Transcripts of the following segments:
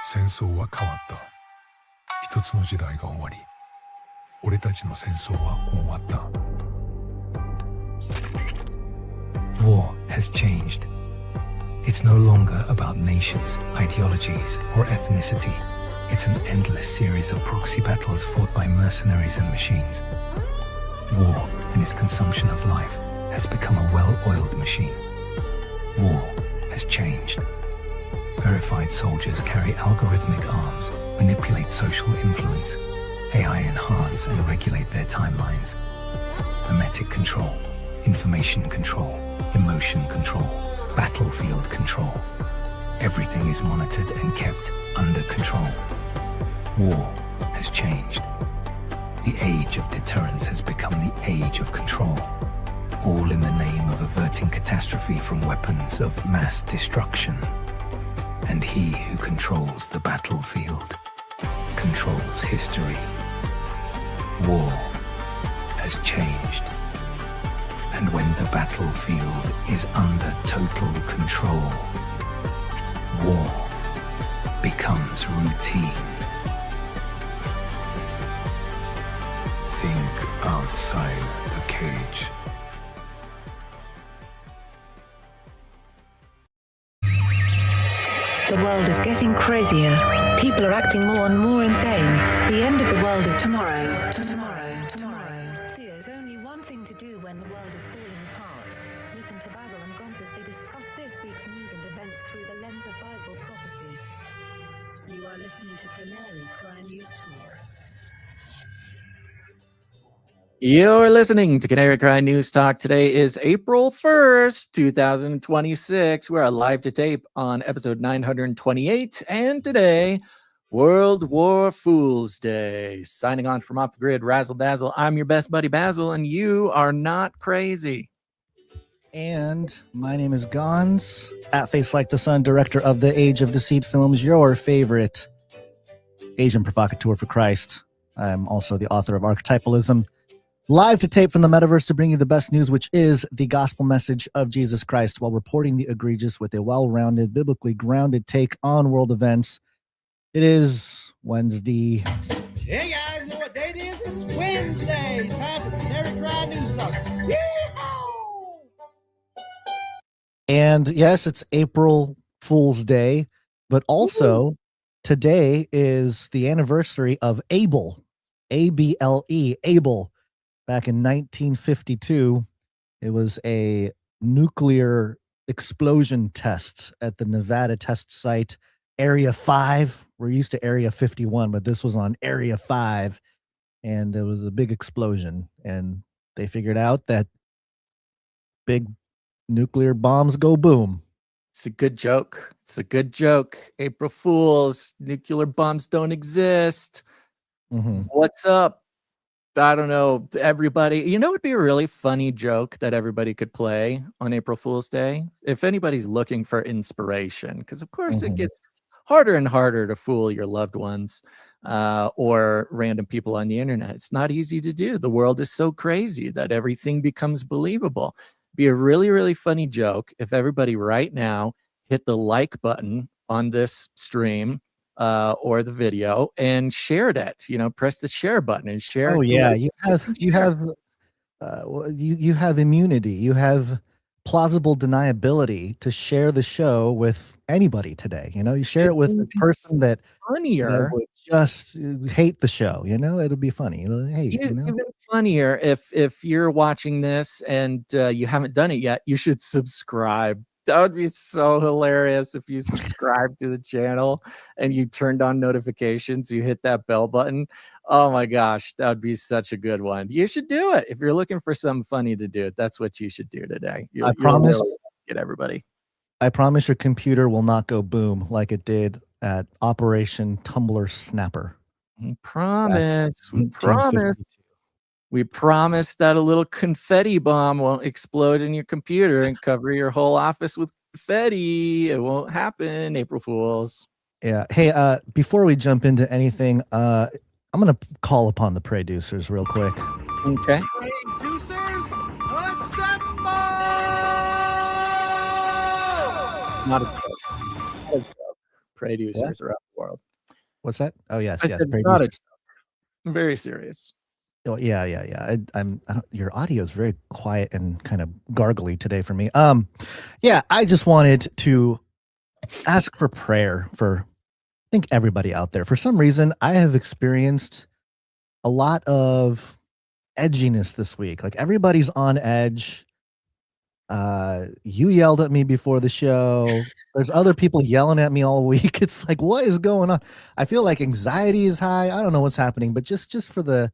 戦争は変わった。一つの時代が終わり、俺たちの戦争は終わった。War has changed. It's no longer about nations, ideologies, or ethnicity. It's an endless series of proxy battles fought by mercenaries and machines. War and its consumption of life has become a well-oiled machine. War has changed. Verified soldiers carry algorithmic arms, manipulate social influence, AI enhance and regulate their timelines. Memetic control, information control, emotion control, battlefield control. Everything is monitored and kept under control. War has changed. The age of deterrence has become the age of control, all in the name of averting catastrophe from weapons of mass destruction. And he who controls the battlefield controls history. War has changed. And when the battlefield is under total control, war becomes routine. Think outside the cage. The world is getting crazier. People are acting more and more insane. The end of the world is tomorrow. There's only one thing to do when the world is falling apart. Listen to Basil and Gonz as they discuss this week's news and events through the lens of Bible prophecy. You are listening to Canary Crime News Talk. You're listening to Canary Crime News Talk. Today is April 1st, 2026. We're live to tape on episode 928. And today, World War Fool's Day. Signing on from Off the Grid, Razzle Dazzle. I'm your best buddy, Basil, and you are not crazy. And my name is Gonz, at Face Like the Sun, director of the Age of Deceit films, your favorite Asian provocateur for Christ. I'm also the author of Archetypalism. Live to tape from the metaverse to bring you the best news, which is the gospel message of Jesus Christ, while reporting the egregious with a well-rounded, biblically grounded take on world events. It is Wednesday. Hey guys, know what date it is? It's Wednesday. Time for Canary Crime News Talk. Yeehaw! And yes, it's April Fool's Day, but also today is the anniversary of Able, A-B-L-E, Able. Back in 1952, it was a nuclear explosion test at the Nevada test site, Area 5. We're used to Area 51, but this was on Area 5, and it was a big explosion. And they figured out that big nuclear bombs go boom. It's a good joke. It's a good joke. April Fools. Nuclear bombs don't exist. What's up? I don't know, everybody. You know, it'd be a really funny joke that everybody could play on April Fool's Day. If anybody's looking for inspiration, because of course it gets harder and harder to fool your loved ones or random people on the internet. It's not easy to do. The world is so crazy that everything becomes believable. Be a really, really funny joke if everybody right now hit the like button on this stream or the video and shared it. You know, press the share button and share. Oh yeah, you have immunity. You have plausible deniability to share the show with anybody today. You know, you share it with a person that funnier would just hate the show. You know, it'll be funny. Hey, even funnier if you're watching this and you haven't done it yet, you should subscribe. That would be so hilarious if you subscribe to the channel and you turned on notifications, you hit that bell button. Oh my gosh, that would be such a good one. You should do it. If you're looking for something funny to do, that's what you should do today. I promise. Really get everybody. I promise your computer will not go boom like it did at Operation Tumblr Snapper. We promise. We promise. We promise that a little confetti bomb won't explode in your computer and cover your whole office with confetti. It won't happen, April Fools. Yeah. Hey, before we jump into anything, I'm going to call upon the producers real quick. Okay. Producers, assemble! Not a joke. Pray to What? users around the world. What's that? Oh, yes, I yes. said Pray not a users. joke. Very serious. Oh, yeah. Your audio is very quiet and kind of gargly today for me. Yeah, I just wanted to ask for prayer for, I think, everybody out there. For some reason, I have experienced a lot of edginess this week. Like, everybody's on edge. You yelled at me before the show. There's other people yelling at me all week. It's like, what is going on? I feel like anxiety is high. I don't know what's happening, but just for the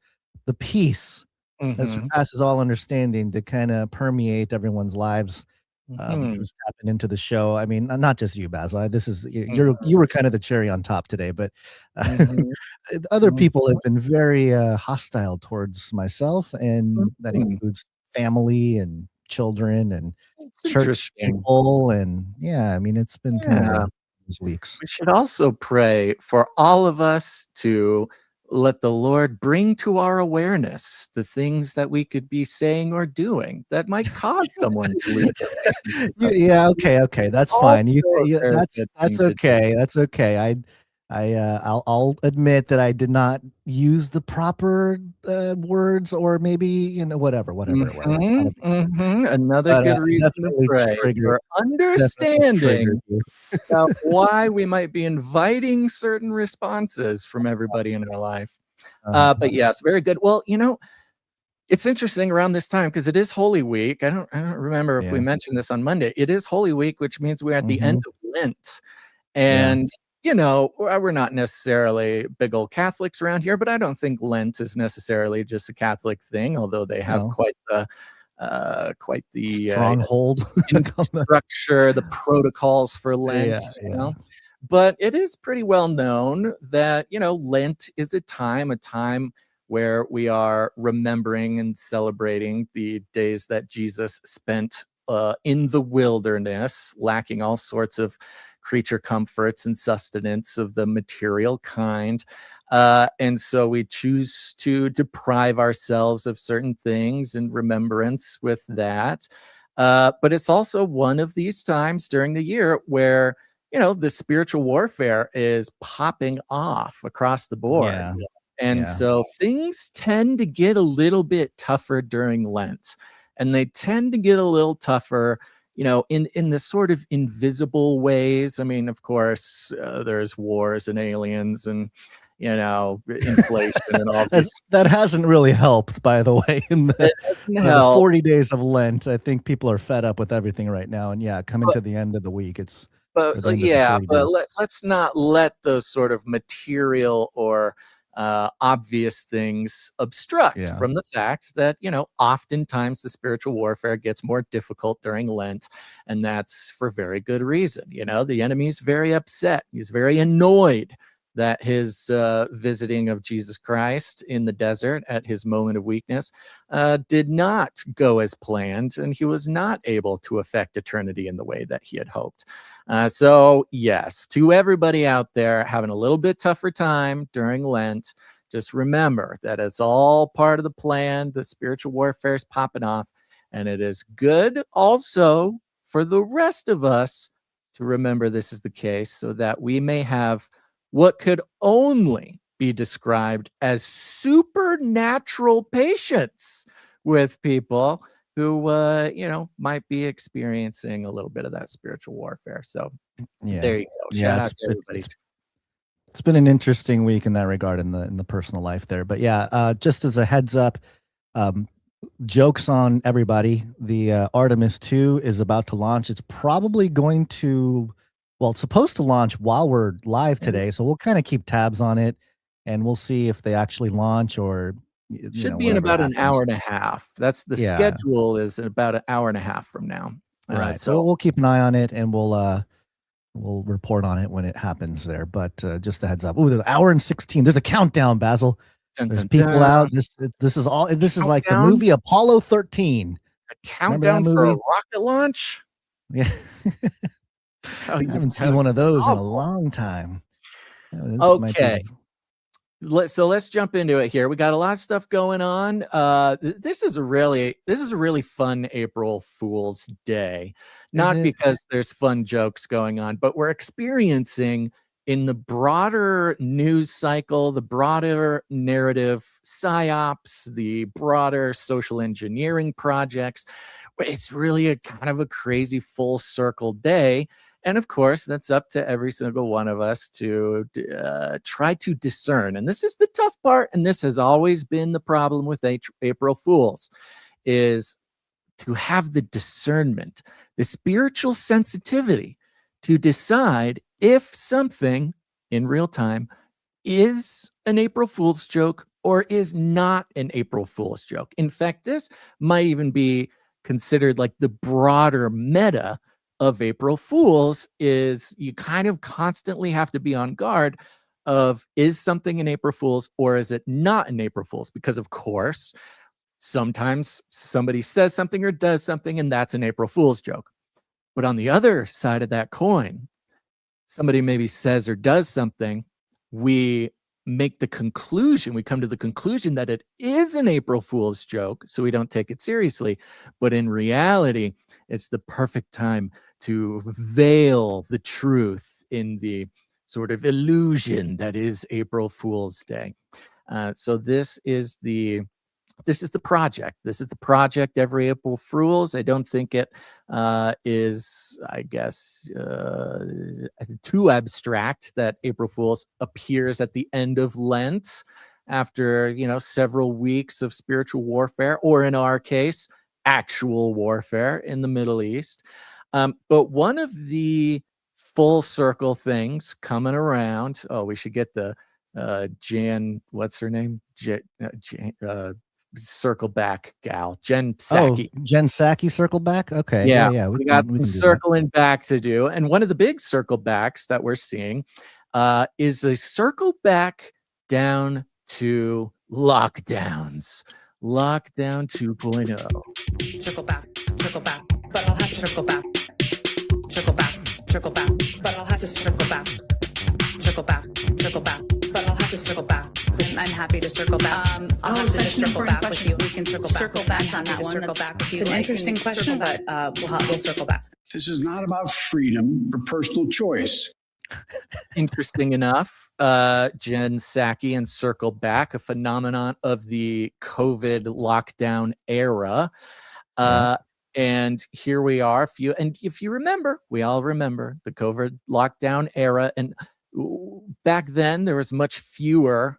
peace that surpasses all understanding to kind of permeate everyone's lives, who's tapping into the show. I mean, not just you, Basil. This is you were kind of the cherry on top today, but other people have been very hostile towards myself, and that includes family and children and church people, and yeah, I mean, it's been kind of those weeks. We should also pray for all of us to let the Lord bring to our awareness the things that we could be saying or doing that might cause someone to lose their yeah, okay, that's fine. That's okay. That's okay. I'll admit that I did not use the proper words, or maybe whatever it was. Another good reason to pray for understanding about why we might be inviting certain responses from everybody in our life. But yes, very good. Well, it's interesting around this time because it is Holy Week. I don't remember if we mentioned this on Monday. It is Holy Week, which means we're at the end of Lent, and we're not necessarily big old Catholics around here, but I don't think Lent is necessarily just a Catholic thing, although they have quite the stronghold structure, the protocols for Lent, But it is pretty well known that, Lent is a time where we are remembering and celebrating the days that Jesus spent in the wilderness, lacking all sorts of creature comforts and sustenance of the material kind. And so we choose to deprive ourselves of certain things in remembrance with that. But it's also one of these times during the year where, the spiritual warfare is popping off across the board. And so things tend to get a little bit tougher during Lent, and they tend to get a little tougher, in the sort of invisible ways. I mean, of course, there's wars and aliens and, inflation and all this. That hasn't really helped, by the way, in the 40 days of Lent. I think people are fed up with everything right now. And coming to the end of the week, let's not let those sort of material or obvious things obstruct from the fact that, oftentimes the spiritual warfare gets more difficult during Lent, and that's for very good reason. The enemy's very upset. He's very annoyed that his visiting of Jesus Christ in the desert at his moment of weakness did not go as planned, and he was not able to affect eternity in the way that he had hoped. So yes, to everybody out there having a little bit tougher time during Lent, just remember that it's all part of the plan. The spiritual warfare is popping off, and it is good also for the rest of us to remember this is the case, so that we may have what could only be described as supernatural patience with people who, might be experiencing a little bit of that spiritual warfare. So there you go. Shout out to everybody. It's been an interesting week in that regard, in the personal life there. But just as a heads up, jokes on everybody. The Artemis 2 is about to launch. It's probably going to, it's supposed to launch while we're live today, so we'll kind of keep tabs on it, and we'll see if they actually launch, or should be in about an hour and a half. That's the schedule, is about an hour and a half from now. Right. So we'll keep an eye on it, and we'll report on it when it happens there. But just a heads up. There's an hour and 16. There's a countdown, Basil. There's people out. This is like the movie Apollo 13. A countdown for a rocket launch? Yeah. I haven't seen one of those in a long time. Okay. So let's jump into it here. We got a lot of stuff going on. This is a really fun April Fool's Day. Not because there's fun jokes going on, but we're experiencing in the broader news cycle, the broader narrative PSYOPs, the broader social engineering projects, it's really a kind of a crazy full circle day. And of course, that's up to every single one of us to try to discern. And this is the tough part. And this has always been the problem with April Fools, is to have the discernment, the spiritual sensitivity to decide if something in real time is an April Fool's joke or is not an April Fool's joke. In fact, this might even be considered like the broader meta of April Fools, is you kind of constantly have to be on guard of, is something an April Fool's or is it not an April Fool's? Because of course, sometimes somebody says something or does something and that's an April Fool's joke. But on the other side of that coin, somebody maybe says or does something, we make the conclusion, we come to the conclusion that it is an April Fool's joke, so we don't take it seriously. But in reality, it's the perfect time to veil the truth in the sort of illusion that is April Fool's Day. So this is the project. This is the project every April Fools. I don't think it is, I guess, too abstract that April Fools appears at the end of Lent after, several weeks of spiritual warfare, or in our case, actual warfare in the Middle East. But one of the full circle things coming around, we should get the Jan, what's her name? Circle back gal, Jen Psaki. Oh, Jen Psaki circle back. Okay. Yeah. We got some circling back to do. And one of the big circle backs that we're seeing is a circle back down to lockdowns. Lockdown 2.0. Circle back, but I'll have to circle back. Circle back, but I'll have to circle back. Circle back, but I'll have to circle back. I'm happy to circle back. I'll have to just circle back with you. We can circle back on that one. Circle back with you. It's an interesting question, but we'll circle back. This is not about freedom or personal choice. Interesting enough, Jen Psaki and circle back, a phenomenon of the COVID lockdown era. And here we are. If you remember, we all remember the COVID lockdown era. And back then, there was much fewer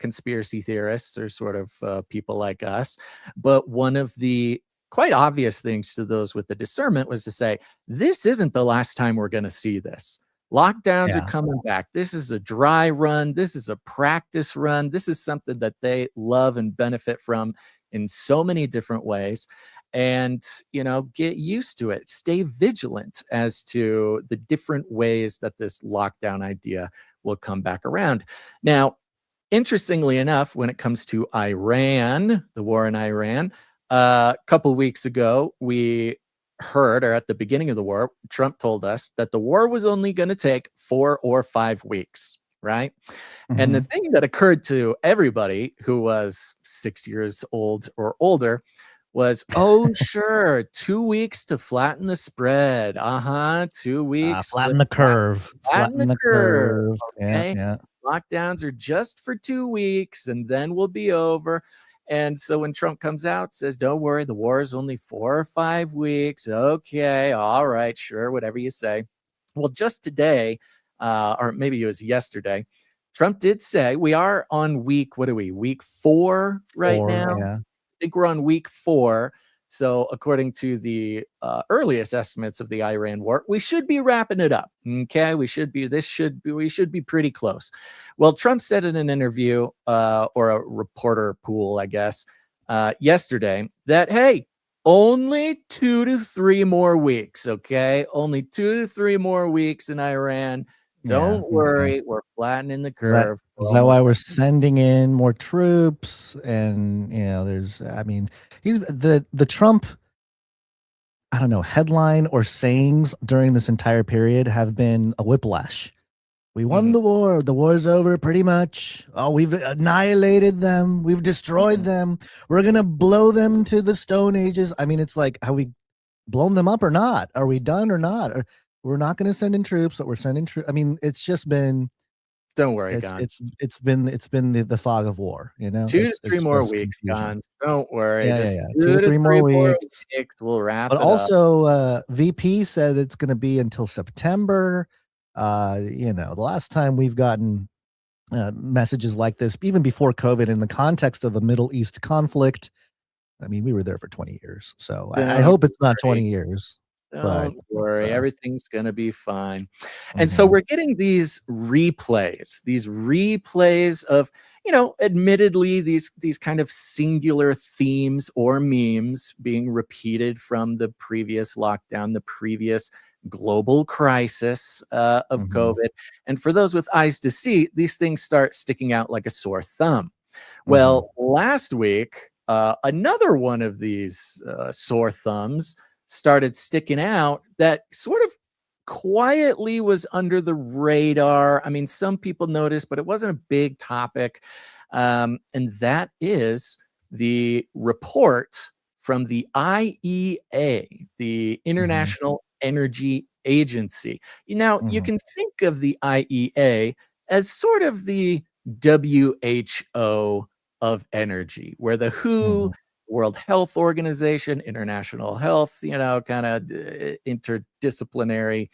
conspiracy theorists or sort of people like us. But one of the quite obvious things to those with the discernment was to say, this isn't the last time we're going to see this. Lockdowns are coming back. This is a dry run. This is a practice run. This is something that they love and benefit from in so many different ways. And, get used to it. Stay vigilant as to the different ways that this lockdown idea will come back around. Now, interestingly enough, when it comes to Iran, the war in Iran, a couple of weeks ago, we heard, or at the beginning of the war, Trump told us that the war was only going to take 4 or 5 weeks, right? Mm-hmm. And the thing that occurred to everybody who was 6 years old or older was, sure, 2 weeks to flatten the spread. 2 weeks. Flatten the curve. Flatten the curve. Okay. Yeah. Lockdowns are just for 2 weeks and then we'll be over. And so when Trump comes out, says, don't worry, the war is only 4 or 5 weeks. Okay, all right, sure, whatever you say. Well, just today, or maybe it was yesterday, Trump did say we are on week 4 right now? Yeah. I think we're on week 4. So according to the earliest estimates of the Iran war, we should be wrapping it up. Okay, we should be pretty close. Well, Trump said in an interview or a reporter pool, I guess, yesterday that, hey, only 2 to 3 more weeks. Okay, only 2 to 3 more weeks in Iran. Don't worry, we're flattening the curve. Is that why we're sending in more troops? And he's the Trump, I don't know, headline or sayings during this entire period have been a whiplash. We won the war. The war's over pretty much. Oh, we've annihilated them. We've destroyed them. We're going to blow them to the Stone Ages. I mean, it's like, have we blown them up or not? Are we done or not? we're not going to send in troops, but we're sending troops. I mean, it's just been, Don't worry, it's Gon. it's been the fog of war, you know. 2 to It's 3 more just weeks, confusion. Gon. Don't worry. Yeah, Just 2 2 to to 3 3 more more weeks. weeks. We'll wrap But it up. also, VP said it's going to be until September. You know, the last time we've gotten messages like this, even before COVID, in the context of a Middle East conflict, I mean, we were there for 20 years, so I Don't hope it's not worry. 20 years. But Don't worry, it's, everything's gonna be fine. And so we're getting these replays of, you know, admittedly these kind of singular themes or memes being repeated from the previous lockdown, the previous global crisis of COVID. And for those with eyes to see, these things start sticking out like a sore thumb. Well, last week, another one of these sore thumbs started sticking out that sort of quietly was under the radar. I mean, some people noticed, but it wasn't a big topic. And that is the report from the IEA, the International Energy Agency. Now, you can think of the IEA as sort of the WHO of energy, where the WHO, World Health Organization, international health, you know, kind of interdisciplinary,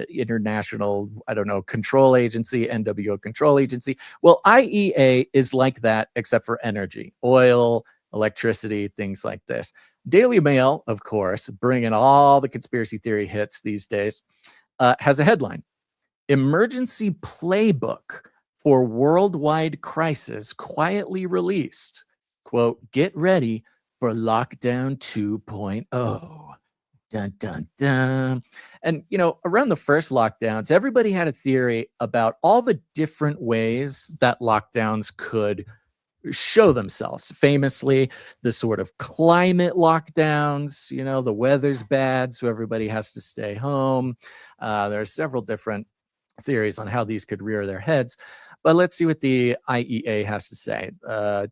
international, I don't know, control agency, NWO control agency. Well, IEA is like that, except for energy, oil, electricity, things like this. Dailymail, of course, bringing all the conspiracy theory hits these days, has a headline: Emergency Playbook for Worldwide Crisis quietly released. Quote, get ready for Lockdown 2.0. Dun, dun, dun. And, you know, around the first lockdowns, everybody had a theory about all the different ways that lockdowns could show themselves. Famously, the sort of climate lockdowns, you know, the weather's bad, so everybody has to stay home. There are several different theories on how these could rear their heads. But let's see what the IEA has to say.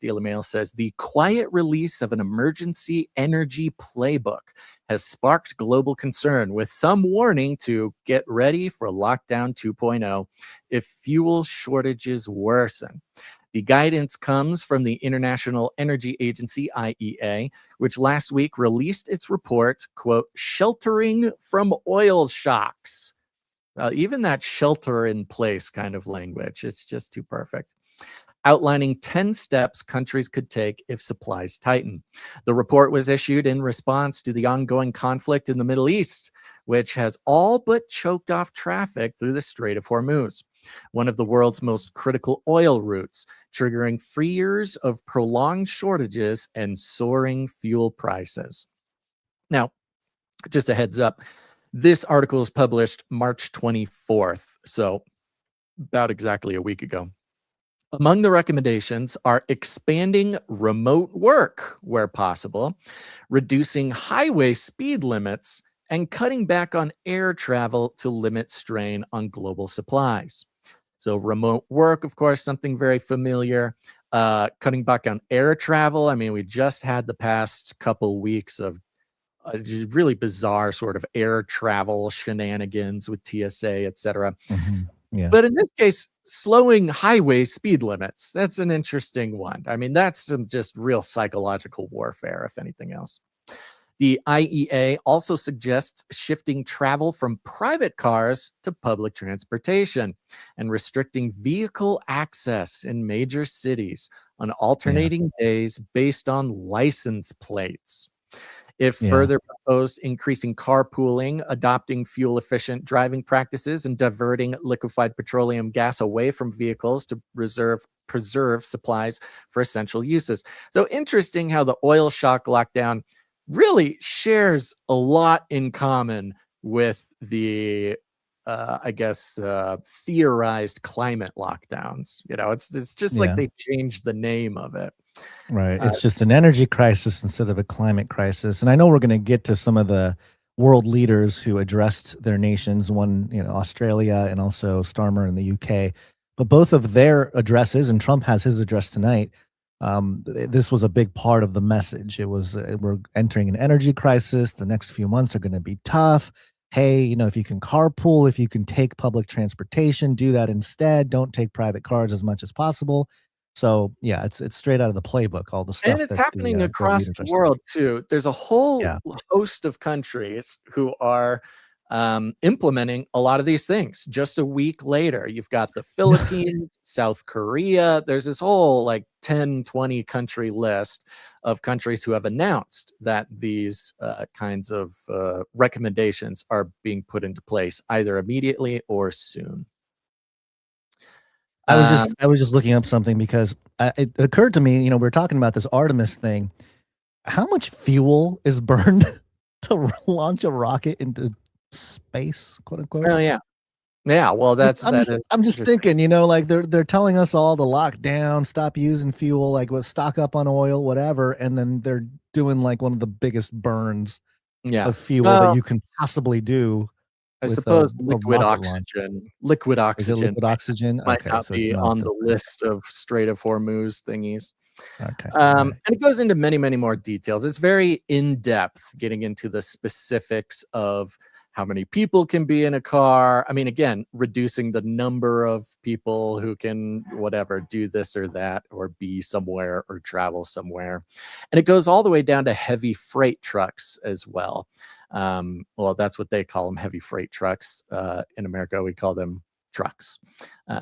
Daily Mail says, the quiet release of an emergency energy playbook has sparked global concern, with some warning to get ready for lockdown 2.0 if fuel shortages worsen. The guidance comes from the International Energy Agency, IEA, which last week released its report, quote, sheltering from oil shocks. Even that shelter in place kind of language, it's just too perfect. Outlining 10 steps countries could take if supplies tighten. The report was issued in response to the ongoing conflict in the Middle East, which has all but choked off traffic through the Strait of Hormuz, one of the world's most critical oil routes, triggering fears of prolonged shortages and soaring fuel prices. Now, just a heads up, this article was published March 24th, so about exactly a week ago. Among the recommendations are expanding remote work where possible, reducing highway speed limits, and cutting back on air travel to limit strain on global supplies. So remote work, of course, something very familiar. Cutting back on air travel, I mean, we just had the past couple weeks of really bizarre sort of air travel shenanigans with TSA, etc. Yeah. But in this case, slowing highway speed limits, that's an interesting one. I mean, that's some just real psychological warfare, if anything else. The IEA also suggests shifting travel from private cars to public transportation and restricting vehicle access in major cities on alternating days based on license plates. If further proposed increasing carpooling, adopting fuel-efficient driving practices, and diverting liquefied petroleum gas away from vehicles to preserve supplies for essential uses. So interesting how the oil shock lockdown really shares a lot in common with the, theorized climate lockdowns. You know, it's just like they changed the name of it. Right. It's just an energy crisis instead of a climate crisis. And I know we're going to get to some of the world leaders who addressed their nations, one, you know, Australia and also Starmer in the UK. But both of their addresses, and Trump has his address tonight, this was a big part of the message. It was, we're entering an energy crisis. The next few months are going to be tough. hey, if you can carpool, if you can take public transportation, do that instead. Don't take private cars as much as possible. So yeah, it's straight out of the playbook, all the stuff And it's that happening the across leaders the are saying. world too. There's a whole Yeah. host of countries who are implementing a lot of these things. Just a week later, you've got the Philippines, South Korea. There's this whole like 10, 20 country list of countries who have announced that these kinds of recommendations are being put into place either immediately or soon. I was just looking up something because it occurred to me, we were talking about this Artemis thing. How much fuel is burned to launch a rocket into space, quote unquote? Oh yeah. Yeah, well, I'm just thinking, like they're telling us all to lock down, stop using fuel, like stock up on oil, whatever, and then they're doing like one of the biggest burns of fuel that you can possibly do. I suppose liquid oxygen. Liquid Is it liquid oxygen? Might not be on the list of Strait of Hormuz thingies. Okay. And it goes into many, many more details. It's very in-depth, getting into the specifics of how many people can be in a car. I mean, again, reducing the number of people who can whatever do this or that or be somewhere or travel somewhere. And it goes all the way down to heavy freight trucks as well. Well, that's what they call them, heavy freight trucks. In America, we call them trucks.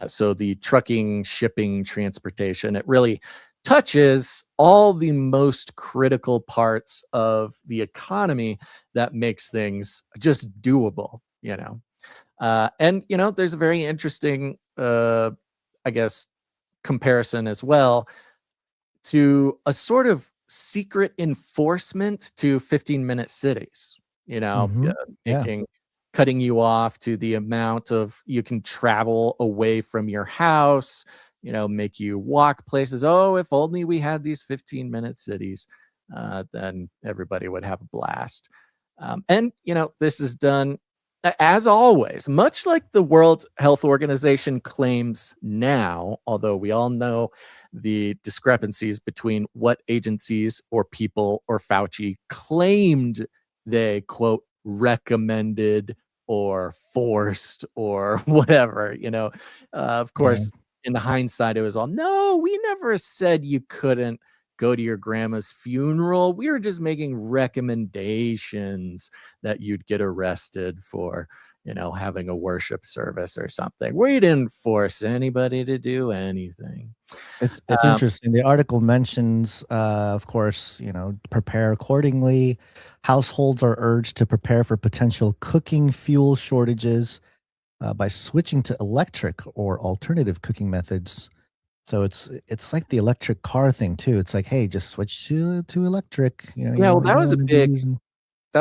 So the trucking, shipping, transportation, it really touches all the most critical parts of the economy that makes things just doable, and there's a very interesting I guess comparison as well to a sort of secret enforcement to 15-minute cities, cutting you off to the amount of you can travel away from your house, make you walk places. Oh, if only we had these 15-minute cities, then everybody would have a blast. And this is done, as always, much like the World Health Organization claims now, although we all know the discrepancies between what agencies or people or Fauci claimed they, quote, recommended or forced or whatever, of course, in hindsight, it was all, no, we never said you couldn't go to your grandma's funeral. We were just making recommendations that you'd get arrested for, having a worship service or something. We didn't force anybody to do anything. It's interesting. The article mentions, of course, prepare accordingly. Households are urged to prepare for potential cooking fuel shortages by switching to electric or alternative cooking methods. So it's like the electric car thing too. It's like, hey, just switch to electric. That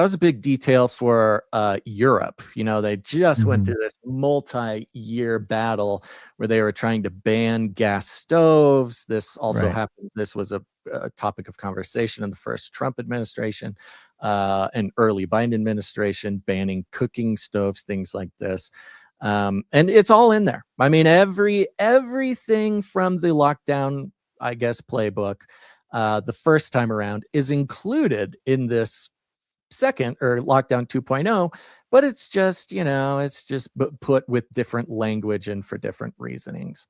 was a big detail for Europe. They just went through this multi-year battle where they were trying to ban gas stoves. This also happened. This was a topic of conversation in the first Trump administration and early Biden administration, banning cooking stoves, things like this. And it's all in there. I mean, everything from the lockdown, I guess, playbook, the first time around is included in this second or lockdown 2.0, but it's just, put with different language and for different reasonings.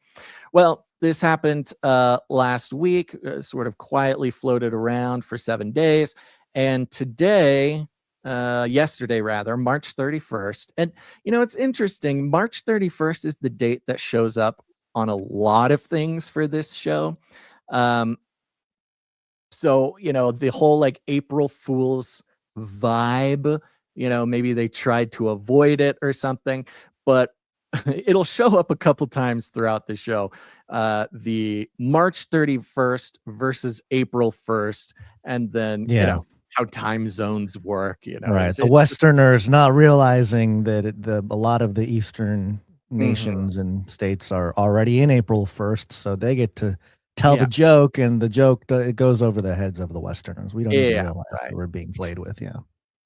Well, this happened last week, sort of quietly floated around for 7 days. And yesterday rather, March 31st. And, it's interesting. March 31st is the date that shows up on a lot of things for this show. So, the whole like April Fool's vibe, maybe they tried to avoid it or something, but it'll show up a couple times throughout the show. The March 31st versus April 1st. And then, how time zones work, right? The Westerners not realizing that a lot of the Eastern nations and states are already in April 1st, so they get to tell the joke, and the joke it goes over the heads of the Westerners. We don't even realize that we're being played with. Yeah.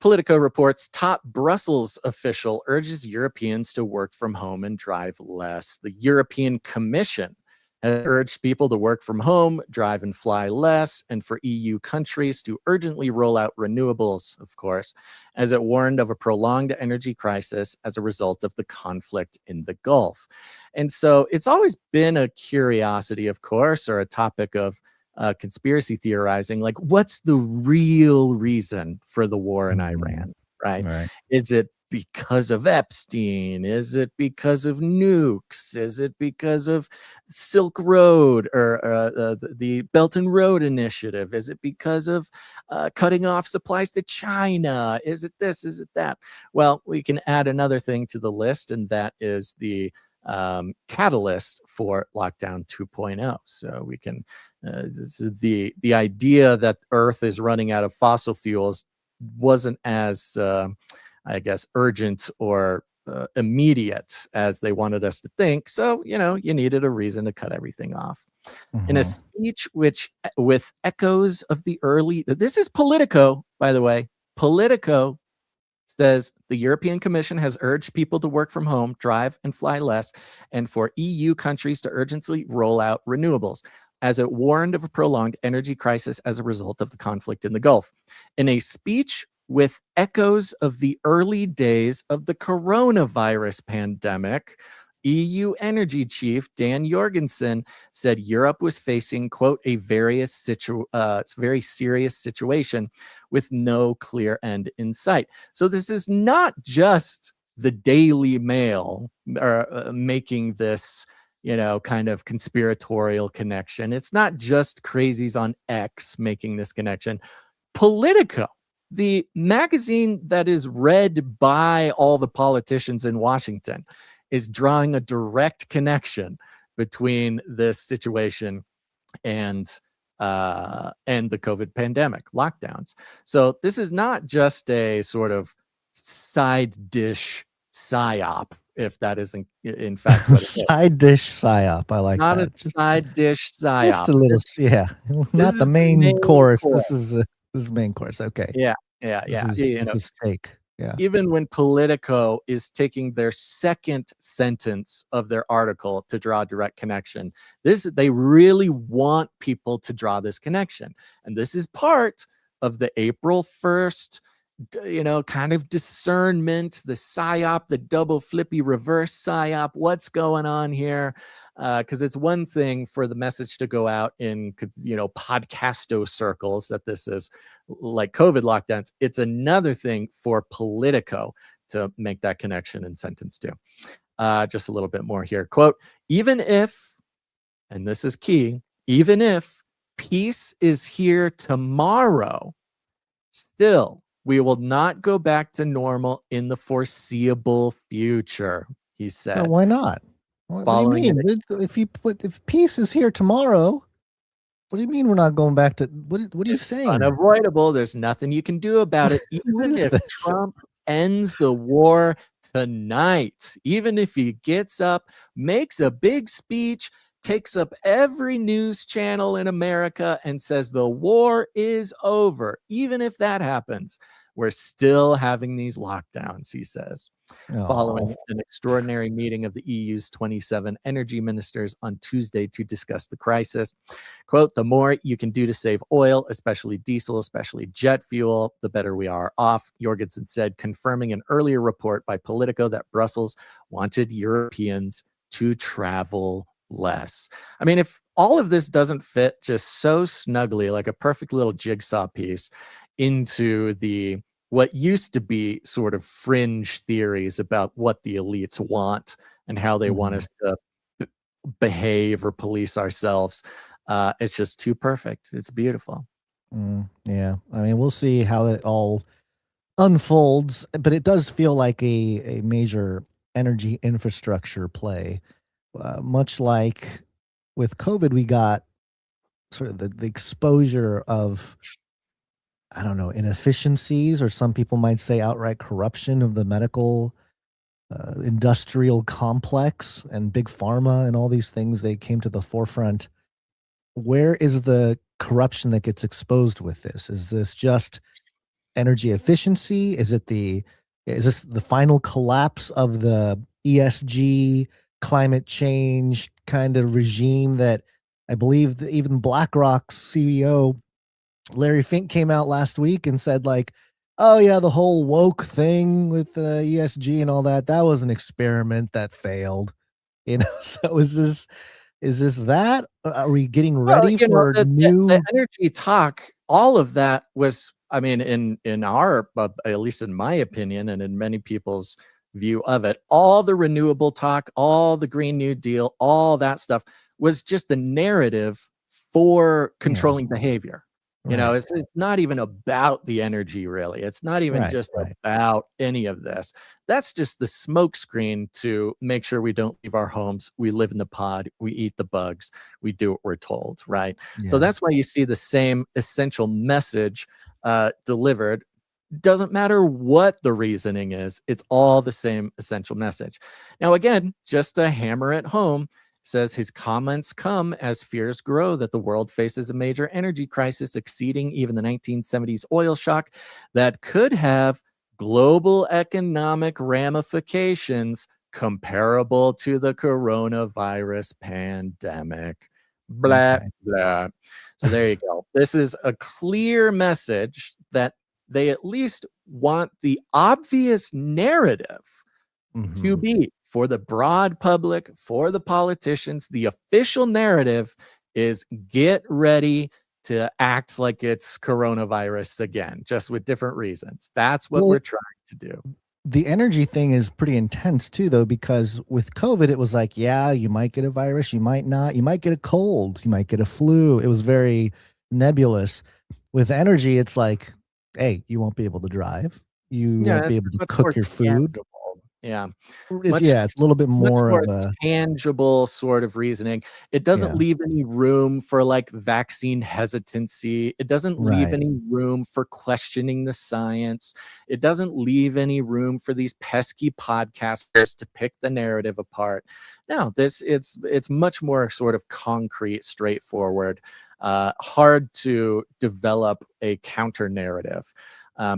Politico reports top Brussels official urges Europeans to work from home and drive less. The European Commission has urged people to work from home, drive and fly less, and for EU countries to urgently roll out renewables, of course, as it warned of a prolonged energy crisis as a result of the conflict in the Gulf. And so it's always been a curiosity, of course, or a topic of conspiracy theorizing, like what's the real reason for the war in Iran, right? Is it because of Epstein? Is it because of nukes? Is it because of Silk Road or the Belt and Road Initiative? Is it because of cutting off supplies to China? Is it this? Is it that? Well, we can add another thing to the list, and that is the catalyst for lockdown 2.0. So we can the idea that Earth is running out of fossil fuels wasn't as I guess urgent or immediate as they wanted us to think. So you needed a reason to cut everything off. In a speech with echoes of the early, this is Politico, by the way. Politico says the European Commission has urged people to work from home, drive and fly less, and for EU countries to urgently roll out renewables, as it warned of a prolonged energy crisis as a result of the conflict in the Gulf. In a speech with echoes of the early days of the coronavirus pandemic, EU energy chief Dan Jorgensen said Europe was facing, quote, a very serious situation with no clear end in sight. So this is not just the Dailymail making this, kind of conspiratorial connection. It's not just crazies on X making this connection. Politico, the magazine that is read by all the politicians in Washington, is drawing a direct connection between this situation and the COVID pandemic lockdowns. So this is not just a sort of side dish PSYOP, if that isn't in fact what it is. Side dish PSYOP. I like not that. a side dish PSYOP. Just a little, not the main course. This is main course. Okay. Yeah. This is steak. Yeah. Even when Politico is taking their second sentence of their article to draw a direct connection, they really want people to draw this connection. And this is part of the April 1st, kind of discernment, the PSYOP, the double flippy reverse PSYOP. What's going on here? Because it's one thing for the message to go out in, podcasto circles that this is like COVID lockdowns. It's another thing for Politico to make that connection in sentence two. Just a little bit more here. Quote, even if, and this is key, even if peace is here tomorrow, still, we will not go back to normal in the foreseeable future, he said. Well, why not? What do you mean? If peace is here tomorrow, what do you mean we're not going back to? What are you saying? It's unavoidable. There's nothing you can do about it. Even if Trump ends the war tonight, even if he gets up, makes a big speech, takes up every news channel in America and says the war is over. Even if that happens, we're still having these lockdowns, he says. Following an extraordinary meeting of the EU's 27 energy ministers on Tuesday to discuss the crisis. Quote, the more you can do to save oil, especially diesel, especially jet fuel, the better we are off, Jorgensen said, confirming an earlier report by Politico that Brussels wanted Europeans to travel less. I mean, if all of this doesn't fit just so snugly, like a perfect little jigsaw piece into what used to be sort of fringe theories about what the elites want and how they want us to behave or police ourselves, it's just too perfect. It's beautiful. Yeah. I mean, we'll see how it all unfolds, but it does feel like a major energy infrastructure play. Much like with COVID, we got sort of the exposure of, I don't know, inefficiencies, or some people might say outright corruption of the medical industrial complex and big pharma and all these things. They came to the forefront. Where is the corruption that gets exposed with this? Is this just energy efficiency? Is this the final collapse of the ESG climate change kind of regime that I believe that even BlackRock's CEO Larry Fink came out last week and said, like, oh yeah, the whole woke thing with ESG and all that was an experiment that failed. So is this that? Are we getting ready for the energy talk? All of that was, I mean, in our, at least in my opinion, and in many people's view of it, all the renewable talk, all the Green New Deal, all that stuff was just a narrative for controlling behavior. It's not even about the energy, really. It's not even just about any of this. That's just the smokescreen to make sure we don't leave our homes. We live in the pod. We eat the bugs. We do what we're told, right? Yeah. So that's why you see the same essential message delivered. Doesn't matter what the reasoning is. It's all the same essential message. Now, again, just to hammer it home, says his comments come as fears grow that the world faces a major energy crisis exceeding even the 1970s oil shock that could have global economic ramifications comparable to the coronavirus pandemic. Blah, blah. So there you go. This is a clear message that they at least want the obvious narrative to be for the broad public, for the politicians. The official narrative is get ready to act like it's coronavirus again, just with different reasons. That's what we're trying to do. The energy thing is pretty intense too, though, because with COVID, it was like, yeah, you might get a virus, you might not, you might get a cold, you might get a flu. It was very nebulous. With energy, it's like, hey, you won't be able to drive. You won't be able to cook your food. Yeah. It's a little bit more of a tangible sort of reasoning. It doesn't leave any room for like vaccine hesitancy. It doesn't leave any room for questioning the science. It doesn't leave any room for these pesky podcasters to pick the narrative apart. No, it's much more sort of concrete, straightforward, hard to develop a counter narrative.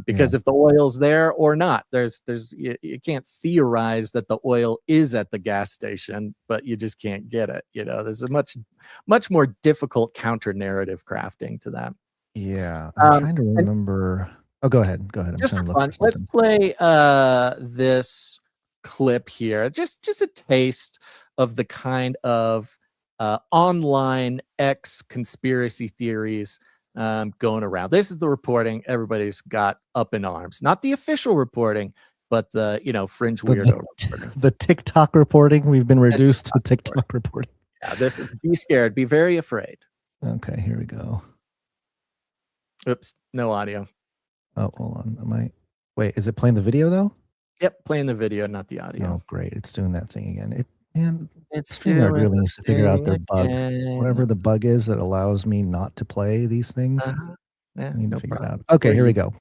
Because if the oil's there or not, you can't theorize that the oil is at the gas station, but you just can't get it. There's a much more difficult counter narrative crafting to that. Yeah, I'm trying to remember. Go ahead. Just for fun, let's play this clip here. Just a taste of the kind of online X conspiracy theories going around. This is the reporting everybody's got up in arms. Not the official reporting, but the fringe weirdo reporting. The TikTok reporting. We've been reduced to TikTok reporting. Yeah, be scared. Be very afraid. Okay, here we go. Oops, no audio. Oh, hold on. Wait, is it playing the video though? Yep, playing the video, not the audio. Oh, great. It's doing that thing again. It's really needs to figure out their bug. Whatever the bug is that allows me not to play these things. Yeah, I need to figure it out. Okay, here we go.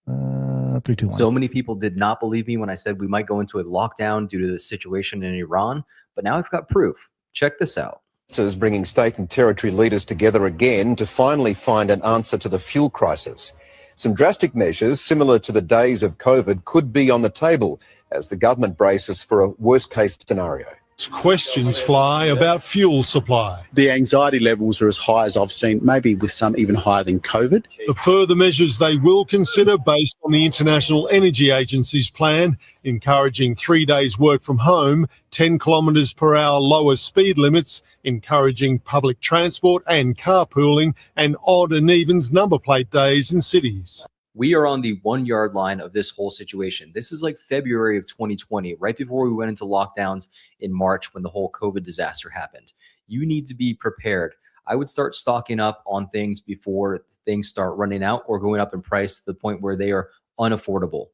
3, 2, 1. So many people did not believe me when I said we might go into a lockdown due to the situation in Iran, but now I've got proof. Check this out. Is bringing state and territory leaders together again to finally find an answer to the fuel crisis. Some drastic measures similar to the days of COVID could be on the table as the government braces for a worst-case scenario. Questions fly about fuel supply. The anxiety levels are as high as I've seen, maybe with some even higher than COVID. The further measures they will consider based on the International Energy Agency's plan, encouraging 3 days work from home, 10 kilometres per hour lower speed limits, encouraging public transport and carpooling, and odd and evens number plate days in cities. We are on the 1 yard line of this whole situation. This is like February of 2020, right before we went into lockdowns in March when the whole COVID disaster happened. You need to be prepared. I would start stocking up on things before things start running out or going up in price to the point where they are unaffordable.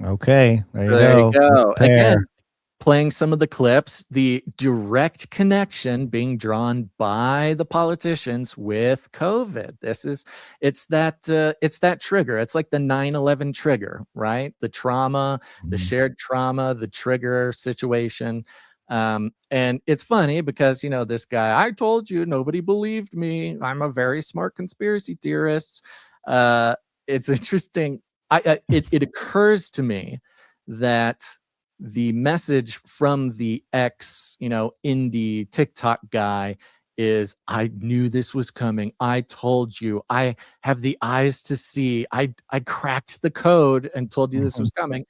Okay, there you go. Again, playing some of the clips, the direct connection being drawn by the politicians with COVID. It's that trigger. It's like the 9/11 trigger, right? The trauma, the shared trauma, the trigger situation. And it's funny because, this guy, I told you, nobody believed me. I'm a very smart conspiracy theorist. It's interesting. It occurs to me that the message from the ex, indie TikTok guy is, I knew this was coming. I told you. I have the eyes to see. I cracked the code and told you this was coming.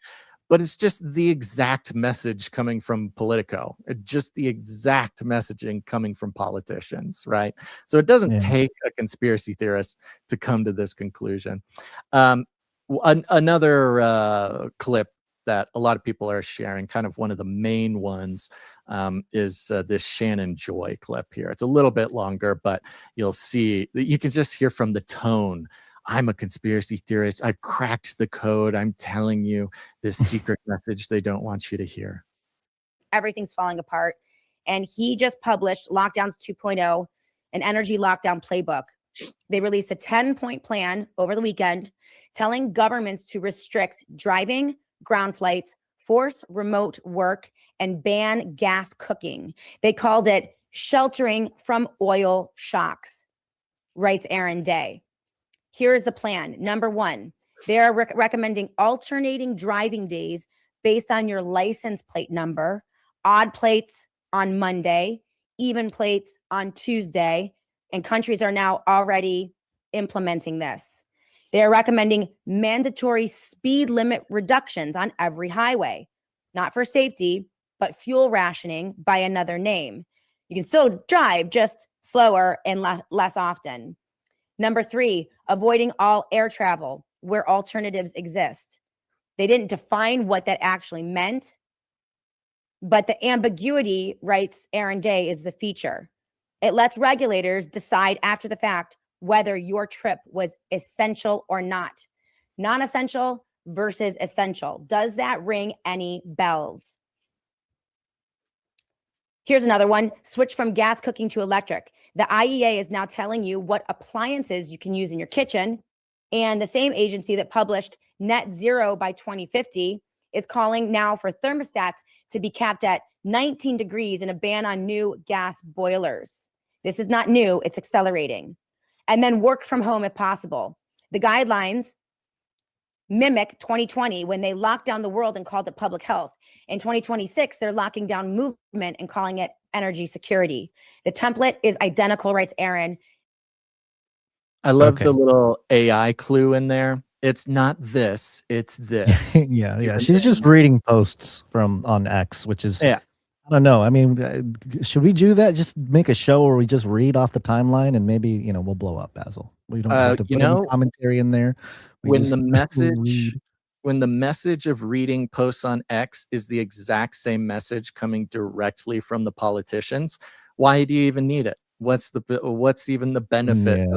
But it's just the exact message coming from Politico. Just the exact messaging coming from politicians, right? So it doesn't take a conspiracy theorist to come to this conclusion. Another clip that a lot of people are sharing, kind of one of the main ones, is this ShannonJoy clip here. It's a little bit longer, but you'll see, you can just hear from the tone. I'm a conspiracy theorist. I've cracked the code. I'm telling you this secret message they don't want you to hear. Everything's falling apart. And he just published Lockdowns 2.0, an energy lockdown playbook. They released a 10-point plan over the weekend telling governments to restrict driving, ground flights, force remote work, and ban gas cooking. They called it sheltering from oil shocks, writes Aaron Day. Here's the plan. Number one, they are recommending alternating driving days based on your license plate number, odd plates on Monday, even plates on Tuesday, and countries are now already implementing this. They are recommending mandatory speed limit reductions on every highway, not for safety, but fuel rationing by another name. You can still drive, just slower and less often. Number three, avoiding all air travel where alternatives exist. They didn't define what that actually meant, but the ambiguity, writes Aaron Day, is the feature. It lets regulators decide after the fact whether your trip was essential or not. Non-essential versus essential. Does that ring any bells? Here's another one. Switch from gas cooking to electric. The IEA is now telling you what appliances you can use in your kitchen. And the same agency that published net zero by 2050 is calling now for thermostats to be capped at 19 degrees and a ban on new gas boilers. This is not new, it's accelerating. And then work from home if possible. The guidelines mimic 2020 when they locked down the world and called it public health. In 2026, they're locking down movement and calling it energy security. The template is identical, writes Aaron. I love the little AI clue in there. It's not this, it's this. Yeah. She's just reading posts on X, which is, I don't know. I mean, should we do that? Just make a show where we just read off the timeline and maybe, we'll blow up, Basil. We don't have to put any commentary in there. When the message of reading posts on X is the exact same message coming directly from the politicians, why do you even need it? What's even the benefit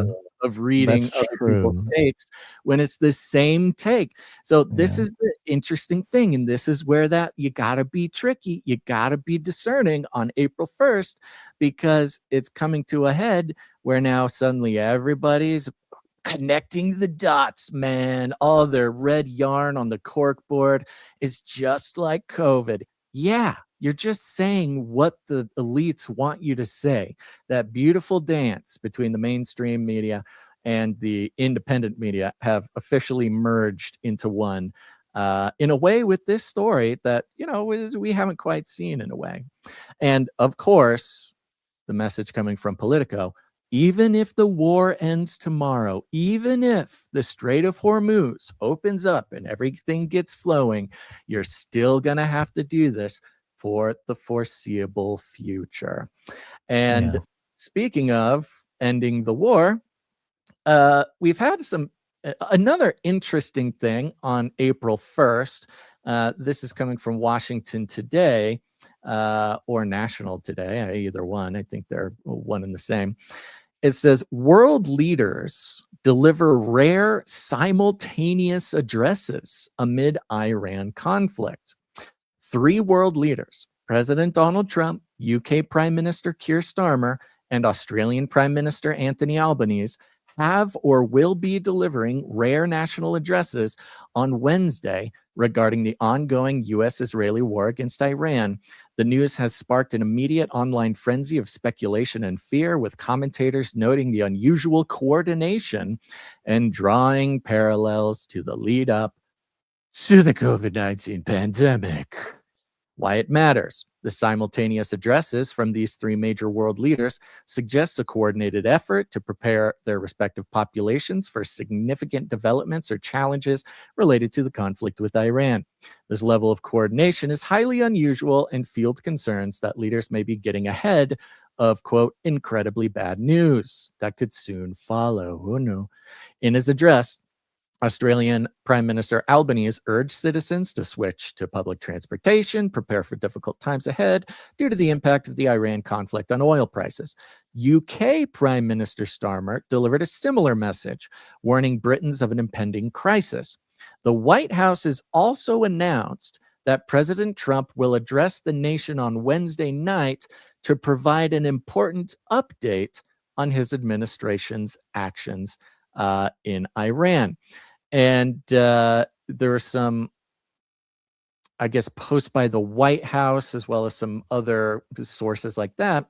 of reading other people's takes when it's the same take? So this is the interesting thing, and this is where that you gotta be tricky, you gotta be discerning on April 1st, because it's coming to a head where now suddenly everybody's connecting the dots, man. All their red yarn on the cork board is just like COVID. Yeah, you're just saying what the elites want you to say. That beautiful dance between the mainstream media and the independent media have officially merged into one, in a way with this story that, we haven't quite seen in a way. And of course, the message coming from Politico, even if the war ends tomorrow, even if the Strait of Hormuz opens up and everything gets flowing, you're still going to have to do this for the foreseeable future. And speaking of ending the war, we've had another interesting thing on April 1st. This is coming from Washington Today, or National Today, either one. I think they're one and the same. It says, world leaders deliver rare simultaneous addresses amid Iran conflict. 3 world leaders, President Donald Trump, UK Prime Minister Keir Starmer, and Australian Prime Minister Anthony Albanese, have or will be delivering rare national addresses on Wednesday regarding the ongoing U.S.-Israeli war against Iran. The news has sparked an immediate online frenzy of speculation and fear, with commentators noting the unusual coordination and drawing parallels to the lead up to the COVID-19 pandemic. Why it matters. The simultaneous addresses from these three major world leaders suggests a coordinated effort to prepare their respective populations for significant developments or challenges related to the conflict with Iran. This level of coordination is highly unusual and fueled concerns that leaders may be getting ahead of, quote, incredibly bad news that could soon follow. Oh no. In his address, Australian Prime Minister Albanese urged citizens to switch to public transportation, prepare for difficult times ahead due to the impact of the Iran conflict on oil prices. UK Prime Minister Starmer delivered a similar message, warning Britons of an impending crisis. The White House has also announced that President Trump will address the nation on Wednesday night to provide an important update on his administration's actions in Iran. And there are some, I guess, posts by the White House, as well as some other sources like that,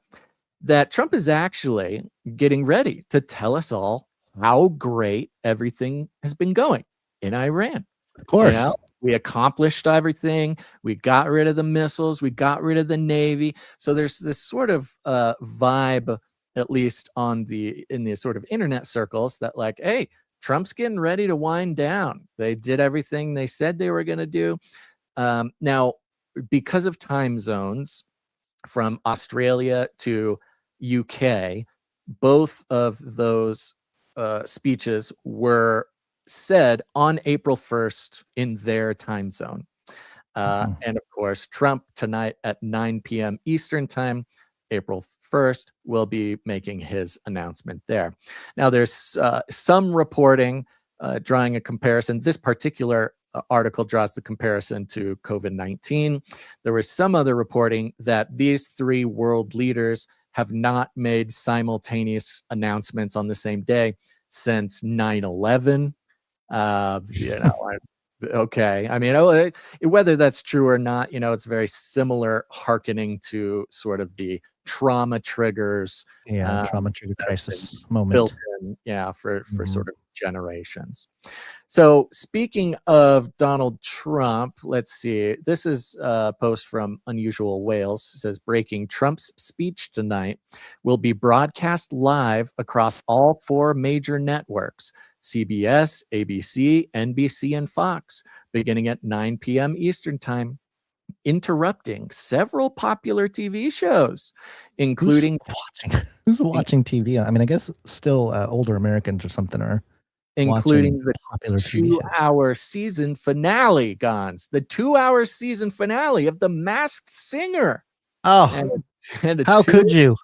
that Trump is actually getting ready to tell us all how great everything has been going in Iran. Of course. You know, we accomplished everything. We got rid of the missiles. We got rid of the Navy. So there's this sort of vibe, at least in the sort of internet circles, that like, hey, Trump's getting ready to wind down. They did everything they said they were going to do. Now, because of time zones from Australia to UK, both of those speeches were said on April 1st in their time zone. And of course, Trump tonight at 9 p.m. Eastern time, April 1st, will be making his announcement there. Now, there's some reporting drawing a comparison. This particular article draws the comparison to COVID-19. There was some other reporting that these three world leaders have not made simultaneous announcements on the same day since 9/11. Okay. I mean, whether that's true or not, it's very similar, hearkening to sort of the trauma triggers. Trauma trigger crisis moment. Built in, for sort of generations. So speaking of Donald Trump, let's see. This is a post from Unusual Wales. It says, breaking: Trump's speech tonight will be broadcast live across all four major networks: CBS, ABC, NBC, and Fox, beginning at 9 p.m. Eastern time, interrupting several popular TV shows, including who's watching TV. I mean, I guess still older Americans or something are including the popular 2-hour season finale, Gons. The 2-hour season finale of The Masked Singer. Oh, how could you?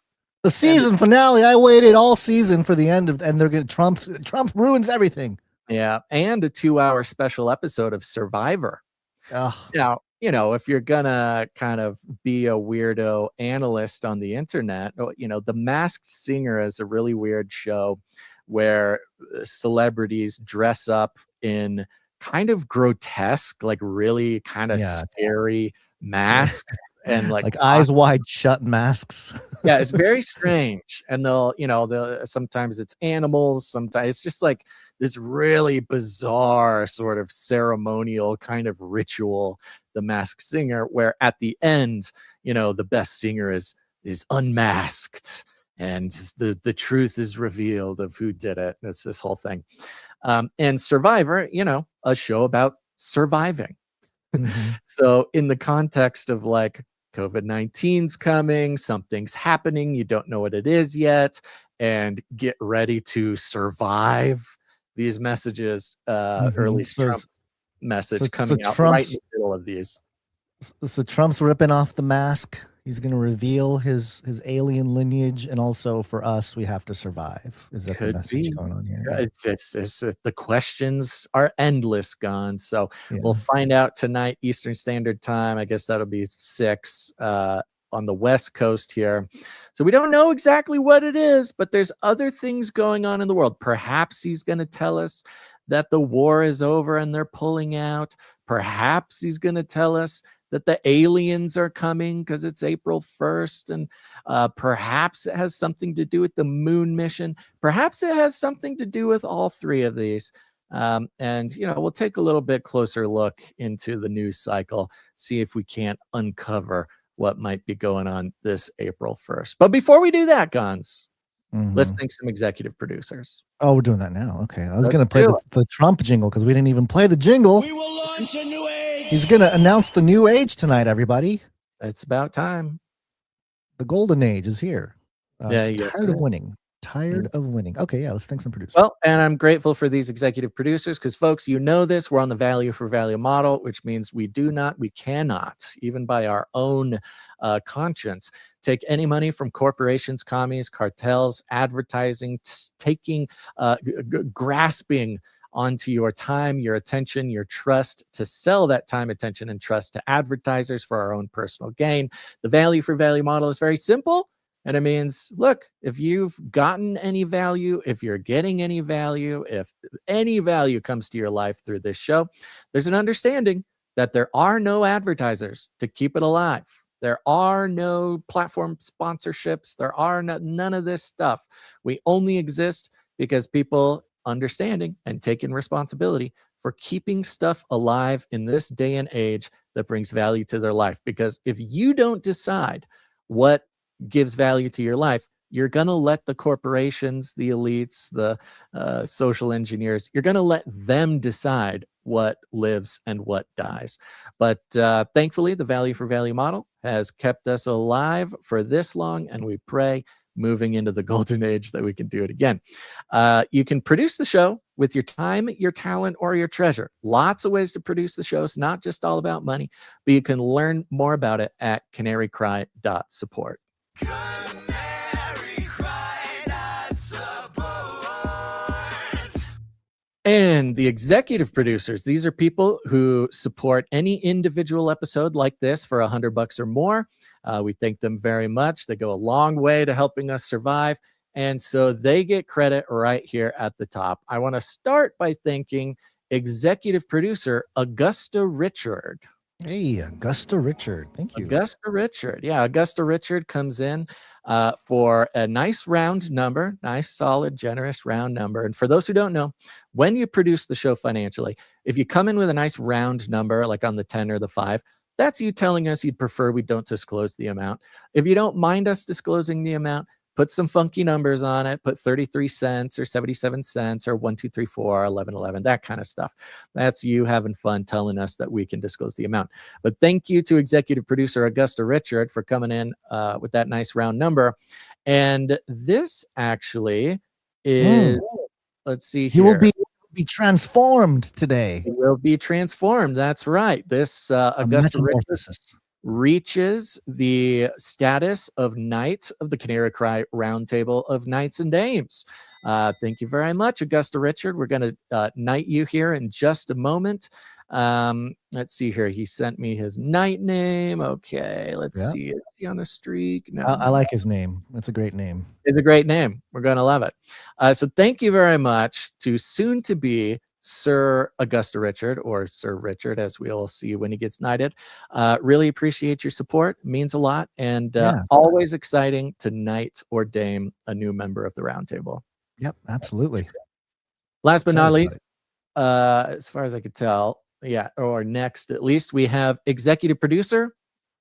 The season finale. I waited all season for the end of, and they're going to Trump ruins everything. Yeah, and a 2-hour special episode of Survivor. Oh. Now, if you're gonna kind of be a weirdo analyst on the internet, The Masked Singer is a really weird show where celebrities dress up in kind of grotesque, like really kind of scary masks. And like eyes wide shut masks. Yeah, it's very strange. And they'll sometimes it's animals, sometimes it's just like this really bizarre sort of ceremonial kind of ritual, The Masked Singer, where at the end, the best singer is unmasked and the truth is revealed of who did it. It's this whole thing. And Survivor, a show about surviving. Mm-hmm. So in the context of like COVID-19's coming, something's happening, you don't know what it is yet, and get ready to survive. These messages, early Trump message coming out right in the middle of these. So Trump's ripping off the mask. He's going to reveal his alien lineage, and also for us, we have to survive. Is that the message going on here? It's the questions are endless, Gone. So we'll find out tonight, Eastern Standard Time. I guess that'll be 6 on the West Coast here. So we don't know exactly what it is, but there's other things going on in the world. Perhaps he's going to tell us that the war is over and they're pulling out. Perhaps he's going to tell us that the aliens are coming because it's April 1st. And perhaps it has something to do with the moon mission. Perhaps it has something to do with all three of these. And, we'll take a little bit closer look into the news cycle, see if we can't uncover what might be going on this April 1st. But before we do that, Guns, let's thank some executive producers. Oh, we're doing that now. Okay. I was Let's going to play do the Trump jingle because we didn't even play the jingle. We will launch a new age. He's going to announce the new age tonight, everybody. It's about time. The golden age is here. Yes, Tired of winning. Tired of winning. Okay, yeah, let's thank some producers. Well, and I'm grateful for these executive producers because, folks, this. We're on the value for value model, which means we cannot, even by our own conscience, take any money from corporations, commies, cartels, advertising, grasping onto your time, your attention, your trust to sell that time, attention, and trust to advertisers for our own personal gain. The value for value model is very simple. And it means, look, if you've gotten any value, if you're getting any value, if any value comes to your life through this show, there's an understanding that there are no advertisers to keep it alive. There are no platform sponsorships. There are none of this stuff. We only exist because people understanding and taking responsibility for keeping stuff alive in this day and age that brings value to their life. Because if you don't decide what gives value to your life, you're going to let the corporations, the elites, the social engineers, you're going to let them decide what lives and what dies. But thankfully, the value for value model has kept us alive for this long, and we pray moving into the golden age that we can do it again. You can produce the show with your time, your talent, or your treasure. Lots of ways to produce the show. It's not just all about money, but you can learn more about it at canarycry.support. And the executive producers, these are people who support any individual episode like this for $100 or more. We thank them very much. They go a long way to helping us survive. And so they get credit right here at the top. I want to start by thanking executive producer Augusta Richard. Hey, Augusta Richard. Thank you. Augusta Richard. Yeah, Augusta Richard comes in for a nice round number, nice, solid, generous round number. And for those who don't know, when you produce the show financially, if you come in with a nice round number, like on the 10 or the 5, that's you telling us you'd prefer we don't disclose the amount. If you don't mind us disclosing the amount, put some funky numbers on it, put 33 cents or 77 cents or 1, 2, 3, 4, 11, 11, that kind of stuff. That's you having fun telling us that we can disclose the amount. But thank you to executive producer Augusta Richard for coming in with that nice round number. And this actually is, let's see here. He will be transformed today. He will be transformed. That's right. This Augusta Richard reaches the status of Knight of the Canary Cry Roundtable of Knights and Dames. Thank you very much, Augusta Richard. We're going to knight you here in just a moment. Let's see here. He sent me his knight name. Okay, let's see. Is he on a streak? No. I like his name. It's a great name. It's a great name. We're going to love it. So thank you very much to soon-to-be Sir Augusta Richard, or Sir Richard, as we'll see when he gets knighted. Really appreciate your support. It means a lot. And always exciting to knight or dame a new member of the roundtable. Yep, absolutely. Last but not least, as far as I could tell, or next at least, we have executive producer.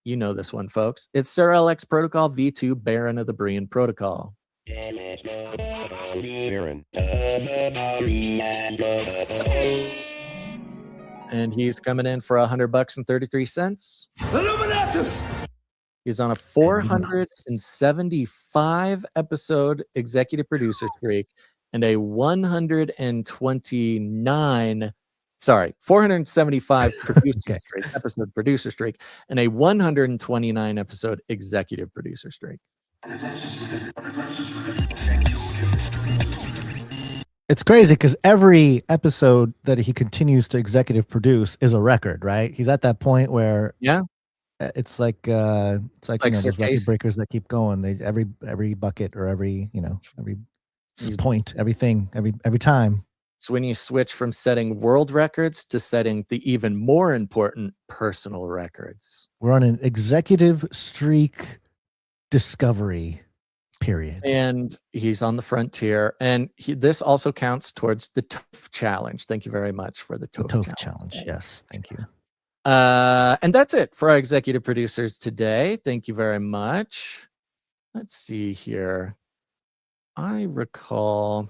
You know this one, folks. It's Sir LX Protocol V2, Baron of the Brian Protocol. And he's coming in for $100 and 33 cents. He's on a 475 episode executive producer streak and a 475 episode producer streak and a 129 episode executive producer streak. It's crazy because every episode that he continues to executive produce is a record, right? He's at that point where it's like those record breakers that keep going. They every bucket or every point, everything, every time. It's when you switch from setting world records to setting the even more important personal records. We're on an executive streak discovery. Period. And he's on the frontier. And this also counts towards the Toph challenge. Thank you very much for the Toph challenge. Yes, thank you. And that's it for our executive producers today. Thank you very much. Let's see here. I recall.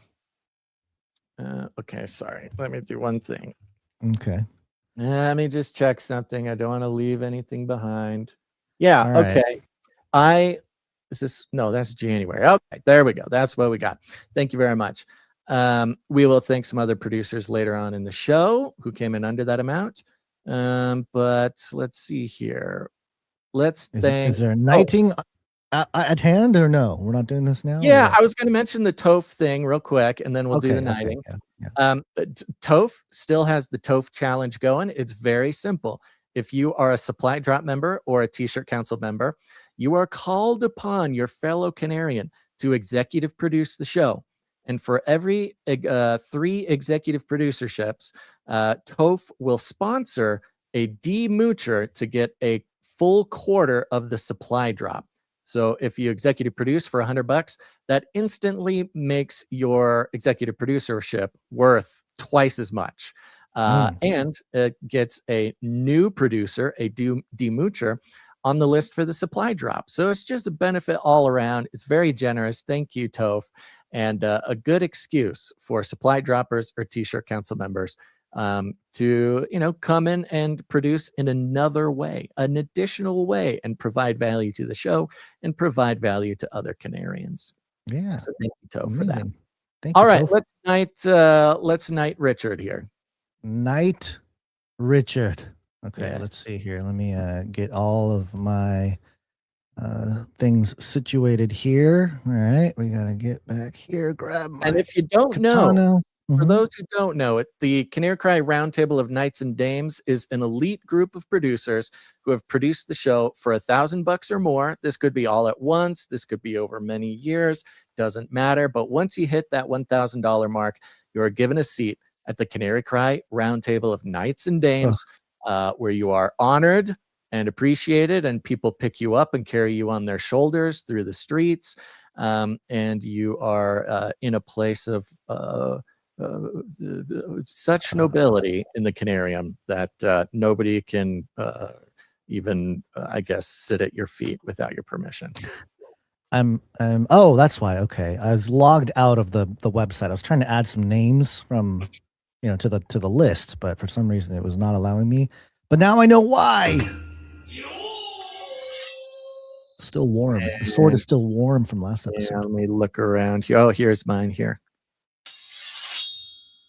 Okay, sorry. Let me do one thing. Okay. Let me just check something. I don't want to leave anything behind. Yeah, All right. okay. No, that's January. Okay, there we go. That's what we got. Thank you very much. We will thank some other producers later on in the show who came in under that amount. But let's see here. Let's thank. Is there a knighting at hand or no? We're not doing this now? Yeah, I was going to mention the Toph thing real quick, and then we'll do the knighting. Yeah. Toph still has the Toph challenge going. It's very simple. If you are a Supply Drop member or a T-shirt Council member, you are called upon, your fellow Canarian, to executive produce the show. And for every 3 executive producerships, Toph will sponsor a demoocher to get a full quarter of the supply drop. So if you executive produce for $100, that instantly makes your executive producership worth twice as much. And it gets a new producer, a demoocher, on the list for the supply drop. So it's just a benefit all around. It's very generous. Thank you, Toph. And a good excuse for supply droppers or T-shirt Council members to, come in and produce in another way, an additional way, and provide value to the show and provide value to other Canarians. Yeah. So thank you, Toph, for that. Thank All you, right, Toph. let's knight Richard here. Knight Richard. Okay, Yes. let's see here. Let me get all of my things situated here. All right, we gotta get back here. Grab my And if you don't katana. know, for Mhm. those who don't know it, the Canary Cry Roundtable of Knights and Dames is an elite group of producers who have produced the show for $1,000 or more. This could be all at once. This could be over many years. Doesn't matter. But once you hit that $1,000 mark, you are given a seat at the Canary Cry Roundtable of Knights and Dames, where you are honored and appreciated, and people pick you up and carry you on their shoulders through the streets. And you are in a place of such nobility in the Canarium that nobody can even, I guess, sit at your feet without your permission. Oh, that's why. Okay, I was logged out of the website. I was trying to add some names from, to the list, but for some reason it was not allowing me. But now I know why. Still warm. The sword is still warm from last episode. Yeah, let me look around here. Oh, here's mine here.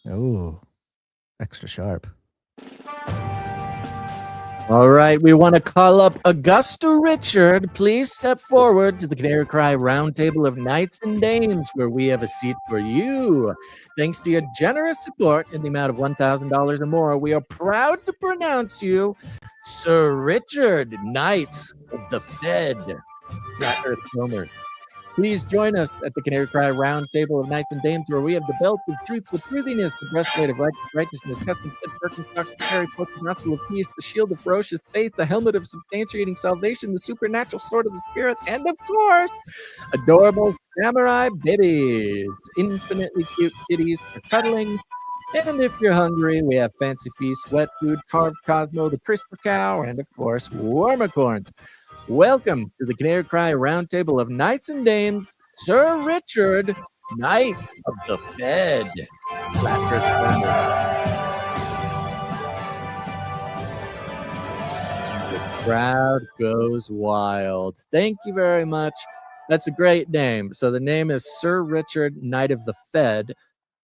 Oh, extra sharp. All right, we want to call up Augusta Richard. Please step forward to the Canary Cry Roundtable of Knights and Dames, where we have a seat for you. Thanks to your generous support in the amount of $1,000 or more, we are proud to pronounce you Sir Richard, Knight of the Fed, Flat Earth Homer. Please join us at the Canary Cry Roundtable of Knights and Dames, where we have the belt of truth for truthiness, the breastplate of righteousness, custom-fit Birkenstocks to carry forth the gospel of peace, the shield of ferocious faith, the helmet of substantiating salvation, the supernatural sword of the spirit, and of course, adorable samurai babies, infinitely cute kitties for cuddling. And if you're hungry, we have fancy feast, wet food, carved Cosmo, the CRISPR cow, and of course, warmicorn. Welcome to the Canary Cry Roundtable of Knights and Dames, Sir Richard, Knight of the Fed. Flat Earth Homer. The crowd goes wild. Thank you very much. That's a great name. So the name is Sir Richard, Knight of the Fed.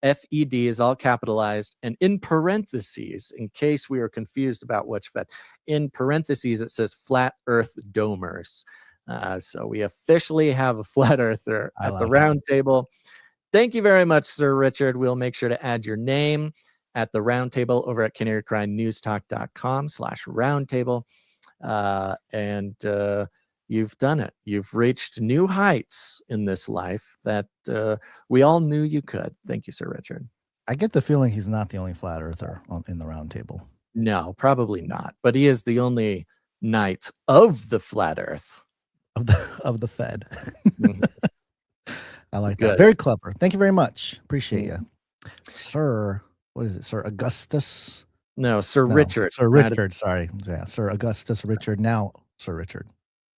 FED is all capitalized, and in parentheses, in case we are confused about which Fed, in parentheses it says Flat Earth Domers. So we officially have a flat earther at the round table. Thank you very much, Sir Richard. We'll make sure to add your name at the round table over at canarycrynewstalk.com/roundtable. And you've done it. You've reached new heights in this life that we all knew you could. Thank you, Sir Richard. I get the feeling he's not the only flat earther in the round table. No, probably not. But he is the only knight of the flat earth. Of the Fed. Mm-hmm. I like Good. that. Very clever. Thank you very much. Appreciate you. Sir, what is it? Sir Augustus? No, Sir Richard. Sir Richard, sorry. Yeah, Sir Augustus Richard. Now, Sir Richard.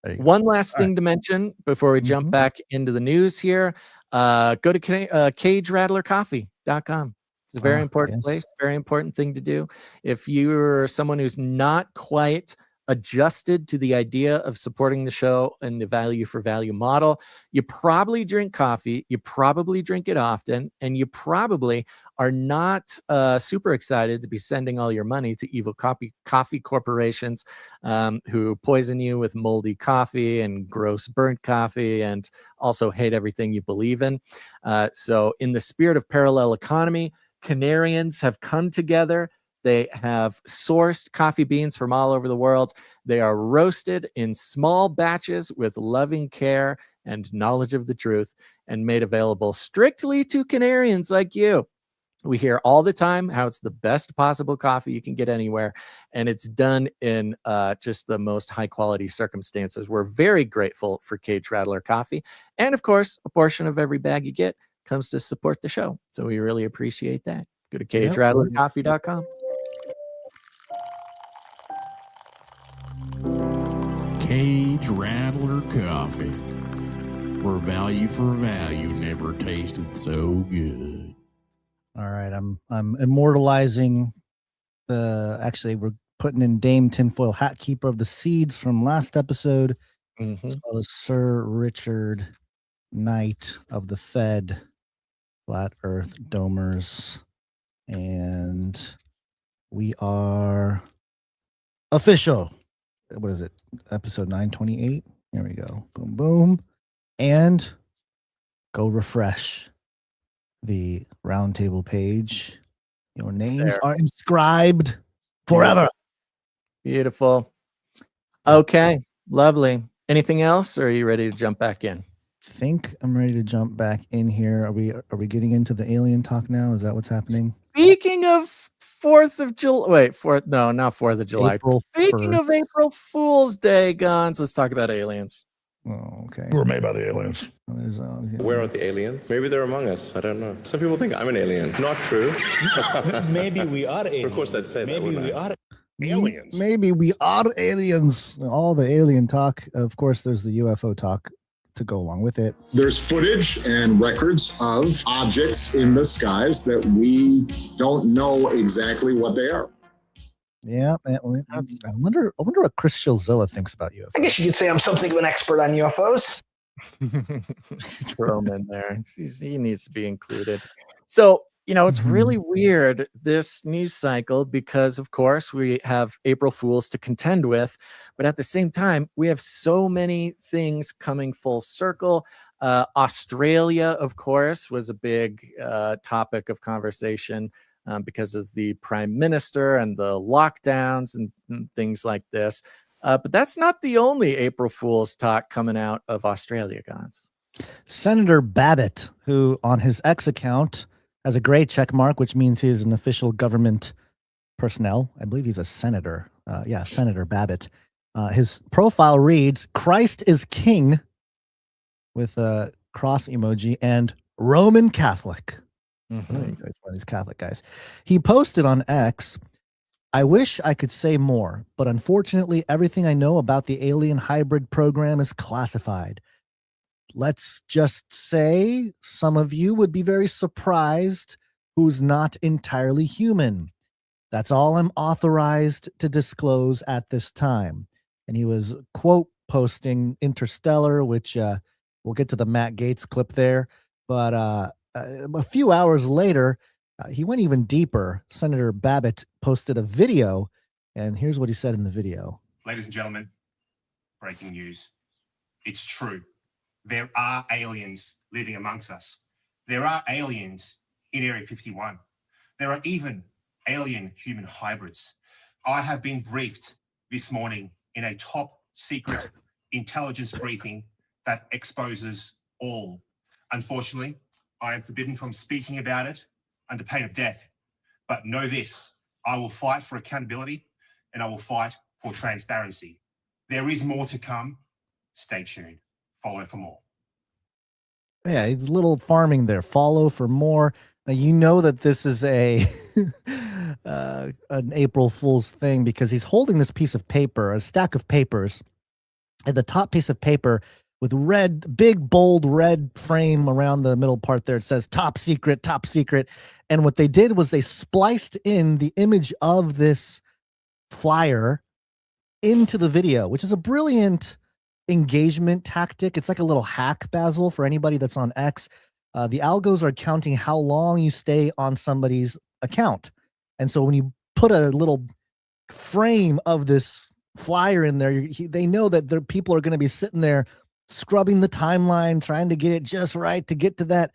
There you go. One last thing to mention before we jump back into the news here. Go to CageRattlerCoffee.com. It's a very important place, very important thing to do. If you're someone who's not quite adjusted to the idea of supporting the show and the value for value model, you probably drink coffee, you probably drink it often, and you probably are not super excited to be sending all your money to evil coffee corporations who poison you with moldy coffee and gross burnt coffee and also hate everything you believe in. So in the spirit of parallel economy, Canarians have come together. They have sourced coffee beans from all over the world. They are roasted in small batches with loving care and knowledge of the truth and made available strictly to Canarians like you. We hear all the time how it's the best possible coffee you can get anywhere, and it's done in just the most high quality circumstances. We're very grateful for Cage Rattler Coffee. And of course, a portion of every bag you get comes to support the show. So we really appreciate that. Go to CageRattlerCoffee.com. Cage Rattler Coffee, where value for value never tasted so good. All right, I'm immortalizing actually we're putting in Dame Tinfoil Hat Keeper of the Seeds from last episode, as well as Sir Richard Knight of the Fed, Flat Earth Domers, and we are official. What is it? Episode 928. Here we go. Boom, boom. And go refresh the Roundtable page. Your names are inscribed forever. Beautiful. Okay. Lovely. Anything else, or are you ready to jump back in? I think I'm ready to jump back in here. Are we getting into the alien talk now? Is that what's happening? Speaking of 4th of July, wait, not 4th of July. Speaking of April Fool's Day guns, let's talk about aliens. Oh, okay. We're made by the aliens. Where are the aliens? Maybe they're among us. I don't know. Some people think I'm an alien. Not true. Maybe we are aliens. Of course, I'd say Maybe that. we are aliens. Maybe we are aliens. All the alien talk. Of course, there's the UFO talk to go along with it. There's footage and records of objects in the skies that we don't know exactly what they are. Yeah, I wonder what Chris Shilzilla thinks about UFOs. I guess you could say I'm something of an expert on UFOs. Throw him in there. He needs to be included. So, it's really weird, this news cycle, because, of course, we have April Fools to contend with. But at the same time, we have so many things coming full circle. Australia, of course, was a big topic of conversation because of the prime minister and the lockdowns and things like this. But that's not the only April Fool's talk coming out of Australia, guys. Senator Babet, who on his X account has a gray check mark, which means he is an official government personnel. I believe he's a senator. Senator Babet. His profile reads, Christ is King, with a cross emoji, and Roman Catholic. There you go. He's one of these Catholic guys. He posted on X, I wish I could say more, but unfortunately, everything I know about the alien hybrid program is classified. Let's just say some of you would be very surprised who's not entirely human. That's all I'm authorized to disclose at this time. And he was quote posting Interstellar, which we'll get to the Matt Gaetz clip there. But a few hours later, he went even deeper. Senator Babet posted a video, and here's what he said in the video. Ladies and gentlemen, breaking news. It's true. There are aliens living amongst us. There are aliens in Area 51. There are even alien human hybrids. I have been briefed this morning in a top secret intelligence briefing that exposes all. Unfortunately, I am forbidden from speaking about it under pain of death. But know this, I will fight for accountability and I will fight for transparency. There is more to come. Stay tuned. Follow for more. Yeah, he's a little farming there. Follow for more. Now you know that this is a an April Fool's thing because he's holding this piece of paper, a stack of papers, and the top piece of paper with big, bold red frame around the middle part there. It says top secret, top secret. And what they did was they spliced in the image of this flyer into the video, which is a brilliant engagement tactic. It's like a little hack, Basil, for anybody that's on X. The algos are counting how long you stay on somebody's account. And so when you put a little frame of this flyer in there, they know that the people are going to be sitting there scrubbing the timeline, trying to get it just right to get to that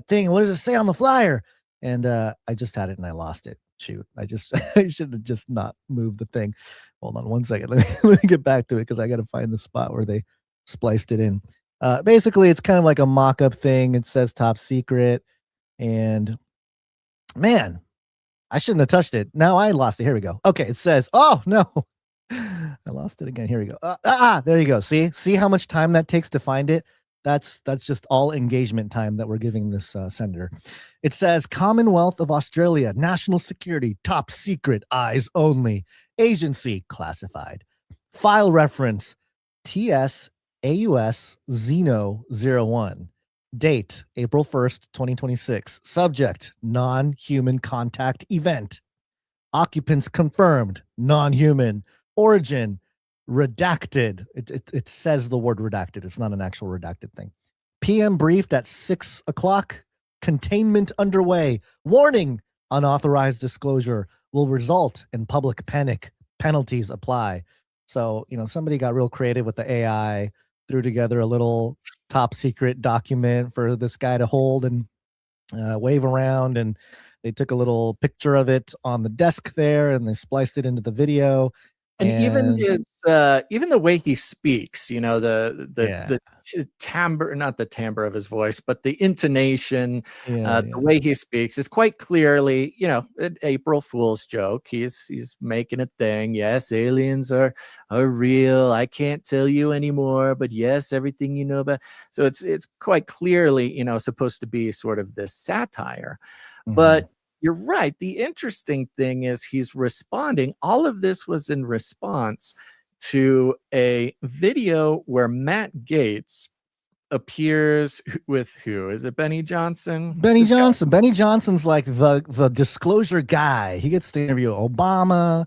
thing. What does it say on the flyer? And I just had it and I lost it. Shoot, I should have just not moved the thing. Hold on one second. Let me get back to it because I got to find the spot where they spliced it in. Basically, it's kind of like a mock-up thing. It says top secret, and man, I shouldn't have touched it. Now I lost it. Here we go. Okay, it says, oh no, I lost it again. Here we go. There you go. See how much time that takes to find it? That's just all engagement time that we're giving this sender. It says Commonwealth of Australia, national security, top secret, eyes only, agency classified, file reference TS AUS Xeno 01, date April 1st, 2026, subject non-human contact event, occupants confirmed non-human, origin redacted. It says the word redacted. It's not an actual redacted thing. PM briefed at 6 o'clock. Containment underway. Warning: unauthorized disclosure will result in public panic. Penalties apply. So, somebody got real creative with the AI, threw together a little top secret document for this guy to hold and wave around. And they took a little picture of it on the desk there and they spliced it into the video. And even the way he speaks, the timbre, not the timbre of his voice, but the intonation, the way he speaks is quite clearly, an April Fool's joke. He's making a thing. Yes, aliens are real. I can't tell you anymore, but yes, everything you know about. So it's quite clearly, supposed to be sort of this satire, but. You're right. The interesting thing is he's responding. All of this was in response to a video where Matt Gaetz appears with who? Is it Benny Johnson? Benny Johnson. Benny Johnson's like the disclosure guy. He gets to interview Obama,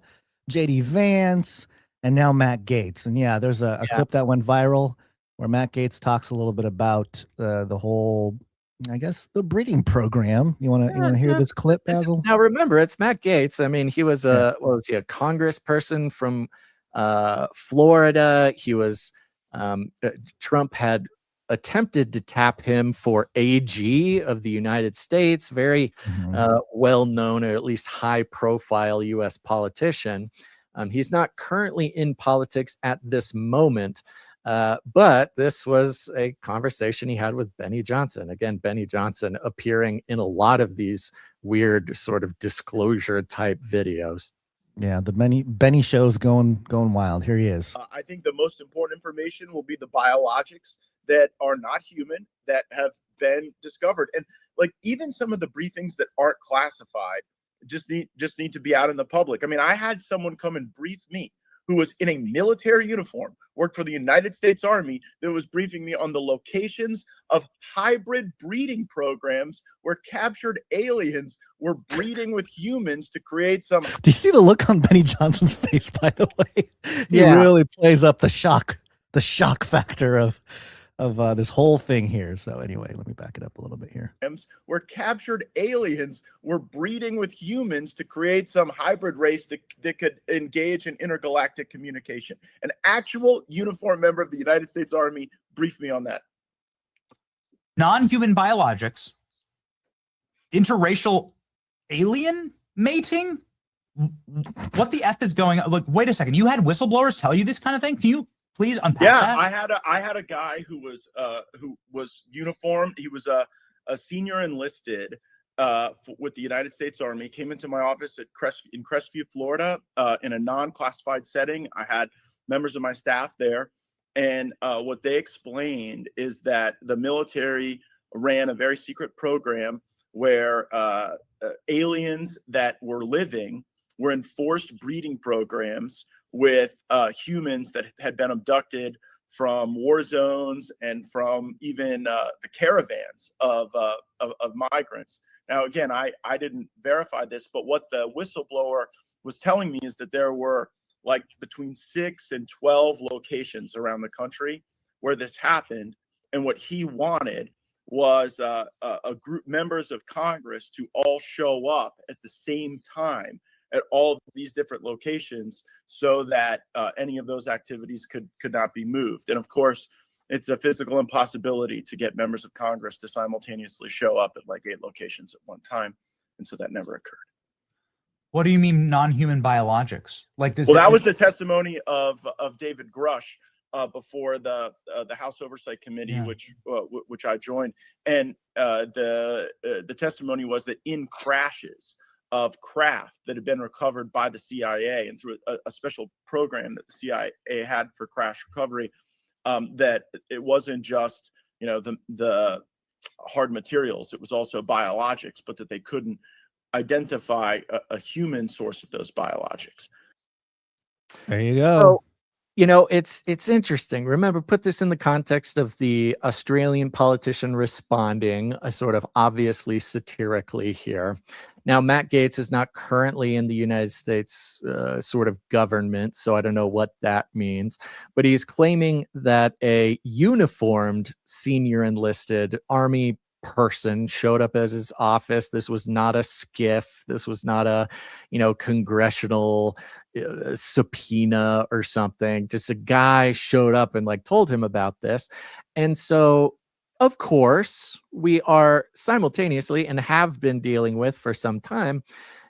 JD Vance, and now Matt Gaetz. And yeah, there's a clip that went viral where Matt Gaetz talks a little bit about the whole, I guess, the breeding program. You want to hear this clip, Basil? Now remember, it's Matt Gaetz. I mean, he was a congressperson from Florida. He was Trump had attempted to tap him for AG of the United States. Very well known, or at least high profile U.S. politician. He's not currently in politics at this moment. But this was a conversation he had with Benny Johnson. Again, Benny Johnson appearing in a lot of these weird sort of disclosure type videos. Yeah, the Benny show's going wild. Here he is. I think the most important information will be the biologics that are not human that have been discovered. And like even some of the briefings that aren't classified just need to be out in the public. I mean, I had someone come and brief me who was in a military uniform, worked for the United States Army, that was briefing me on the locations of hybrid breeding programs where captured aliens were breeding with humans to create some... Do you see the look on Benny Johnson's face, by the way? He really plays up the shock factor of this whole thing here. So anyway, let me back it up a little bit here. Where captured aliens were breeding with humans to create some hybrid race that could engage in intergalactic communication. An actual uniformed member of the United States Army briefed me on that. Non-human biologics, interracial alien mating. What the F is going on? Look, wait a second. You had whistleblowers tell you this kind of thing? Can you please unpack that? I had a guy who was uniformed. He was a senior enlisted with the United States Army. Came into my office in Crestview, Florida, in a non-classified setting. I had members of my staff there, And what they explained is that the military ran a very secret program where aliens that were living were in forced breeding programs with humans that had been abducted from war zones and from even the caravans of migrants. Now, again, I didn't verify this, but what the whistleblower was telling me is that there were like between 6 and 12 locations around the country where this happened. And what he wanted was a group, members of Congress, to all show up at the same time at all of these different locations so that any of those activities could not be moved. And of course, it's a physical impossibility to get members of Congress to simultaneously show up at like 8 locations at one time. And so that never occurred. What do you mean non-human biologics? Like this? Well, that was the testimony of David Grush before the House Oversight Committee, which I joined, and the testimony was that in crashes of craft that had been recovered by the CIA and through a special program that the CIA had for crash recovery, that it wasn't just the hard materials, it was also biologics, but that they couldn't identify a human source of those biologics. There you go. So, it's interesting. Remember, put this in the context of the Australian politician responding sort of obviously satirically here. Now, Matt Gaetz is not currently in the United States sort of government, so I don't know what that means, but he's claiming that a uniformed senior enlisted Army person showed up at his office. This was not a skiff. This was not a, congressional subpoena or something. Just a guy showed up and told him about this. And so, of course, we are simultaneously and have been dealing with for some time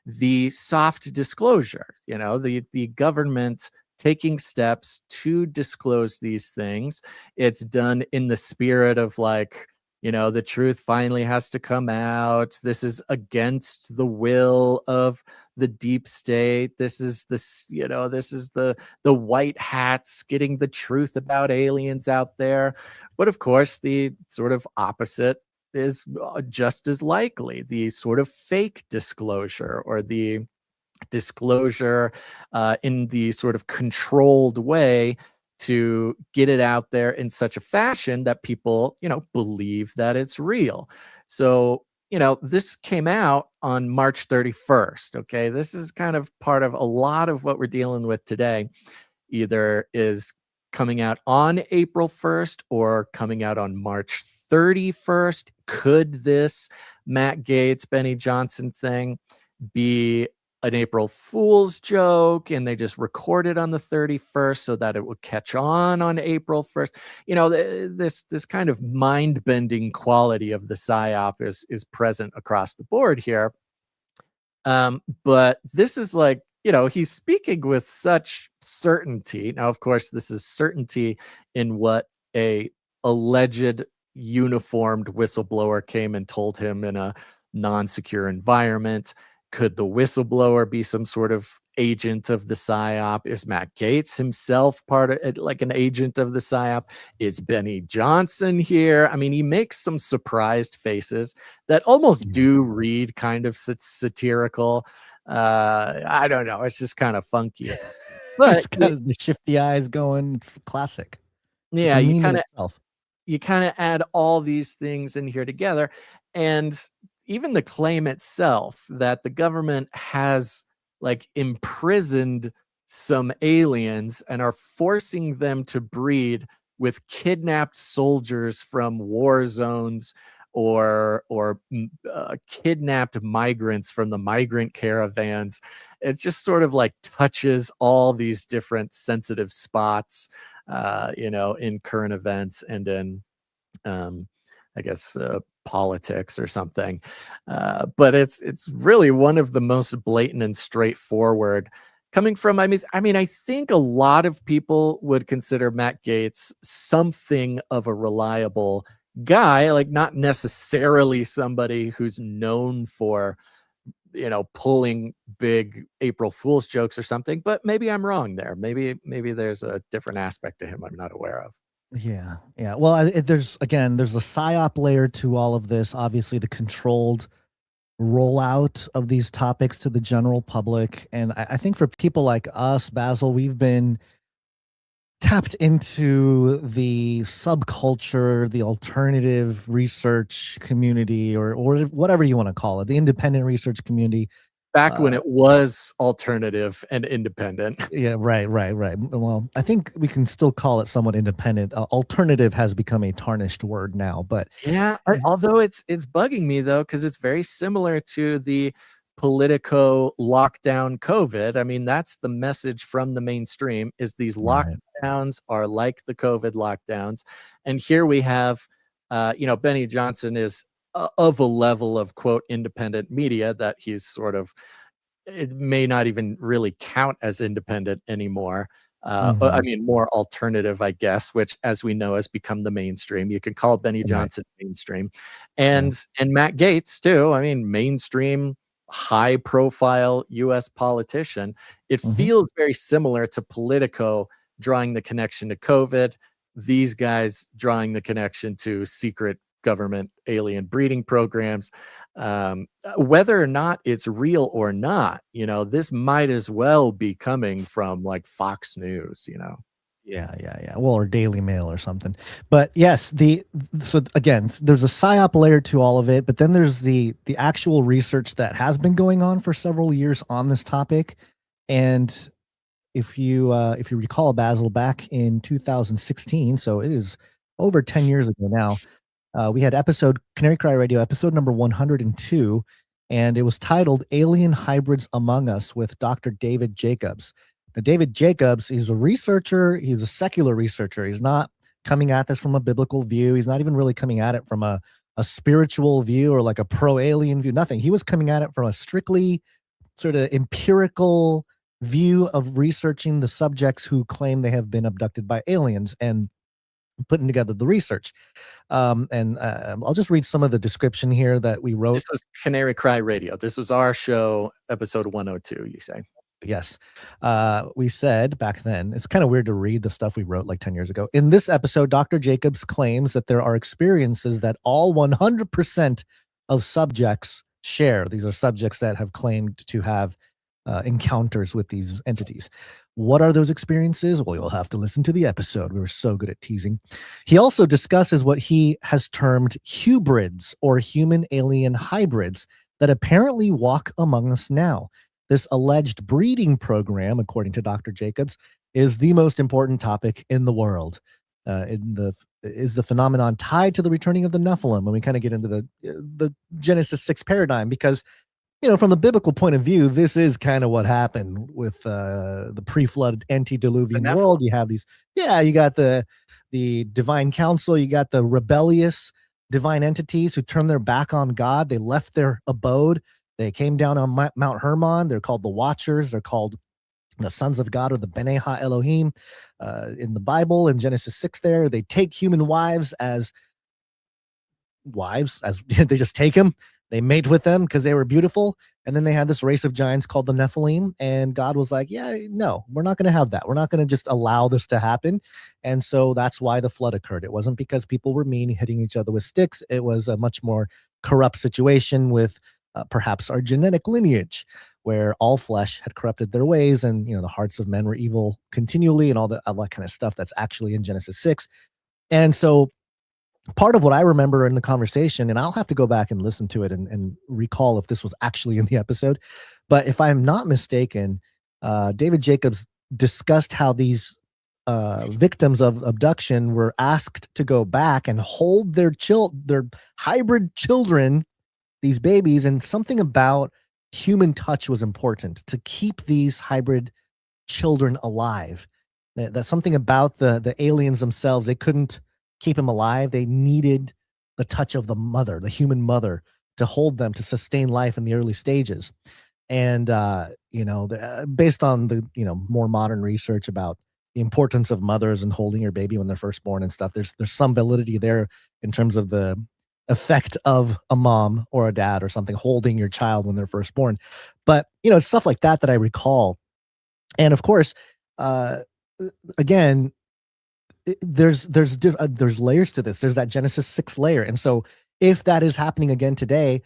the soft disclosure, the government taking steps to disclose these things. It's done in the spirit of the truth finally has to come out. This is against the will of the deep state. This is the white hats getting the truth about aliens out there. But of course, the sort of opposite is just as likely. The sort of fake disclosure, or the disclosure in the sort of controlled way to get it out there in such a fashion that people, believe that it's real. So, this came out on March 31st. Okay. This is kind of part of a lot of what we're dealing with today, either is coming out on April 1st or coming out on March 31st. Could this Matt Gaetz, Benny Johnson thing be an April Fool's joke, and they just recorded on the 31st so that it would catch on April 1st? This kind of mind-bending quality of the PSYOP is present across the board here. But this is he's speaking with such certainty. Now, of course, this is certainty in what a alleged uniformed whistleblower came and told him in a non-secure environment. Could the whistleblower be some sort of agent of the PSYOP? Is Matt Gaetz himself part of it, an agent of the PSYOP? Is Benny Johnson here? I mean, he makes some surprised faces that almost do read kind of satirical. I don't know. It's just kind of funky. But it's kind of the shifty eyes going. It's classic. Yeah, you kind of add all these things in here together, and even the claim itself that the government has imprisoned some aliens and are forcing them to breed with kidnapped soldiers from war zones or kidnapped migrants from the migrant caravans. It just sort of touches all these different sensitive spots, in current events and in, I guess, politics or something. But it's really one of the most blatant and straightforward, coming from, I think a lot of people would consider Matt Gaetz something of a reliable guy, not necessarily somebody who's known for pulling big April Fool's jokes or something, but maybe I'm wrong there. Maybe there's a different aspect to him I'm not aware of. Yeah. Well, there's a PSYOP layer to all of this. Obviously, the controlled rollout of these topics to the general public. And I think for people like us, Basil, we've been tapped into the subculture, the alternative research community, or whatever you want to call it, the independent research community. Back when it was alternative and independent. Yeah, right. Well, I think we can still call it somewhat independent. Alternative has become a tarnished word now, but yeah, although it's bugging me though, because it's very similar to the Politico lockdown COVID. I mean, that's the message from the mainstream is these lockdowns are like the COVID lockdowns. And here we have, Benny Johnson is of a level of quote independent media that he's sort of, it may not even really count as independent anymore. I mean, more alternative, I guess, which as we know has become the mainstream. You can call Benny Johnson mainstream, and Matt Gaetz too. I mean, mainstream, high profile US politician. It feels very similar to Politico drawing the connection to COVID, these guys drawing the connection to secret government alien breeding programs. Whether or not it's real or not, this might as well be coming from like Fox News, Yeah. Well, or Dailymail or something. But yes, so again, there's a PSYOP layer to all of it, but then there's the actual research that has been going on for several years on this topic. And if you recall, Basil, back in 2016, so it is over 10 years ago now, we had Canary Cry Radio, episode number 102, and it was titled Alien Hybrids Among Us with Dr. David Jacobs. Now, David Jacobs, he's a researcher. He's a secular researcher. He's not coming at this from a biblical view. He's not even really coming at it from a spiritual view or like a pro-alien view, nothing. He was coming at it from a strictly sort of empirical view of researching the subjects who claim they have been abducted by aliens and putting together the research. I'll just read some of the description here that we wrote. This was Canary Cry Radio. This was our show, episode 102, you say? Yes. We said back then, it's kind of weird to read the stuff we wrote like 10 years ago. In this episode, Dr. Jacobs claims that there are experiences that all 100% of subjects share. These are subjects that have claimed to have encounters with these entities. What are those experiences? Well, you'll have to listen to the episode. We were so good at teasing. He also discusses what he has termed hybrids, or human alien hybrids, that apparently walk among us now. This alleged breeding program, according to Dr. Jacobs, is the most important topic in the world. Is the phenomenon tied to the returning of the Nephilim? When we kind of get into the Genesis 6 paradigm, because from the biblical point of view, this is kind of what happened with the pre-flood antediluvian world. You have these, you got the divine council, you got the rebellious divine entities who turned their back on God. They left their abode. They came down on Mount Hermon. They're called the Watchers. They're called the sons of God, or the B'nai Ha-Elohim in the Bible. In Genesis 6 there, they take human wives as they just take them. They mate with them because they were beautiful. And then they had this race of giants called the Nephilim. And God was like, no, we're not going to have that. We're not going to just allow this to happen. And so that's why the flood occurred. It wasn't because people were mean, hitting each other with sticks. It was a much more corrupt situation with perhaps our genetic lineage, where all flesh had corrupted their ways. And, the hearts of men were evil continually, and all that kind of stuff that's actually in Genesis 6. And so part of what I remember in the conversation, and I'll have to go back and listen to it and recall if this was actually in the episode, but if I'm not mistaken, David Jacobs discussed how these victims of abduction were asked to go back and hold their hybrid children, these babies, and something about human touch was important to keep these hybrid children alive. That's something about the aliens themselves. They couldn't keep them alive. They needed the touch of the mother, the human mother, to hold them, to sustain life in the early stages. And based on the more modern research about the importance of mothers and holding your baby when they're first born and stuff, there's some validity there in terms of the effect of a mom or a dad or something holding your child when they're first born. But, it's stuff like that I recall. And of course, again, there's layers to this. There's that Genesis 6 layer. And so if that is happening again today,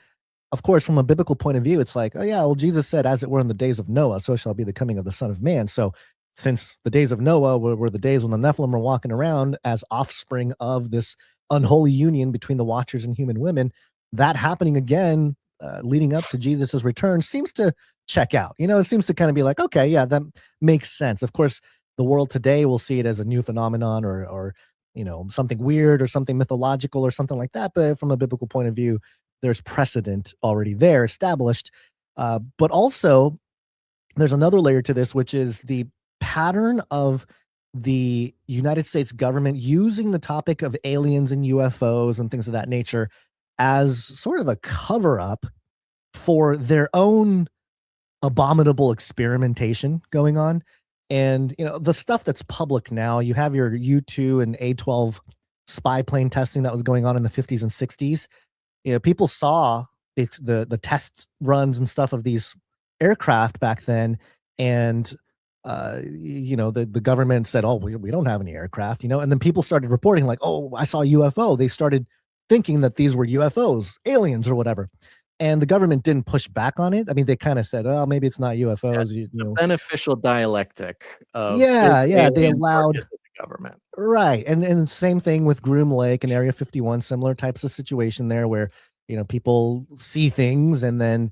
of course, from a biblical point of view, it's like, oh yeah, well, Jesus said, as it were in the days of Noah, so shall be the coming of the Son of Man. So since the days of Noah were the days when the Nephilim were walking around as offspring of this unholy union between the Watchers and human women, that happening again, leading up to Jesus's return, seems to check out. It seems to kind of be like, okay, yeah, that makes sense. Of course, the world today will see it as a new phenomenon or something weird or something mythological or something like that. But from a biblical point of view, there's precedent already there established. But also, there's another layer to this, which is the pattern of the United States government using the topic of aliens and UFOs and things of that nature as sort of a cover-up for their own abominable experimentation going on. And, the stuff that's public now, you have your U-2 and A-12 spy plane testing that was going on in the 50s and 60s. People saw the test runs and stuff of these aircraft back then. And, the government said, oh, we don't have any aircraft, and then people started reporting like, oh, I saw a UFO. They started thinking that these were UFOs, aliens or whatever. And the government didn't push back on it. I mean, they kind of said, oh, maybe it's not UFOs. The beneficial dialectic of they allowed the government. Right. And same thing with Groom Lake and Area 51, similar types of situation there where, people see things and then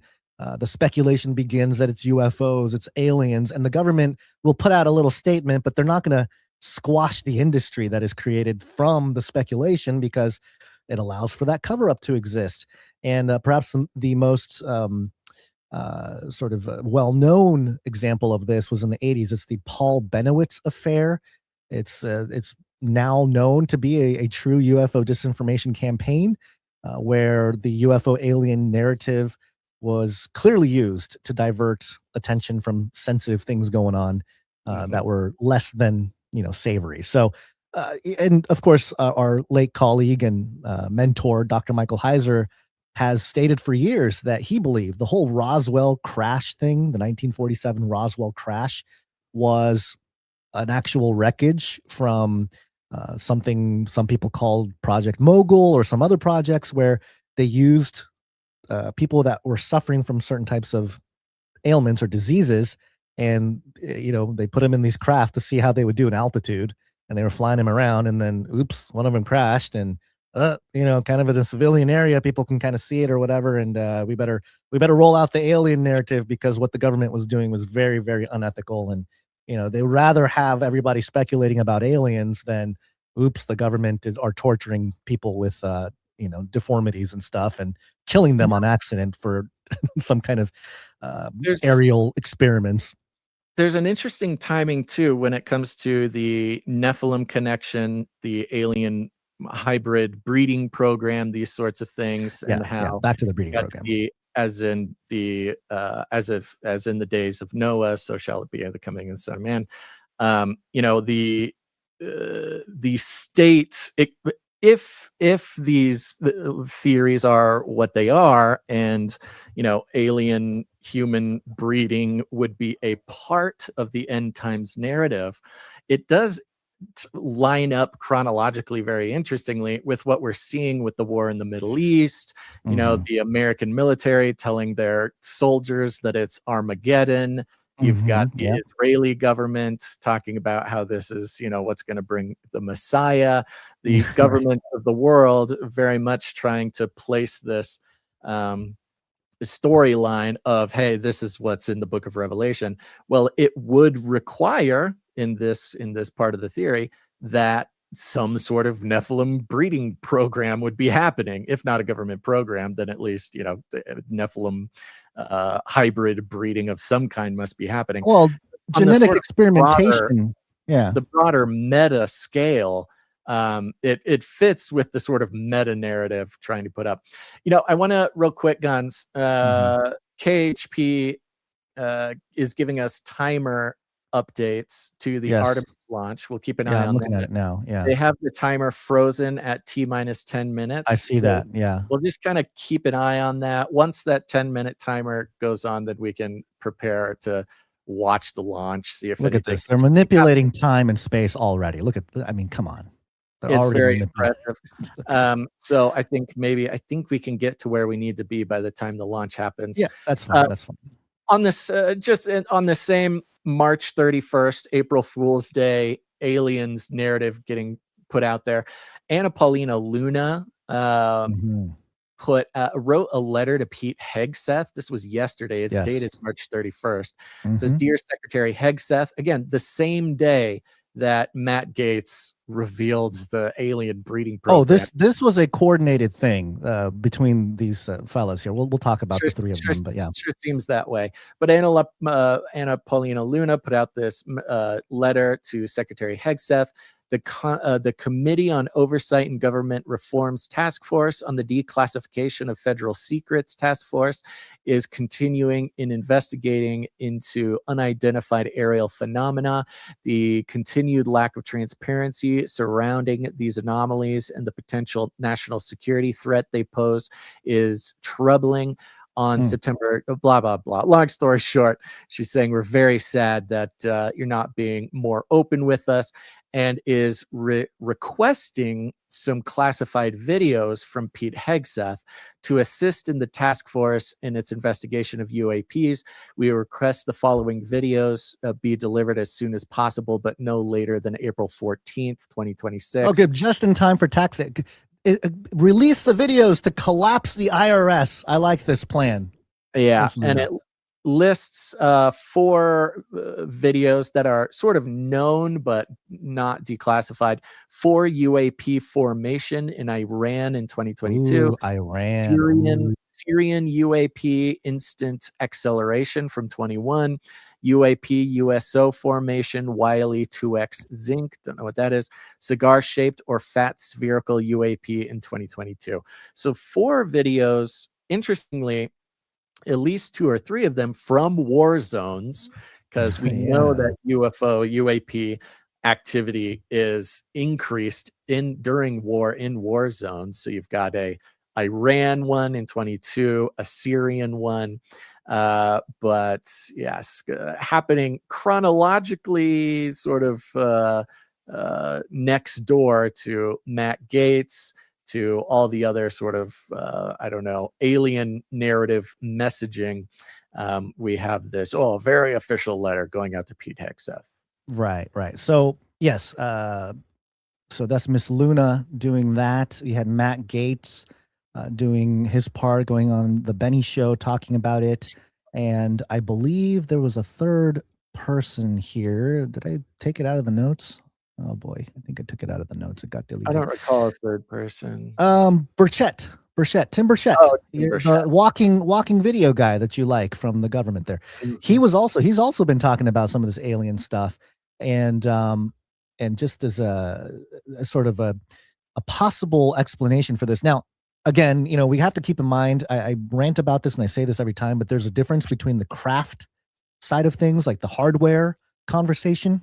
the speculation begins that it's UFOs, it's aliens, and the government will put out a little statement, but they're not going to squash the industry that is created from the speculation because it allows for that cover up to exist. And perhaps the most sort of well-known example of this was in the 80s. It's the Paul Benowitz affair. It's now known to be a true UFO disinformation campaign where the UFO alien narrative was clearly used to divert attention from sensitive things going on that were less than savory. So, and of course, our late colleague and mentor, Dr. Michael Heiser, has stated for years that he believed the whole Roswell crash thing, the 1947 Roswell crash, was an actual wreckage from something some people called Project Mogul or some other projects where they used people that were suffering from certain types of ailments or diseases, and they put them in these craft to see how they would do in altitude, and they were flying them around, and then oops, one of them crashed, and kind of in a civilian area, people can kind of see it or whatever, and we better roll out the alien narrative because what the government was doing was very, very unethical, and they rather have everybody speculating about aliens than oops, the government are torturing people with deformities and stuff and killing them on accident for some kind of aerial experiments. There's an interesting timing too when it comes to the Nephilim connection, the alien hybrid breeding program, these sorts of things, and how back to the breeding program. As in the days of Noah, so shall it be the coming of the Son of Man. The state, if these theories are what they are, and alien human breeding would be a part of the end times narrative, it does line up chronologically very interestingly with what we're seeing with the war in the Middle East. The American military telling their soldiers that it's Armageddon. You've got the Israeli government talking about how this is, what's going to bring the Messiah. The governments of the world very much trying to place this storyline of, hey, this is what's in the book of Revelation. Well, it would require in this part of the theory that some sort of Nephilim breeding program would be happening. If not a government program, then at least, Nephilim hybrid breeding of some kind must be happening. Well, genetic experimentation. The broader meta scale, it fits with the sort of meta narrative trying to put up. I want to real quick, Guns. KHP is giving us timer updates to the Yes. Artemis launch. We'll keep an eye Yeah, on I'm looking that. at it now. Yeah. They have the timer frozen at T-minus 10 minutes. I see that. Yeah. We'll just kind of keep an eye on that. Once that 10-minute timer goes on, then we can prepare to watch the launch, see if Look at anything. this. They're manipulating time and space already. Look at, I mean, come on. They're It's already very manipulating. impressive. So I think we can get to where we need to be by the time the launch happens. Yeah, that's fine. That's fine. On this, on the same March 31st, April Fool's Day aliens narrative getting put out there, Anna Paulina Luna wrote a letter to Pete Hegseth. This was yesterday. It's Yes. dated March 31st. It says, "Dear Secretary Hegseth," again, the same day that Matt Gaetz revealed the alien breeding program. Oh, this was a coordinated thing between these fellas here. We'll talk about the three of them, but yeah. Sure seems that way. But Anna Paulina Luna put out this letter to Secretary Hegseth. The Committee on Oversight and Government Reforms Task Force on the Declassification of Federal Secrets Task Force is continuing in investigating into unidentified aerial phenomena. The continued lack of transparency surrounding these anomalies and the potential national security threat they pose is troubling. On September, blah, blah, blah. Long story short, she's saying we're very sad that you're not being more open with us, and is requesting some classified videos from Pete Hegseth to assist in the task force in its investigation of UAPs. We request the following videos be delivered as soon as possible, but no later than April 14th, 2026. Okay, just in time for tax. Release the videos to collapse the IRS. I like this plan. Yeah, and it lists 4 videos that are sort of known but not declassified. 4 UAP formation in Iran in 2022. Ooh, Iran. Syrian UAP instant acceleration from 21. UAP USO formation, Wiley 2X zinc, don't know what that is, cigar-shaped or fat spherical UAP in 2022. So 4 videos, interestingly, at least 2 or 3 of them from war zones, because we know that UAP activity is increased during war in war zones. So you've got a Iran one in 22, a Syrian one, but yes, happening chronologically, sort of next door to Matt Gaetz, to all the other sort of alien narrative messaging. We have this very official letter going out to Pete Hegseth. Right. So yes, so that's Miss Luna doing that. We had Matt Gaetz doing his part, going on the Benny Show, talking about it. And I believe there was a third person here. Did I take it out of the notes? Oh boy, I think I took it out of the notes. It got deleted. I don't recall a third person. Tim Burchett. Oh, The walking video guy that you like from the government there. He's also been talking about some of this alien stuff, and just as a sort of a possible explanation for this. Now, again, we have to keep in mind, I rant about this and I say this every time, but there's a difference between the craft side of things, like the hardware conversation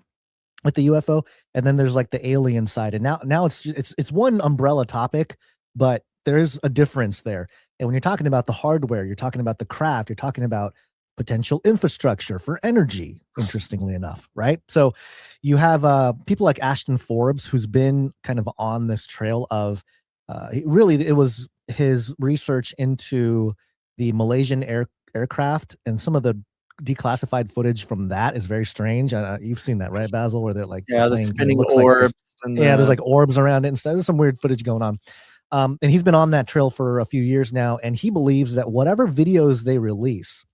with the UFO, and then there's like the alien side. And now it's one umbrella topic, but there's a difference there. And when you're talking about the hardware, you're talking about the craft, you're talking about potential infrastructure for energy, interestingly enough, right? So you have people like Ashton Forbes, who's been kind of on this trail of it was his research into the Malaysian aircraft, and some of the declassified footage from that is very strange. You've seen that, right, Basil? Where they're like the spinning orbs. There's like orbs around it and stuff. There's some weird footage going on. And he's been on that trail for a few years now, and he believes that whatever videos they release,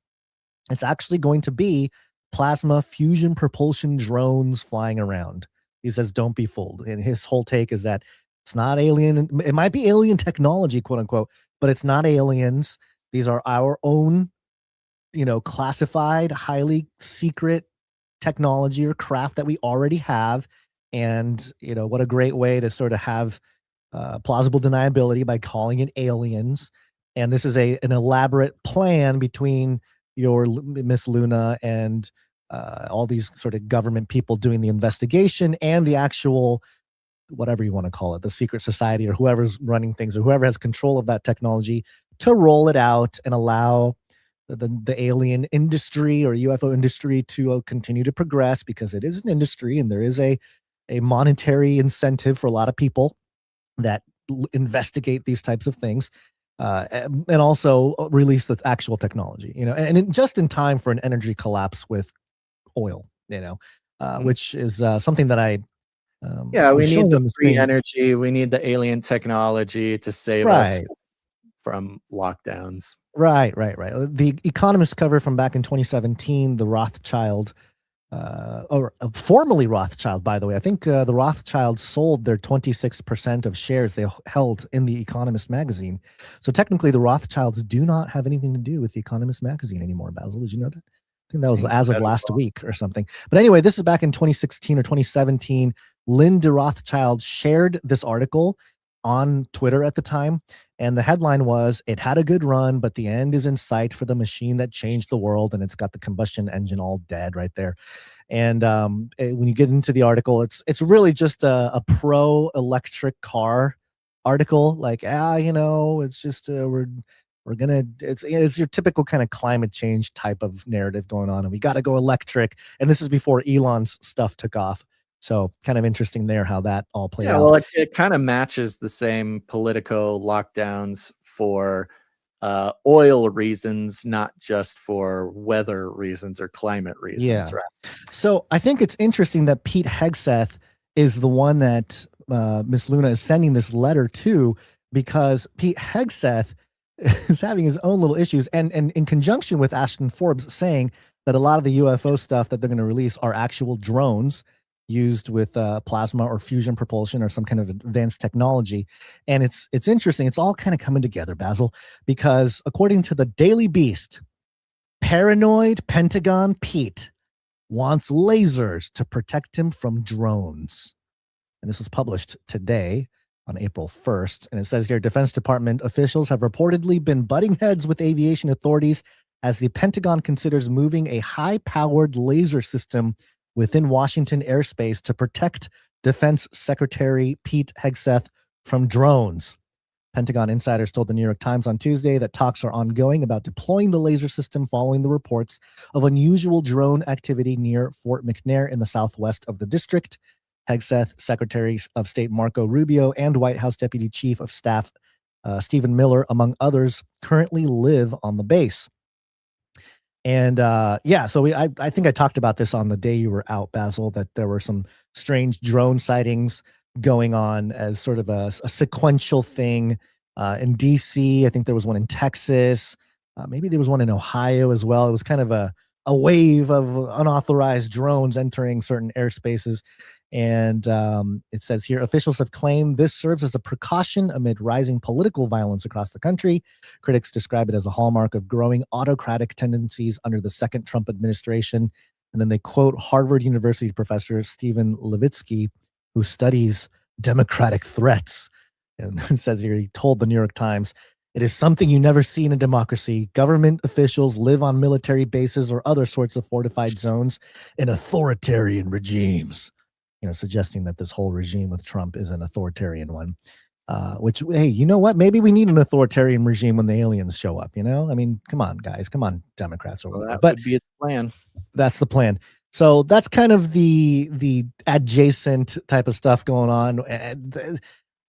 it's actually going to be plasma fusion propulsion drones flying around. He says, don't be fooled. And his whole take is that it's not alien. It might be alien technology, quote unquote, but it's not aliens. These are our own, classified, highly secret technology or craft that we already have. And, what a great way to sort of have plausible deniability by calling it aliens. And this is an elaborate plan between your Miss Luna and all these sort of government people doing the investigation and the actual, whatever you want to call it, the secret society or whoever's running things or whoever has control of that technology to roll it out and allow the alien industry or UFO industry to continue to progress, because it is an industry and there is a monetary incentive for a lot of people that investigate these types of things, and also release the actual technology, and just in time for an energy collapse with oil, which is something that I we need the free screen. energy. We need the alien technology to save us from lockdowns. Right. The Economist cover from back in 2017, the Rothschild, or formerly Rothschild, by the way. I think the Rothschilds sold their 26% of shares they held in the Economist magazine. So technically, the Rothschilds do not have anything to do with the Economist magazine anymore. Basil, did you know that? I think that was as of last week or something. But anyway, this is back in 2016 or 2017. Linda Rothschild shared this article on Twitter at the time, and the headline was, "It had a good run, but the end is in sight for the machine that changed the world," and it's got the combustion engine all dead right there. And when you get into the article, it's really just a pro electric car article, like it's just we're gonna, it's your typical kind of climate change type of narrative going on, and we got to go electric. And this is before Elon's stuff took off. So kind of interesting there how that all played out. Well, it kind of matches the same Politico lockdowns for oil reasons, not just for weather reasons or climate reasons. Yeah. Right? So I think it's interesting that Pete Hegseth is the one that Miss Luna is sending this letter to, because Pete Hegseth is having his own little issues, and in conjunction with Ashton Forbes saying that a lot of the UFO stuff that they're going to release are actual drones used with plasma or fusion propulsion or some kind of advanced technology. And it's interesting. It's all kind of coming together, Basil, because according to the Daily Beast, paranoid Pentagon Pete wants lasers to protect him from drones. And this was published today on April 1st. And it says here, Defense Department officials have reportedly been butting heads with aviation authorities as the Pentagon considers moving a high-powered laser system within Washington airspace to protect Defense Secretary Pete Hegseth from drones. Pentagon insiders told the New York Times on Tuesday that talks are ongoing about deploying the laser system following the reports of unusual drone activity near Fort McNair in the southwest of the district. Hegseth, Secretary of State Marco Rubio, and White House Deputy Chief of Staff Stephen Miller, among others, currently live on the base. And so I think I talked about this on the day you were out, Basil, that there were some strange drone sightings going on as sort of a sequential thing in DC. I think there was one in Texas. Maybe there was one in Ohio as well. It was kind of a wave of unauthorized drones entering certain airspaces. And it says here, officials have claimed this serves as a precaution amid rising political violence across the country. Critics describe it as a hallmark of growing autocratic tendencies under the second Trump administration. And then they quote Harvard University professor Stephen Levitsky, who studies democratic threats. And it says here, he told the New York Times, "It is something you never see in a democracy. Government officials live on military bases or other sorts of fortified zones in authoritarian regimes." Suggesting that this whole regime with Trump is an authoritarian one, which, hey, you know what? Maybe we need an authoritarian regime when the aliens show up, I mean, come on, guys. Come on, Democrats. Or whatever. That would be the plan. That's the plan. So that's kind of the adjacent type of stuff going on. And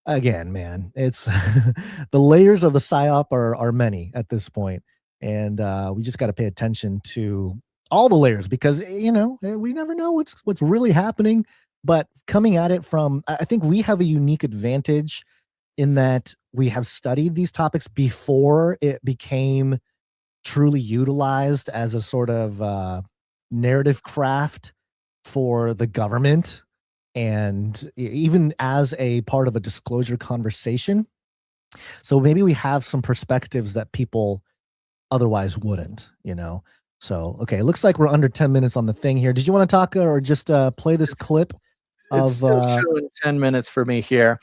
again, man, it's the layers of the PSYOP are many at this point. And we just got to pay attention to all the layers, because, we never know what's really happening. But coming at it from, I think we have a unique advantage in that we have studied these topics before it became truly utilized as a sort of narrative craft for the government, and even as a part of a disclosure conversation. So maybe we have some perspectives that people otherwise wouldn't, So, okay, it looks like we're under 10 minutes on the thing here. Did you want to talk or just play this clip? It's still showing 10 minutes for me here.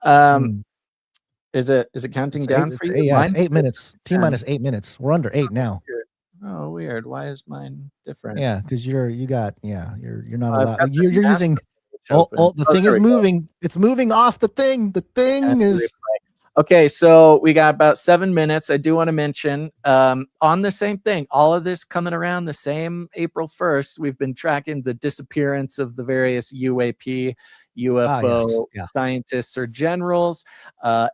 Is it counting down for you? Yeah, it's 8 minutes. T minus 8 minutes. We're under 8 now. Oh, weird. Why is mine different? Yeah, because you're not I've allowed. got the You're map using. open. The Oh, thing there is we go. moving. It's moving off the thing. The thing is. Okay, so we got about 7 minutes. I do want to mention on the same thing, all of this coming around the same April 1st, we've been tracking the disappearance of the various UAP, UFO scientists or generals.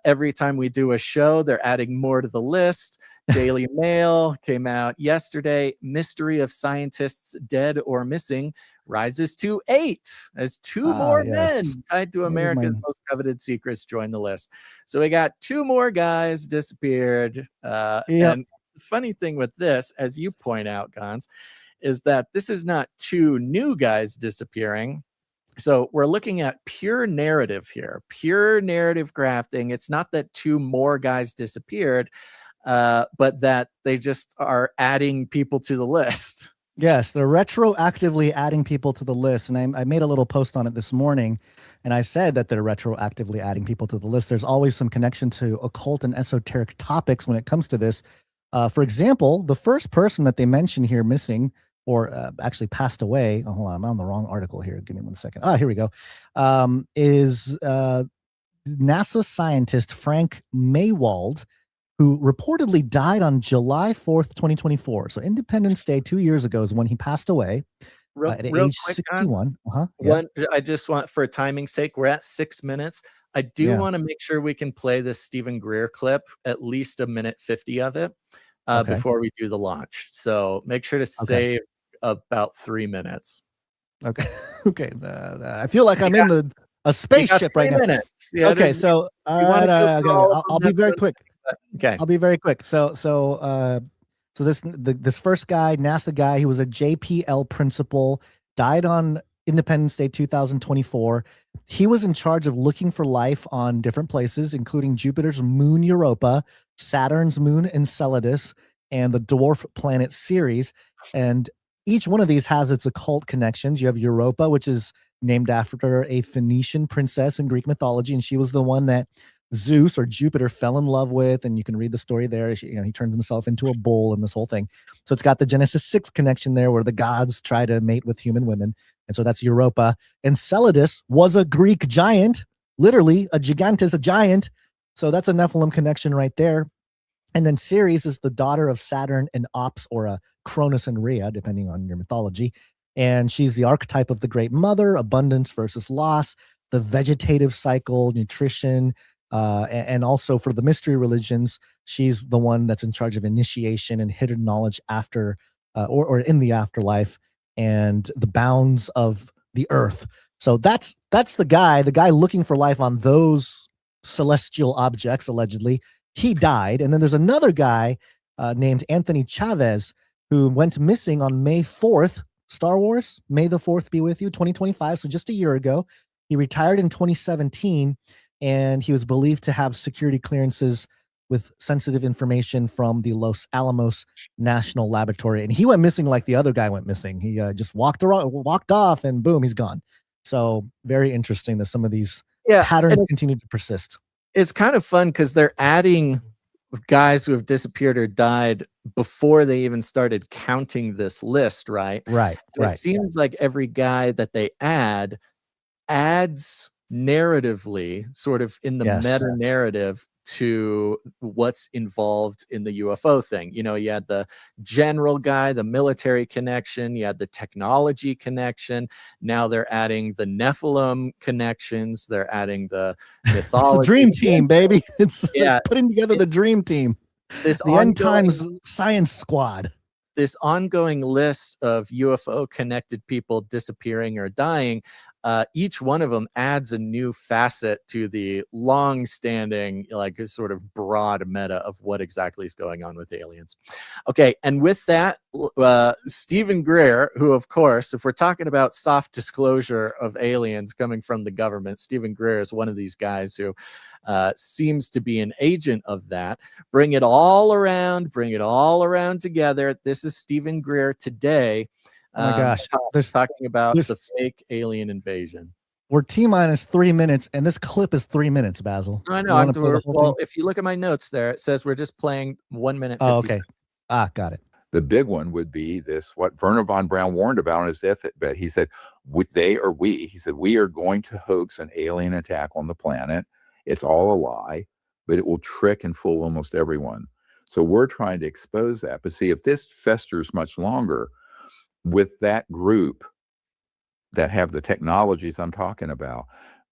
Every time we do a show, they're adding more to the list. Dailymail came out yesterday. Mystery of scientists dead or missing rises to 8 as 2 more men tied to America's most coveted secrets join the list. So we got 2 more guys disappeared. And the funny thing with this, as you point out, Gons, is that this is not 2 new guys disappearing. So we're looking at pure narrative here, pure narrative crafting. It's not that 2 more guys disappeared, but that they just are adding people to the list. Yes, they're retroactively adding people to the list. And I made a little post on it this morning, and I said that they're retroactively adding people to the list. There's always some connection to occult and esoteric topics when it comes to this. For example, the first person that they mention here missing or actually passed away, hold on, I'm on the wrong article here. Give me 1 second. Here we go. Is NASA scientist Frank Maywald, who reportedly died on July 4th, 2024. So Independence Day 2 years ago is when he passed away at age 61. I just want, for timing's sake, we're at 6 minutes. I do want to make sure we can play this Stephen Greer clip, at least 1:50 of it, before we do the launch. So make sure to save about 3 minutes. Okay. Okay. I feel like I'm in a spaceship right now. Yeah, okay. So I'll be very quick. Okay, I'll be very quick. So this first guy, NASA guy, he was a JPL principal, died on Independence Day 2024. He was in charge of looking for life on different places, including Jupiter's moon Europa, Saturn's moon Enceladus, and the dwarf planet Ceres. And each one of these has its occult connections. You have Europa, which is named after a Phoenician princess in Greek mythology, and she was the one that Zeus or Jupiter fell in love with, and you can read the story there. He turns himself into a bull and this whole thing. So it's got the Genesis 6 connection there where the gods try to mate with human women. And so that's Europa. Enceladus was a Greek giant, literally a gigantus, a giant. So that's a Nephilim connection right there. And then Ceres is the daughter of Saturn and Ops, or a Cronus and Rhea, depending on your mythology. And she's the archetype of the Great Mother, abundance versus loss, the vegetative cycle, nutrition, and also for the mystery religions, she's the one that's in charge of initiation and hidden knowledge after or in the afterlife and the bounds of the earth. So that's the guy looking for life on those celestial objects, allegedly. He died. And then there's another guy named Anthony Chavez who went missing on May 4th. Star Wars, May the 4th be with you, 2025. So just a year ago. He retired in 2017. And he was believed to have security clearances with sensitive information from the Los Alamos National Laboratory. And he went missing like the other guy went missing. He just walked off, and boom, he's gone. So very interesting that some of these patterns continue to persist. It's kind of fun because they're adding guys who have disappeared or died before they even started counting this list, right? Right. It seems like every guy that they adds narratively, sort of in the meta narrative, to what's involved in the UFO thing. You had the general guy, the military connection, you had the technology connection. Now they're adding the Nephilim connections, they're adding the mythology. It's the dream team, baby. It's putting together the dream team. The end times science squad. This ongoing list of UFO connected people disappearing or dying, each one of them adds a new facet to the long-standing, like, sort of broad meta of what exactly is going on with aliens. Okay, and with that, Stephen Greer, who, of course, if we're talking about soft disclosure of aliens coming from the government, Stephen Greer is one of these guys who seems to be an agent of that. Bring it all around together. This is Stephen Greer today. Oh my gosh, talking about the fake alien invasion. We're T-minus 3 minutes, and this clip is 3 minutes, Basil. I know. Well, if you look at my notes there, it says we're just playing 1 minute 50 seconds. Got it. The big one would be this, what Werner von Braun warned about on his deathbed. He said, he said, we are going to hoax an alien attack on the planet. It's all a lie, but it will trick and fool almost everyone. So we're trying to expose that. But see, if this festers much longer with that group that have the technologies I'm talking about,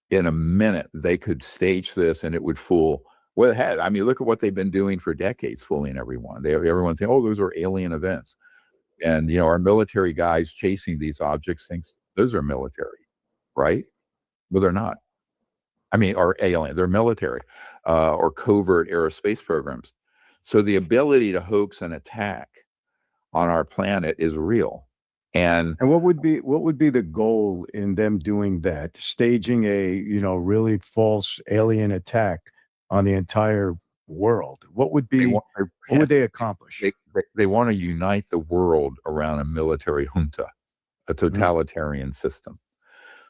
in a minute, they could stage this and it would fool. Well, it had. I mean, look at what they've been doing for decades, fooling everyone. Everyone's saying, oh, those are alien events. And, our military guys chasing these objects thinks those are military, right? But they're not. I mean, or alien, they're military or covert aerospace programs. So the ability to hoax and attack on our planet is real. And what would be the goal in them doing that, staging a really false alien attack on the entire world? What would they accomplish? They want to unite the world around a military junta, a totalitarian system.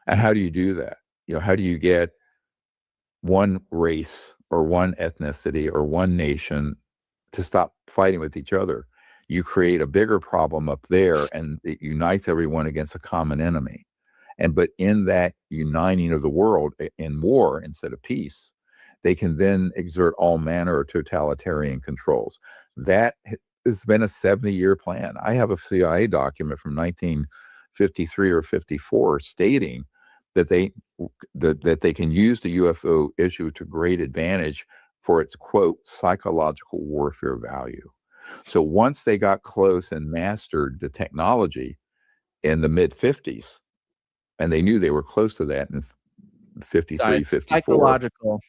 And how do you do that? How do you get one race or one ethnicity or one nation to stop fighting with each other? You create a bigger problem up there, and it unites everyone against a common enemy. But in that uniting of the world in war instead of peace, they can then exert all manner of totalitarian controls. That has been a 70-year plan. I have a CIA document from 1953 or 54 stating that they can use the UFO issue to great advantage for its, quote, psychological warfare value. So once they got close and mastered the technology in the mid-50s, and they knew they were close to that in 53, 54.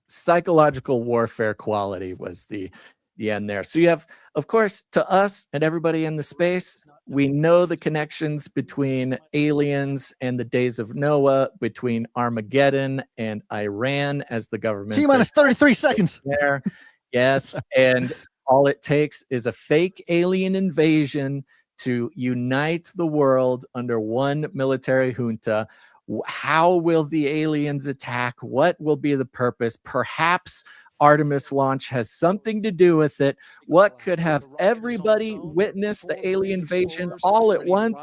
Psychological warfare quality was the end there. So you have, of course, to us and everybody in the space, we know the connections between aliens and the days of Noah, between Armageddon and Iran as the government. T-minus 33 seconds. There. Yes. And all it takes is a fake alien invasion to unite the world under one military junta. How will the aliens attack? What will be the purpose? Perhaps Artemis launch has something to do with it. What could have everybody witness the alien invasion all at once?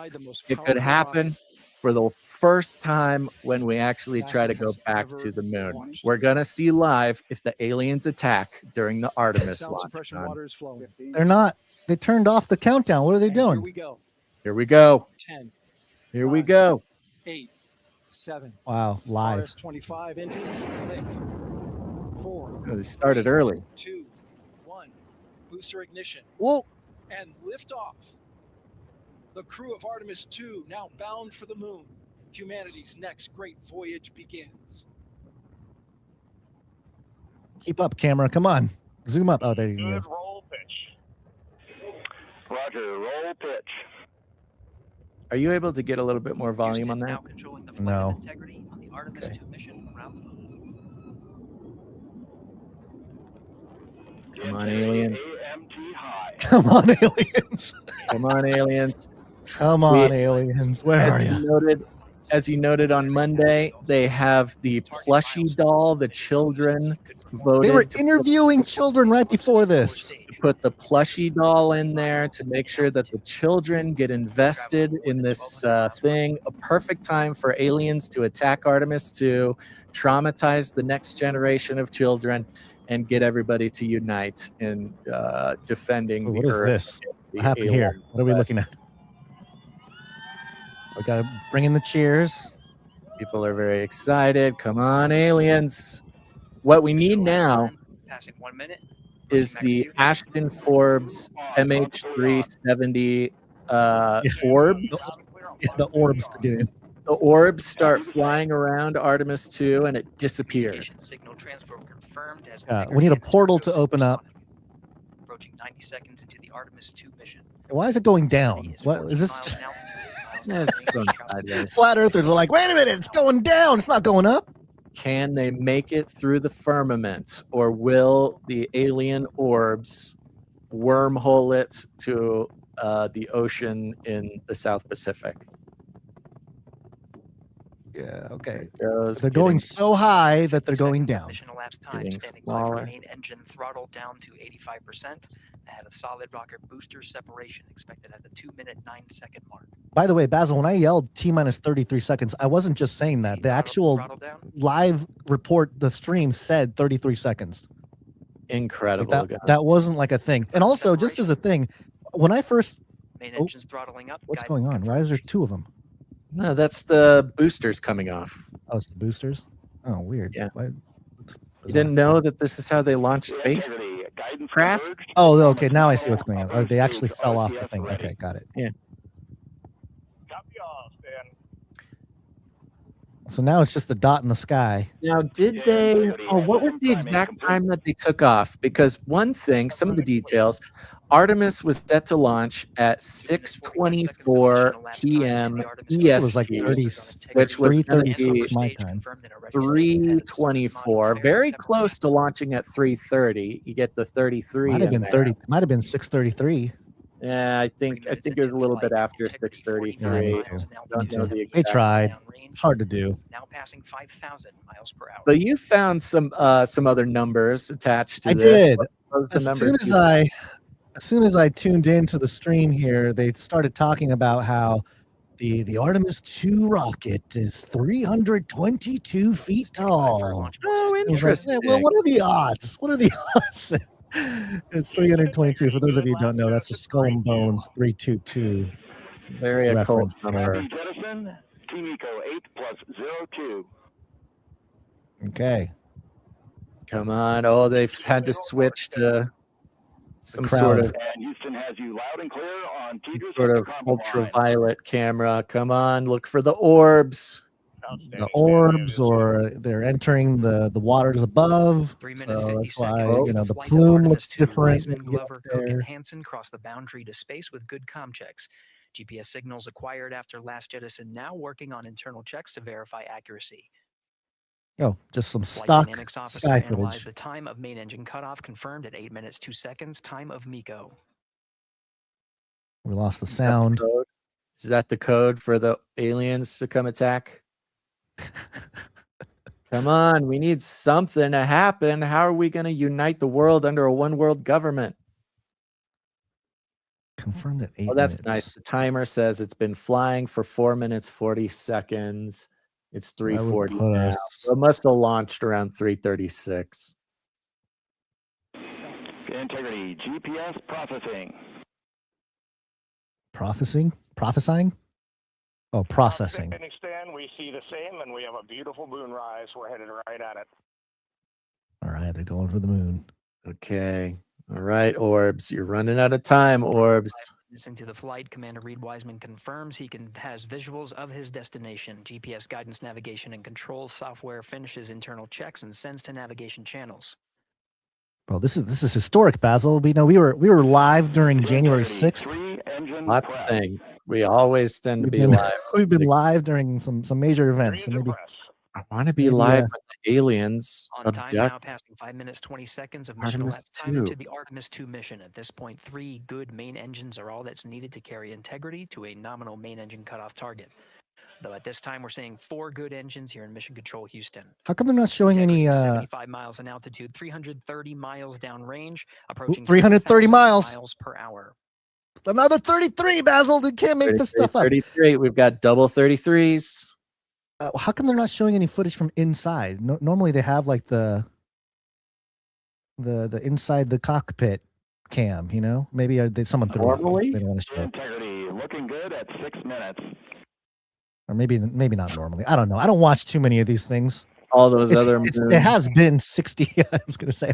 It could happen for the first time when we actually try to go back to the moon. We're going to see live if the aliens attack during the Artemis launch. They're not. They turned off the countdown. What are they doing? Here we go. 10. Here we go. 8. 7. Wow, live. 25 engines lit. 4. Oh, they started early. 2. 1. Booster ignition. Whoa. And liftoff. The crew of Artemis 2 now bound for the moon. Humanity's next great voyage begins. Keep up, camera. Come on. Zoom up. Oh, there you go. Roll pitch. Roger, roll pitch. Are you able to get a little bit more volume on that? No. Okay. Come on, aliens. Come on, aliens. Come on, aliens. Come on, aliens. Where are you? As you noted on Monday, they have the plushie doll. The children voted. They were interviewing children right before this. Put the plushie doll in there to make sure that the children get invested in this thing. A perfect time for aliens to attack Artemis, to traumatize the next generation of children and get everybody to unite in defending What the is Earth. this? What happened here? What are we looking at? We got to bring in the cheers. People are very excited. Come on, aliens. What we need now is the Ashton Forbes MH370 orbs. Yeah, the orbs to get in. The orbs start flying around Artemis 2 and it disappears. We need a portal to open up. Approaching 90 seconds into the Artemis 2 mission. Why is it going down? What is this? Just... Flat earthers are like, wait a minute, it's going down. It's not going up. Can they make it through the firmament, or will the alien orbs wormhole it to the ocean in the South Pacific? Yeah, okay. They're going so high that they're going down. Mission elapsed time. Getting Standing by smaller. for main engine throttle down to 85%. ahead of solid rocket booster separation expected at the 2-minute 9-second mark. By the way, Basil, when I yelled T-minus 33 seconds, I wasn't just saying that. The actual live report, the stream said 33 seconds. Incredible. Like that wasn't like a thing. And also, just as a thing, when I first... Main engines throttling up. What's going on? Why is there two of them? No, that's the boosters coming off. Oh, it's the boosters? Oh, weird. Yeah. Why, you didn't know that this is how they launch space craft? Oh, okay. Now I see what's going on. Oh, they actually fell off the thing. Okay, got it. Yeah. So now it's just a dot in the sky. Now, did they, what was the exact time that they took off? Because one thing, some of the details, Artemis was set to launch at 6:24 p.m. EST. It was like 3:36 my time. 3:24, very close to launching at 3:30. You get the 33. Might have been 30. Might have been 6:33. Yeah, I think it was a little bit after 6:33. They tried. It's hard to do. Now passing 5,000 miles per hour. But you found some other numbers attached to I this. did. What was the As number soon as I tuned into the stream here, they started talking about how the Artemis 2 rocket is 322 feet tall. Oh, interesting. Well, what are the odds? What are the odds? It's 322. For those of you who don't know, that's a Skull and Bones 322. Very occult number. Team Eco 8+02. Okay. Come on. Oh, they've had to switch to some sort of And Houston has you loud and clear on ultraviolet camera. Come on, look for the orbs. The orbs, or they're entering the waters above. 3 minutes So 50 that's why seconds. the Flight plume Artemis looks 2, different. Wiseman, when you get Glover, up Cook, and there. Hansen crossed the boundary to space with good comm checks. GPS signals acquired after last jettison now working on internal checks to verify accuracy. Oh, just some Flight stock dynamics officer sky analyzed footage. the time of main engine cutoff confirmed at 8 minutes 2 seconds. Time of MECO. We lost the sound. Is that the code for the aliens to come attack? Come on, we need something to happen. How are we going to unite the world under a one world government? Confirmed at 8 Oh, that's minutes. nice. The timer says it's been flying for 4 minutes, 40 seconds. It's 3:40 put now. us- So it must have launched around 3:36. Integrity GPS processing. Prophesying? Oh, processing. Phoenix stand, we see the same, and we have a beautiful moonrise. We're headed right at it. All right, they're going for the moon. Okay. All right, Orbs. You're running out of time, Orbs. Missing to the flight, Commander Reed Wiseman confirms he has visuals of his destination. GPS guidance, navigation, and control software finishes internal checks and sends to navigation channels. Well, this is historic, Basil. We were live during January 6th. Lots of things. We always tend to be been, live. We've been live during some major events. So maybe I want to be maybe, live with the aliens On time now, abduct. passing 5 minutes 20 seconds of mission Artemis elapsed time 2. into the Artemis 2 mission. At this point, 3 good main engines are all that's needed to carry integrity to a nominal main engine cutoff target. Though at this time, we're seeing 4 good engines here in Mission Control Houston. How come they're not showing any 75 miles in altitude, 330 miles downrange, approaching 330 miles. miles per hour. Another 33, Basil. They can't make this stuff up. 33. We've got double 33s. How come they're not showing any footage from inside? Normally they have like the inside the cockpit cam, you know? Maybe someone threw it. Normally? They don't want to show it. Integrity looking good at 6 minutes. Or maybe not normally. I don't know. I don't watch too many of these things. All those other it has been 60. I was going to say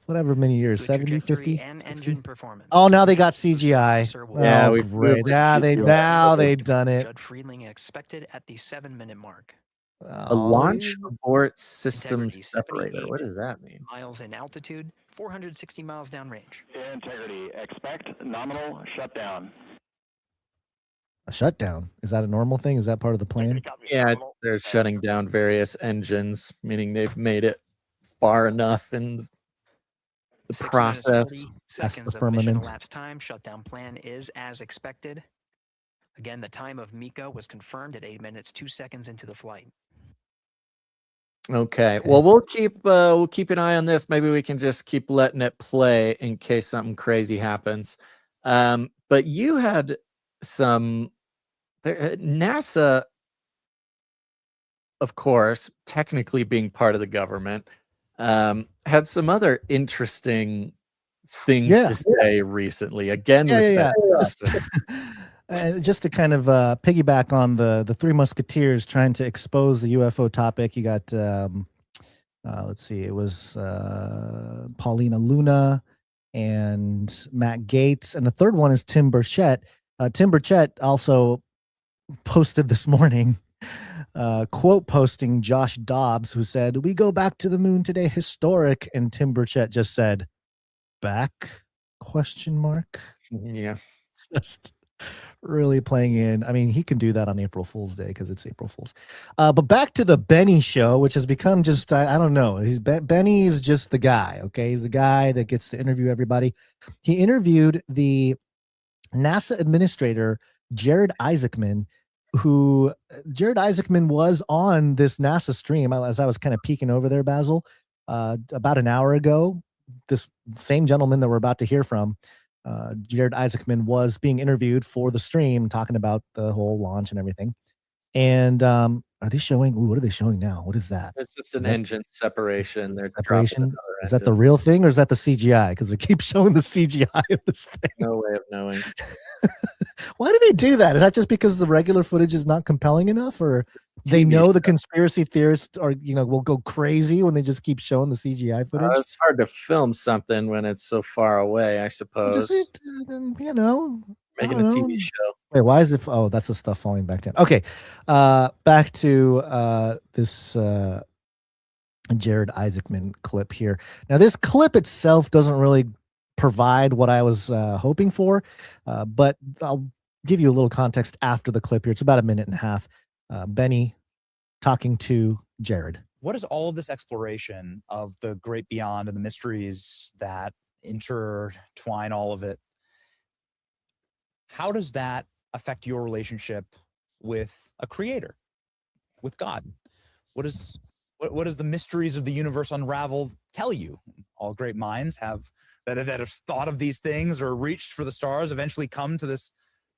whatever many years, 70, 50. And 60? engine performance. Oh, now they got CGI. Yeah, oh, we've great. moved to Now they've done it. Judd Friedling expected at the 7-minute mark. A launch abort system Integrity, separator. 78 What does that mean? miles in altitude, 460 miles downrange. Integrity expect nominal shutdown. A shutdown. Is that a normal thing? Is that part of the plan? Yeah, they're shutting down various engines, meaning they've made it far enough in the 6 minutes, process. 40 That's seconds the of mission firmament. elapsed time. Shutdown plan is as expected. Again, the time of MECO was confirmed at 8 minutes 2 seconds into the flight. Okay. Well, we'll keep an eye on this. Maybe we can just keep letting it play in case something crazy happens. But you had some NASA, of course, technically being part of the government, had some other interesting things to say recently. Again, with that. Just to kind of piggyback on the Three Musketeers trying to expose the UFO topic, you got let's see, it was Paulina Luna and Matt Gaetz, and the third one is Tim Burchett. Tim Burchett also posted this morning, quote posting Josh Dobbs, who said, "We go back to the moon today, historic," and Tim Burchett just said, "Back?" question mark. Yeah, just really playing in. I mean, he can do that on April Fool's Day because it's April Fool's. But back to the Benny show, which has become just, I don't know. Benny is just the guy, okay? He's the guy that gets to interview everybody. He interviewed the NASA administrator, Jared Isaacman, who Jared Isaacman was on this NASA stream as I was kind of peeking over there, Basil, about an hour ago. This same gentleman that we're about to hear from, Jared Isaacman, was being interviewed for the stream, talking about the whole launch and everything. And are they showing? Ooh, what are they showing now? What is that? It's just an engine separation. They're Separation. Is that the real thing or is that the CGI? Because they keep showing the CGI of this thing. No way of knowing. Why do they do that? Is that just because the regular footage is not compelling enough, or they know the conspiracy theorists are, will go crazy when they just keep showing the CGI footage? It's hard to film something when it's so far away, I suppose. Just, making a TV show. Wait, why is it? Oh, that's the stuff falling back down. Okay, back to this Jared Isaacman clip here. Now, this clip itself doesn't really provide what I was hoping for, but I'll give you a little context after the clip here. It's about a minute and a half. Benny talking to Jared. What is all of this exploration of the great beyond and the mysteries that intertwine all of it? How does that affect your relationship with a creator, with God? What does the mysteries of the universe unraveled tell you? All great minds that have thought of these things or reached for the stars eventually come to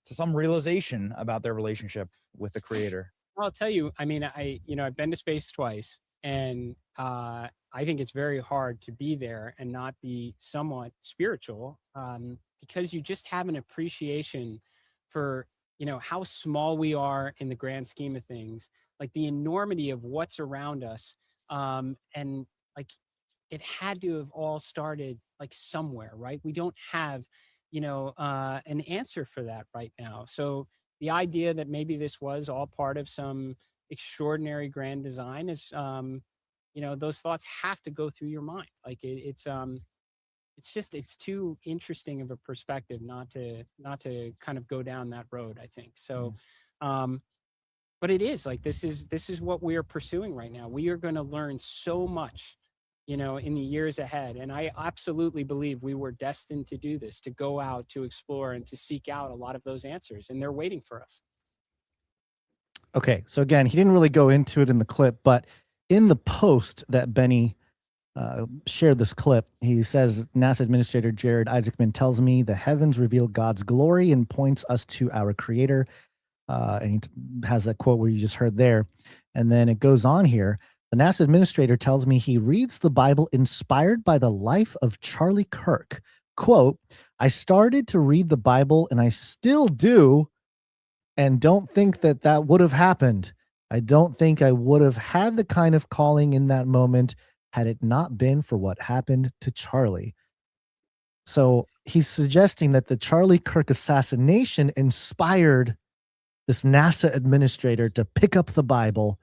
some realization about their relationship with the creator. I'll tell you, I mean, I've been to space twice, and I think it's very hard to be there and not be somewhat spiritual, because you just have an appreciation for, how small we are in the grand scheme of things, like the enormity of what's around us. And like, it had to have all started like somewhere, right? We don't have, an answer for that right now. So the idea that maybe this was all part of some extraordinary grand design is, those thoughts have to go through your mind. Like it's too interesting of a perspective not to kind of go down that road, I think. So, but it is like, this is what we are pursuing right now. We are going to learn so much, in the years ahead. And I absolutely believe we were destined to do this, to go out, to explore, and to seek out a lot of those answers. And they're waiting for us. Okay. So again, he didn't really go into it in the clip, but in the post that Benny shared this clip, he says, NASA Administrator Jared Isaacman tells me the heavens reveal God's glory and points us to our creator. And he has that quote where you just heard there. And then it goes on here. The NASA administrator tells me he reads the Bible inspired by the life of Charlie Kirk. Quote, I started to read the Bible and I still do, and don't think that would have happened. I don't think I would have had the kind of calling in that moment had it not been for what happened to Charlie. So he's suggesting that the Charlie Kirk assassination inspired this NASA administrator to pick up the Bible.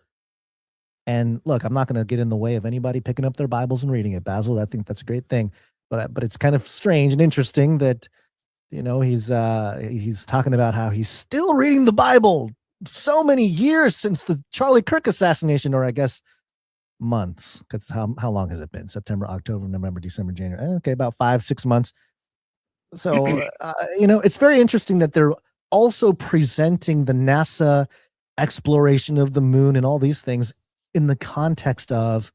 And look, I'm not going to get in the way of anybody picking up their Bibles and reading it, Basil. I think that's a great thing. But it's kind of strange and interesting that, he's talking about how he's still reading the Bible so many years since the Charlie Kirk assassination, or I guess months, because how long has it been? September, October, November, December, January. Okay, about 5-6 months. So, it's very interesting that they're also presenting the NASA exploration of the moon and all these things in the context of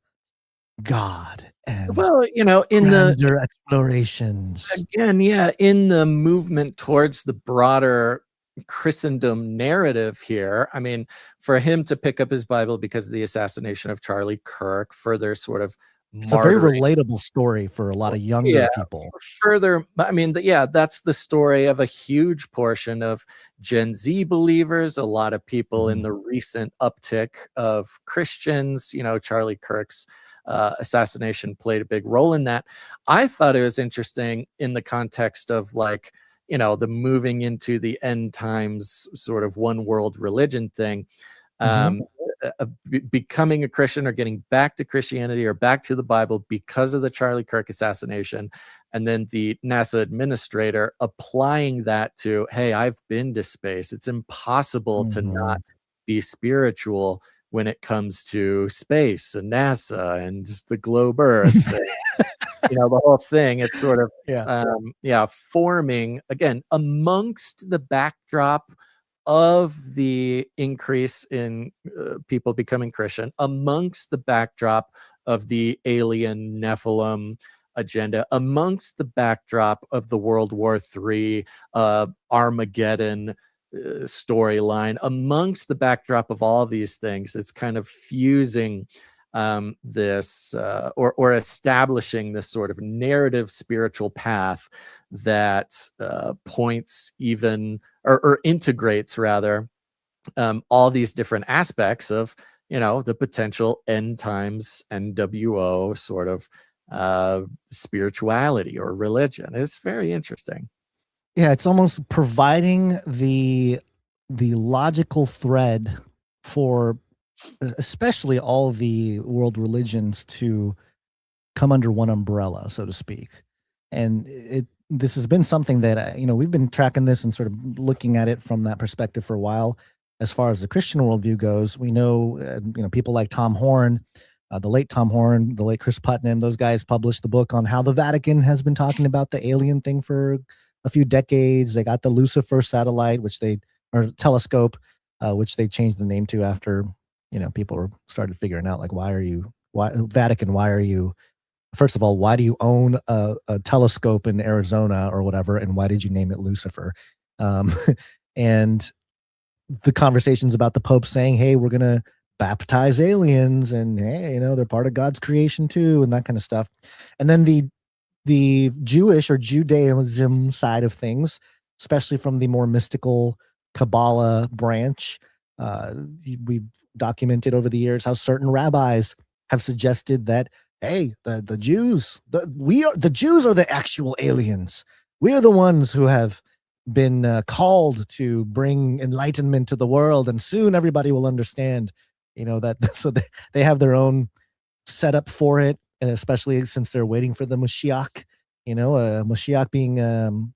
God and Well, you know, in the grander explorations. again, yeah, in the movement towards the broader Christendom narrative here, I mean, for him to pick up his Bible because of the assassination of Charlie Kirk, further sort of It's a very martyring. relatable story for a lot of younger Yeah, people. further, I mean, yeah, that's the story of a huge portion of Gen Z believers, a lot of people in the recent uptick of Christians. You know, Charlie Kirk's assassination played a big role in that. I thought it was interesting in the context of, like, you know, the moving into the end times sort of one world religion thing. Becoming a Christian or getting back to Christianity or back to the Bible because of the Charlie Kirk assassination, and then the NASA administrator applying that to, hey, I've been to space. It's impossible to not be spiritual when it comes to space and NASA and just the globe Earth. You know, the whole thing. It's sort of forming again amongst the backdrop of the increase in people becoming Christian, amongst the backdrop of the alien Nephilim agenda, amongst the backdrop of the World War III Armageddon storyline, amongst the backdrop of all these things. It's kind of fusing this or establishing this sort of narrative spiritual path that points even or integrates rather all these different aspects of, you know, the potential end times NWO sort of spirituality or religion. It's very interesting. Yeah, it's almost providing the logical thread for especially all the world religions to come under one umbrella, so to speak. And this has been something that, you know, we've been tracking this and sort of looking at it from that perspective for a while. As far as the Christian worldview goes, we know, you know, people like Tom Horn, the late Tom Horn, the late Chris Putnam, those guys published the book on how the Vatican has been talking about the alien thing for a few decades. They got the Lucifer satellite, or telescope, which they changed the name to after, you know, people started figuring out, like, why Vatican, why are you, first of all, why do you own a telescope in Arizona or whatever, and why did you name it Lucifer? And the conversations about the Pope saying, hey, we're going to baptize aliens, and hey, you know, they're part of God's creation too, and that kind of stuff. And then the Jewish or Judaism side of things, especially from the more mystical Kabbalah branch, we've documented over the years how certain rabbis have suggested that, hey, the Jews, the Jews are the actual aliens. We are the ones who have been called to bring enlightenment to the world, and soon everybody will understand, you know, that. So they have their own setup for it, and especially since they're waiting for the Mashiach, you know, Mashiach being an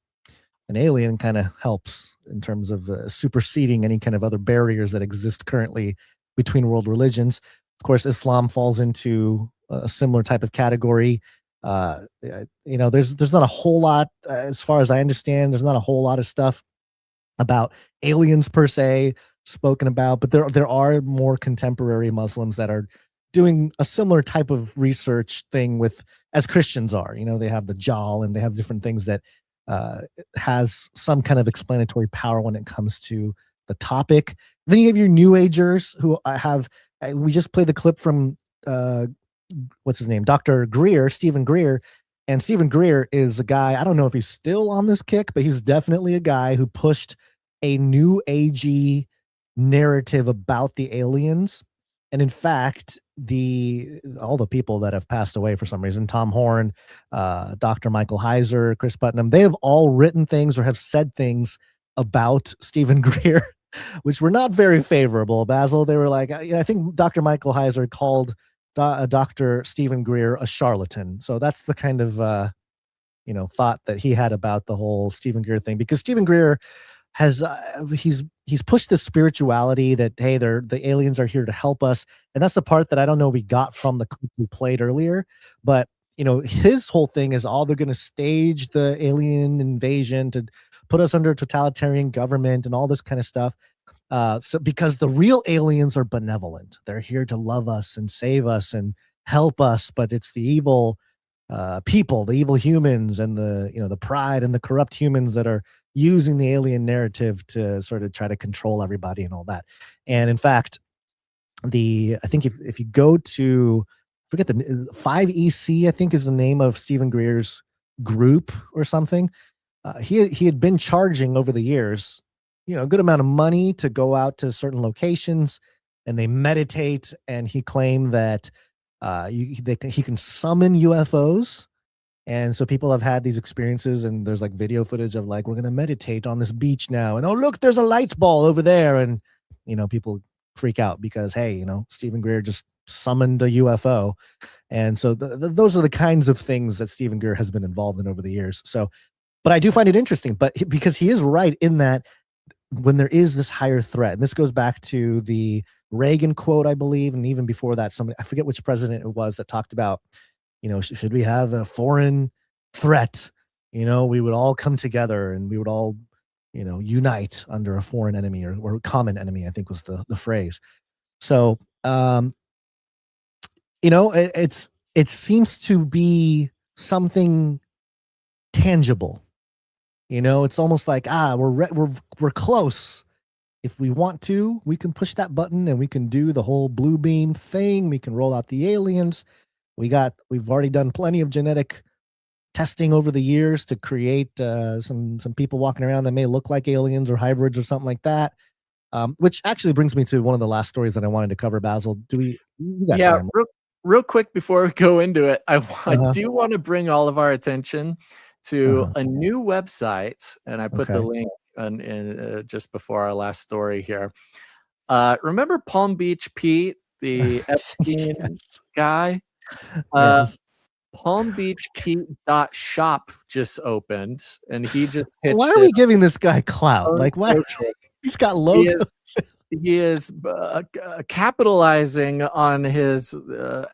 alien kind of helps in terms of superseding any kind of other barriers that exist currently between world religions. Of course, Islam falls into a similar type of category. You know, there's not a whole lot, as far as I understand, there's not a whole lot of stuff about aliens per se spoken about, but there are more contemporary Muslims that are doing a similar type of research thing with, as Christians are. You know, they have the Jal and they have different things that has some kind of explanatory power when it comes to the topic. Then you have your New Agers who we just played the clip from what's his name, Dr. Greer, Stephen Greer. And Stephen Greer is a guy, I don't know if he's still on this kick, but he's definitely a guy who pushed a new agey narrative about the aliens. And in fact, all the people that have passed away for some reason, Tom Horn, Dr. Michael Heiser, Chris Putnam, they have all written things or have said things about Stephen Greer, which were not very favorable. Basil, they were like, I think Dr. Michael Heiser called Dr. Stephen Greer a charlatan. So that's the kind of thought that he had about the whole Stephen Greer thing, because Stephen Greer has he's pushed this spirituality that, hey, the aliens are here to help us, and that's the part that I don't know we got from the clip we played earlier. But his whole thing is, they're going to stage the alien invasion to put us under totalitarian government and all this kind of stuff. So because the real aliens are benevolent, they're here to love us and save us and help us, but it's the evil people, the evil humans, and the pride and the corrupt humans that are using the alien narrative to sort of try to control everybody and all that. And in fact, I think if you go to, forget the 5EC, I think is the name of Stephen Greer's group or something. He had been charging over the years, a good amount of money to go out to certain locations, and they meditate. And he claimed that he can summon UFOs. And so people have had these experiences, and there's like video footage of like, we're going to meditate on this beach now. And, oh, look, there's a light ball over there. And, people freak out because, hey, Stephen Greer just summoned a UFO. And so those are the kinds of things that Stephen Greer has been involved in over the years. So, but I do find it interesting, because he is right in that when there is this higher threat, and this goes back to the Reagan quote, I believe, and even before that, somebody, I forget which president it was, that talked about, should we have a foreign threat, we would all come together and we would all, unite under a foreign enemy or common enemy, I think was the phrase. So, it seems to be something tangible. It's almost like, we're close. If we want to, we can push that button and we can do the whole blue beam thing. We can roll out the aliens. We've already done plenty of genetic testing over the years to create some people walking around that may look like aliens or hybrids or something like that. Which actually brings me to one of the last stories that I wanted to cover, Basil. You got time? Real quick before we go into it, I do want to bring all of our attention to a new website, and I put the link in just before our last story here. Remember Palm Beach Pete, the Epstein guy? Yes. PalmBeachPete.shop just opened, and he just pitched why are we giving this guy clout? Like, why? He's got logos. He is capitalizing on his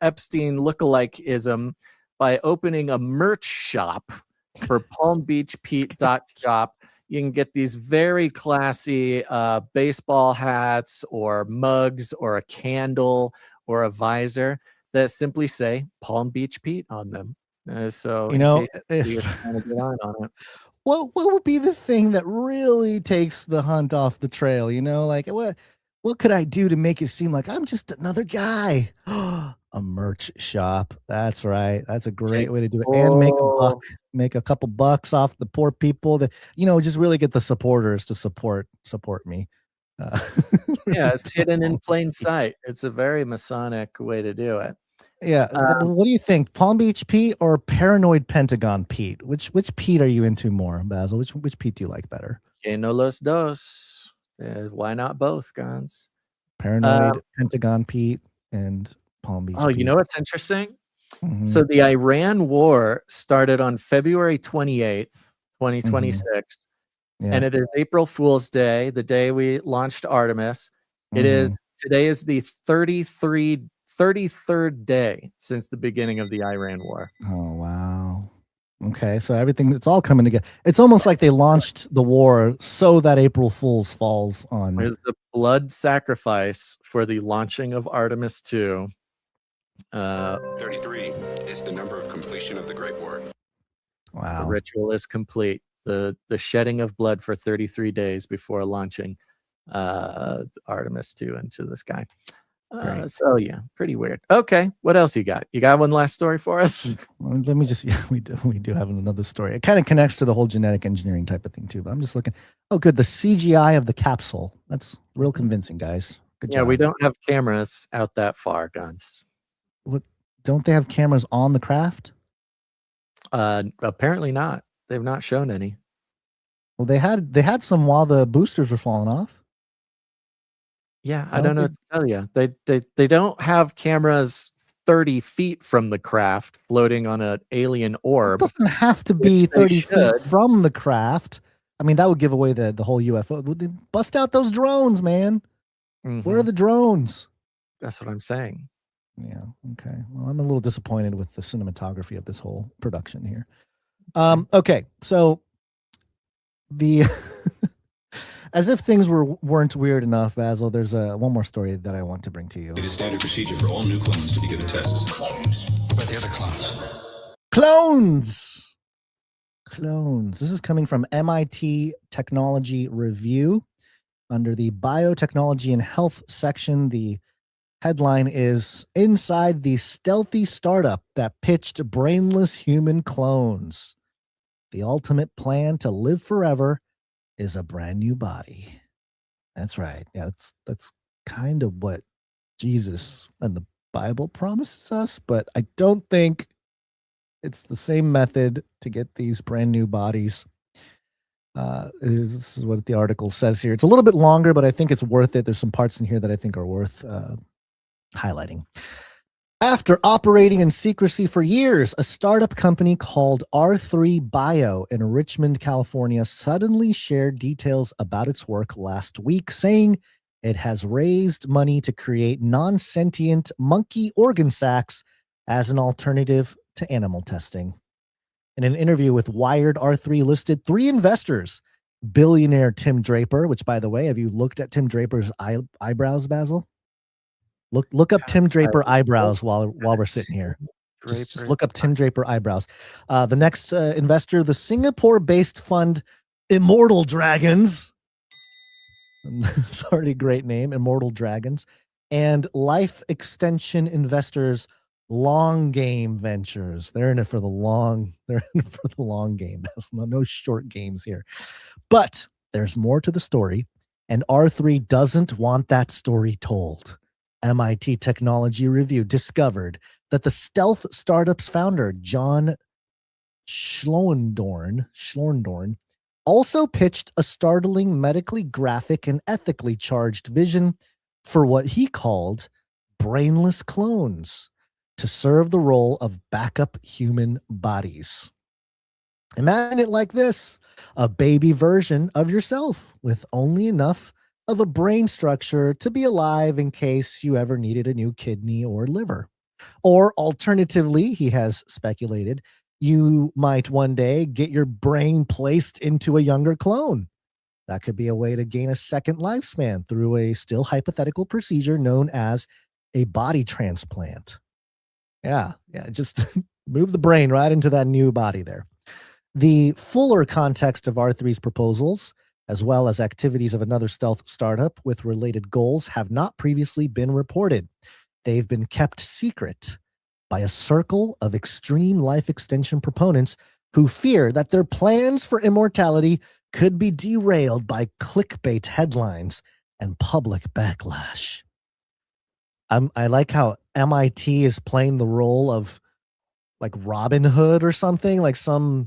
Epstein lookalike-ism by opening a merch shop for PalmBeachPete.shop. You can get these very classy baseball hats or mugs or a candle or a visor that simply say Palm Beach Pete on them. So if you're trying to get on it. What would be the thing that really takes the hunt off the trail? Like what could I do to make it seem like I'm just another guy? A merch shop. That's right. That's a great way to do it. And make a couple bucks off the poor people that, just really get the supporters to support me. Yeah, it's hidden in plain sight. It's a very Masonic way to do it. Yeah. What do you think? Palm Beach Pete or Paranoid Pentagon Pete? Which Pete are you into more, Basil? Which Pete do you like better? Que no los dos. Why not both, Gons? Paranoid Pentagon Pete and Palm Beach Pete. You know what's interesting? Mm-hmm. So the Iran war started on February 28th, 2026. Mm-hmm. Yeah. And it is April Fool's Day, the day we launched Artemis. Mm-hmm. Today is the 33rd day since the beginning of the Iran war. Oh, wow. Okay, so it's all coming together. It's almost like they launched the war so that April Fool's falls on. There's the blood sacrifice for the launching of Artemis 2. 33 is the number of completion of the Great War. Wow. The ritual is complete. The shedding of blood for 33 days before launching Artemis 2 into the sky. So yeah, pretty weird. Okay, what else you got? You got one last story for us? Well, let me just. Yeah, we do have another story. It kind of connects to the whole genetic engineering type of thing too. But I'm just looking. Oh, good. The CGI of the capsule. That's real convincing, guys. Good job. Yeah, we don't have cameras out that far, Guns. What? Don't they have cameras on the craft? Apparently not. They've not shown any. Well, they had some while the boosters were falling off. Yeah, I don't know what to tell you. They don't have cameras 30 feet from the craft floating on an alien orb. It doesn't have to be 30 feet from the craft. I mean, that would give away the whole UFO. Would they bust out those drones, man? Mm-hmm. Where are the drones? That's what I'm saying. Yeah. Okay. Well, I'm a little disappointed with the cinematography of this whole production here. Okay. So As if things weren't weird enough, Basil, there's one more story that I want to bring to you. It is standard procedure for all new clones to be given tests. Clones. Where are the other clones? Clones. Clones. This is coming from MIT Technology Review under the Biotechnology and Health section. The headline is Inside the Stealthy Startup That Pitched Brainless Human Clones. The ultimate plan to live forever is a brand new body. That's right. Yeah, that's kind of what Jesus and the Bible promises us, but I don't think it's the same method to get these brand new bodies. This is what the article says here. It's a little bit longer, but I think it's worth it. There's some parts in here that I think are worth highlighting. After operating in secrecy for years, a startup company called R3 Bio in Richmond, California, suddenly shared details about its work last week, saying it has raised money to create non-sentient monkey organ sacs as an alternative to animal testing. In an interview with Wired, R3 listed 3 investors: billionaire Tim Draper, which, by the way, have you looked at Tim Draper's eyebrows, Basil? Look up Tim Draper eyebrows while we're sitting here. Just look up Tim Draper eyebrows. The next investor, the Singapore-based fund Immortal Dragons. It's already a great name, Immortal Dragons. And life extension investors Long Game Ventures. They're in it for the long. They're in it for the long game. No short games here. But there's more to the story, and R3 doesn't want that story told. MIT Technology Review discovered that the stealth startup's founder, John Schlorndorn, also pitched a startling medically graphic and ethically charged vision for what he called brainless clones to serve the role of backup human bodies. Imagine it like this: a baby version of yourself with only enough of a brain structure to be alive in case you ever needed a new kidney or liver. Or alternatively, he has speculated, you might one day get your brain placed into a younger clone. That could be a way to gain a second lifespan through a still hypothetical procedure known as a body transplant. Yeah, just move the brain right into that new body there. The fuller context of R3's proposals, as well as activities of another stealth startup with related goals, have not previously been reported. They've been kept secret by a circle of extreme life extension proponents who fear that their plans for immortality could be derailed by clickbait headlines and public backlash. I like how MIT is playing the role of like Robin Hood or something, like some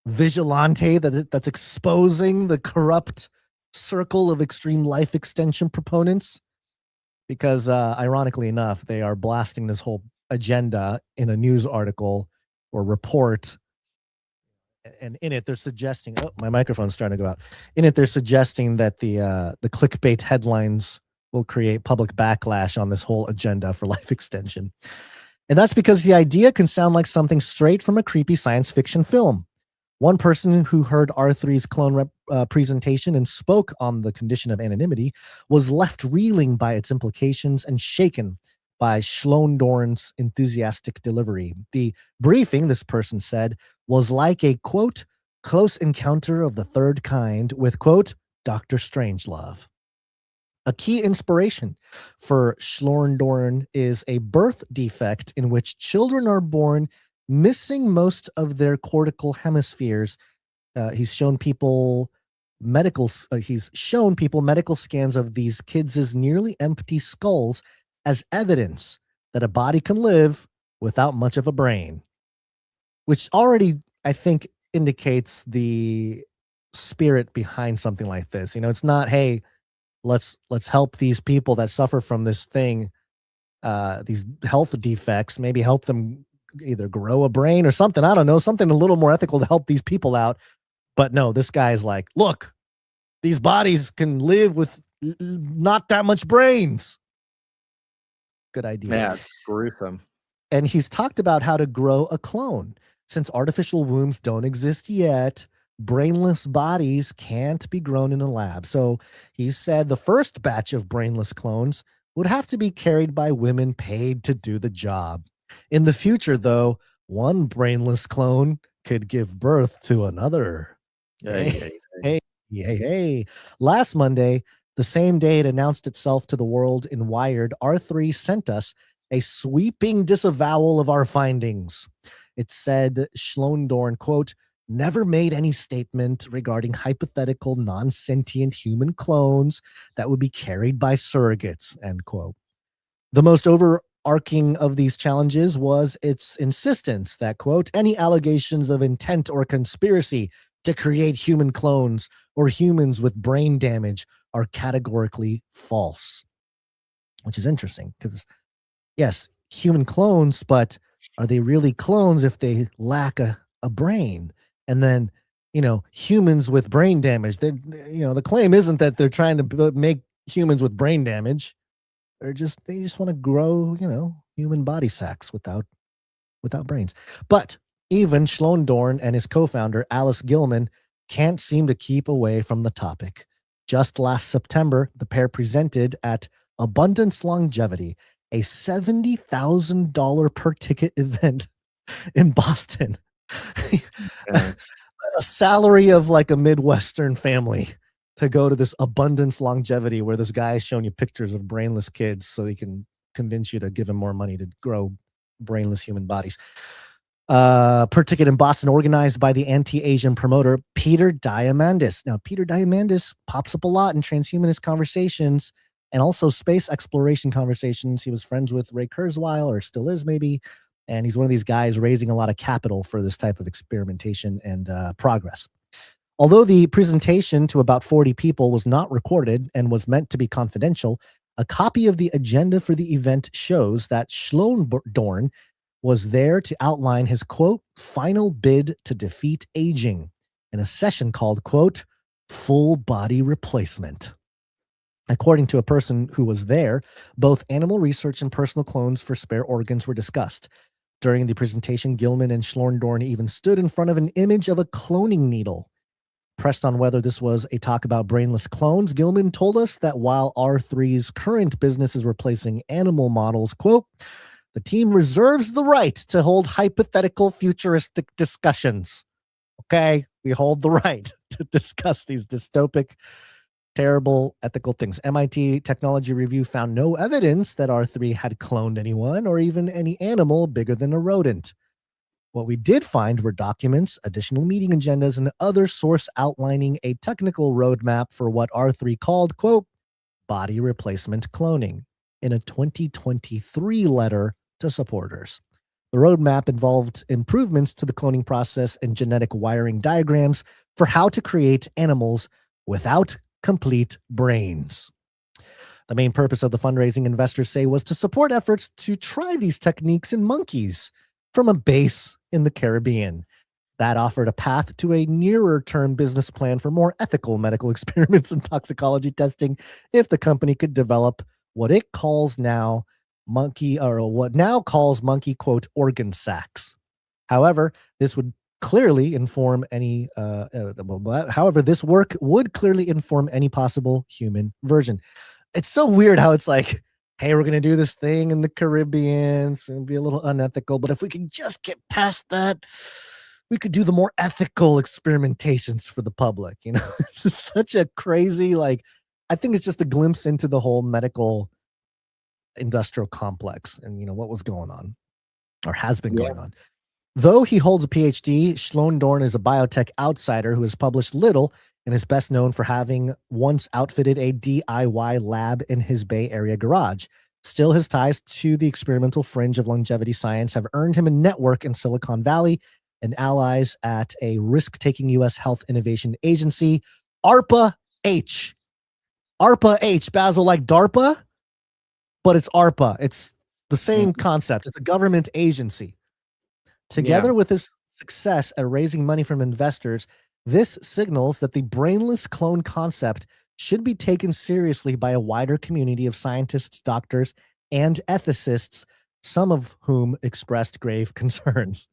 vigilante that's exposing the corrupt circle of extreme life extension proponents, because ironically enough, they are blasting this whole agenda in a news article or report, and in it they're suggesting, oh, my microphone's starting to go out. In it they're suggesting that the clickbait headlines will create public backlash on this whole agenda for life extension. And that's because the idea can sound like something straight from a creepy science fiction film. One person who heard R3's clone presentation and spoke on the condition of anonymity was left reeling by its implications and shaken by Schlorndorn's enthusiastic delivery. The briefing, this person said, was like a, quote, close encounter of the third kind with, quote, Dr. Strangelove. A key inspiration for Schlorndorn is a birth defect in which children are born missing most of their cortical hemispheres. He's shown people medical scans of these kids' nearly empty skulls as evidence that a body can live without much of a brain, which already, I think, indicates the spirit behind something like this. You know, it's not, hey, let's help these people that suffer from this thing, these health defects, maybe help them either grow a brain or something. I don't know, something a little more ethical to help these people out. But no, this guy's like, look, these bodies can live with not that much brains. Good idea. Yeah, it's gruesome. And he's talked about how to grow a clone. Since artificial wombs don't exist yet, brainless bodies can't be grown in a lab. So he said the first batch of brainless clones would have to be carried by women paid to do the job. In the future, though, one brainless clone could give birth to another. Hey. Last Monday, the same day it announced itself to the world in Wired, R3 sent us a sweeping disavowal of our findings. It said Schlondorn, quote, never made any statement regarding hypothetical non-sentient human clones that would be carried by surrogates, end quote. The most overarching of these challenges was its insistence that, quote, any allegations of intent or conspiracy to create human clones or humans with brain damage are categorically false, which is interesting because, yes, human clones, but are they really clones if they lack a brain? And then, humans with brain damage, the claim isn't that they're trying to make humans with brain damage. They just want to grow, human body sacks without brains. But even Schlondorn and his co-founder, Alice Gilman, can't seem to keep away from the topic. Just last September, the pair presented at Abundance Longevity, a $70,000 per ticket event in Boston. A salary of like a Midwestern family to go to this Abundance Longevity where this guy is showing you pictures of brainless kids so he can convince you to give him more money to grow brainless human bodies. Per ticket in Boston, organized by the anti-Asian promoter Peter Diamandis. Now, Peter Diamandis pops up a lot in transhumanist conversations and also space exploration conversations. He was friends with Ray Kurzweil, or still is maybe, and he's one of these guys raising a lot of capital for this type of experimentation and progress. Although the presentation to about 40 people was not recorded and was meant to be confidential, a copy of the agenda for the event shows that Schlondorn was there to outline his, quote, final bid to defeat aging in a session called, quote, full body replacement. According to a person who was there, both animal research and personal clones for spare organs were discussed. During the presentation, Gilman and Schlondorn even stood in front of an image of a cloning needle. Pressed on whether this was a talk about brainless clones, Gilman told us that while R3's current business is replacing animal models, quote, the team reserves the right to hold hypothetical futuristic discussions. Okay, we hold the right to discuss these dystopic, terrible ethical things. MIT Technology Review found no evidence that R3 had cloned anyone or even any animal bigger than a rodent. What we did find were documents, additional meeting agendas, and other source outlining a technical roadmap for what R3 called, quote, body replacement cloning in a 2023 letter to supporters. The roadmap involved improvements to the cloning process and genetic wiring diagrams for how to create animals without complete brains. The main purpose of the fundraising, investors say, was to support efforts to try these techniques in monkeys from a base in the Caribbean. That offered a path to a nearer-term business plan for more ethical medical experiments and toxicology testing if the company could develop what it calls now monkey, or what now calls monkey, quote, organ sacs. However, this would clearly inform any this work would clearly inform any possible human version. It's so weird how it's like, hey, we're going to do this thing in the Caribbean and be a little unethical, but if we can just get past that, we could do the more ethical experimentations for the public. It's just such a crazy, I think it's just a glimpse into the whole medical industrial complex and, what was going on or has been going on. Though he holds a PhD, Schlondorn is a biotech outsider who has published little and is best known for having once outfitted a DIY lab in his Bay Area garage. Still, his ties to the experimental fringe of longevity science have earned him a network in Silicon Valley and allies at a risk-taking U.S. health innovation agency, ARPA-H. ARPA-H, Basil, like DARPA, but it's ARPA. It's the same concept. It's a government agency. Together with his success at raising money from investors, this signals that the brainless clone concept should be taken seriously by a wider community of scientists, doctors, and ethicists some of whom expressed grave concerns.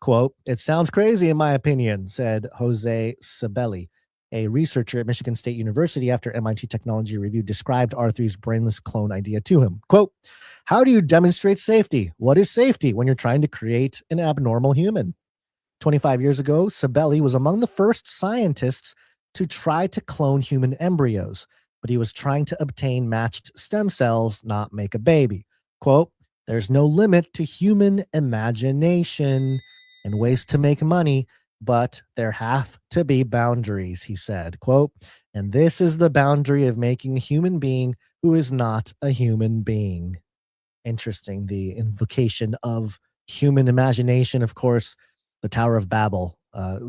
Quote, "It sounds crazy in my opinion," said Jose Sabelli, a researcher at Michigan State University, after MIT Technology Review described R3's brainless clone idea to him. Quote, "How do you demonstrate safety? What is safety when you're trying to create an abnormal human?" 25 years ago, Sabelli was among the first scientists to try to clone human embryos, but he was trying to obtain matched stem cells, not make a baby. Quote, "There's no limit to human imagination and ways to make money, but there have to be boundaries," he said. Quote, "And this is the boundary of making a human being who is not a human being." Interesting. The invocation of human imagination, of course, the Tower of Babel.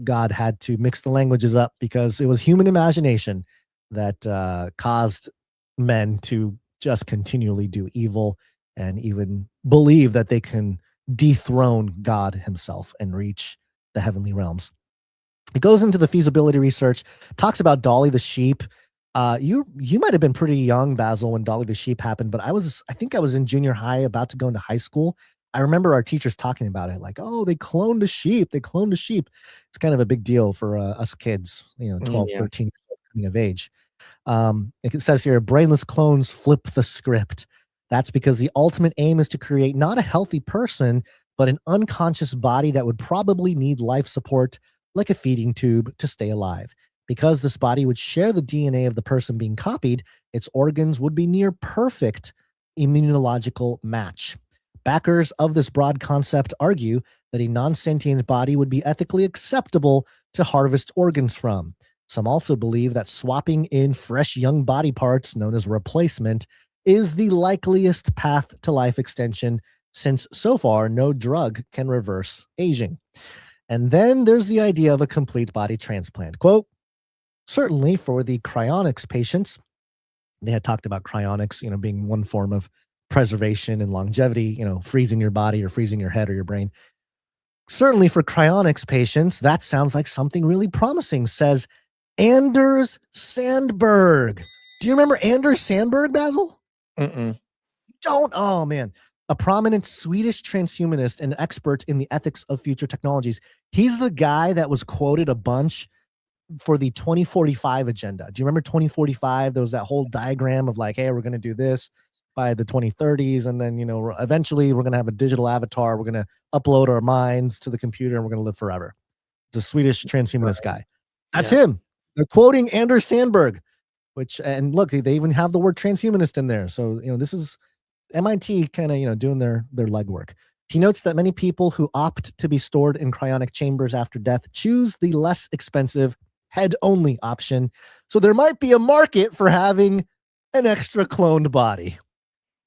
God had to mix the languages up because it was human imagination that caused men to just continually do evil and even believe that they can dethrone God himself and reach the heavenly realms. It goes into the feasibility research, talks about Dolly the sheep. You might have been pretty young, Basil, when Dolly the sheep happened, but I think I was in junior high, about to go into high school. I remember our teachers talking about it, like, "Oh, they cloned a sheep. They cloned a sheep." It's kind of a big deal for us kids, 12, 13 coming of age. It says here, brainless clones flip the script. That's because the ultimate aim is to create not a healthy person, but an unconscious body that would probably need life support, like a feeding tube, to stay alive. Because this body would share the DNA of the person being copied, its organs would be near perfect immunological match. Backers of this broad concept argue that a non-sentient body would be ethically acceptable to harvest organs from. Some also believe that swapping in fresh young body parts, known as replacement, is the likeliest path to life extension, since so far no drug can reverse aging. And then there's the idea of a complete body transplant. Quote, "Certainly for the cryonics patients," they had talked about cryonics, being one form of preservation and longevity, freezing your body or freezing your head or your brain. "Certainly for cryonics patients, that sounds like something really promising," says Anders Sandberg. Do you remember Anders Sandberg, Basil? Don't? Oh, man. A prominent Swedish transhumanist and expert in the ethics of future technologies. He's the guy that was quoted a bunch for the 2045 agenda. Do you remember 2045? There was that whole diagram of like, hey, we're going to do this by the 2030s. And then, eventually we're going to have a digital avatar. We're going to upload our minds to the computer and we're going to live forever. It's a Swedish transhumanist guy. That's him. They're quoting Anders Sandberg, and look, they even have the word transhumanist in there. So, this is MIT kind of, doing their legwork. He notes that many people who opt to be stored in cryonic chambers after death choose the less expensive head-only option. So there might be a market for having an extra cloned body.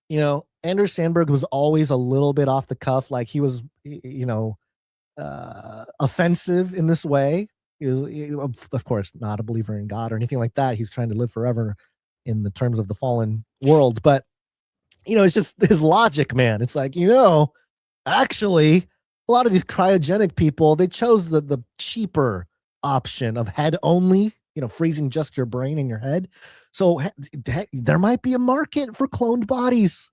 Anders Sandberg was always a little bit off the cuff. Like he was, offensive in this way. He, of course, not a believer in God or anything like that. He's trying to live forever in the terms of the fallen world. But, it's just his logic, man. It's like, actually, a lot of these cryogenic people, they chose the cheaper option of head only, freezing just your brain and your head. So there might be a market for cloned bodies.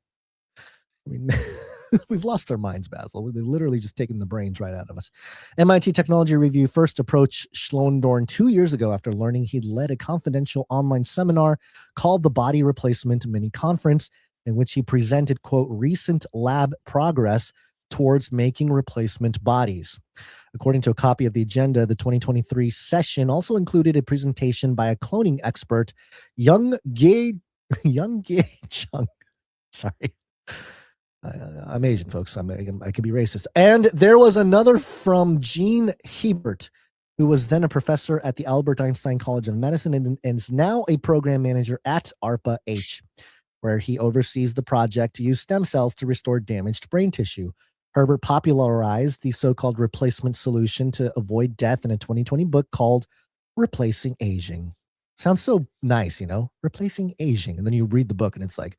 I mean, we've lost our minds, Basil. They've literally just taken the brains right out of us. MIT Technology Review first approached Schlondorn 2 years ago after learning he'd led a confidential online seminar called the Body Replacement Mini Conference, in which he presented, quote, recent lab progress towards making replacement bodies. According to a copy of the agenda, the 2023 session also included a presentation by a cloning expert, Young Ge Chung. Sorry. I'm Asian, folks. I could be racist. And there was another from Gene Hebert, who was then a professor at the Albert Einstein College of Medicine and is now a program manager at ARPA-H, where he oversees the project to use stem cells to restore damaged brain tissue. Herbert popularized the so-called replacement solution to avoid death in a 2020 book called Replacing Aging. Sounds so nice, replacing aging. And then you read the book and it's like,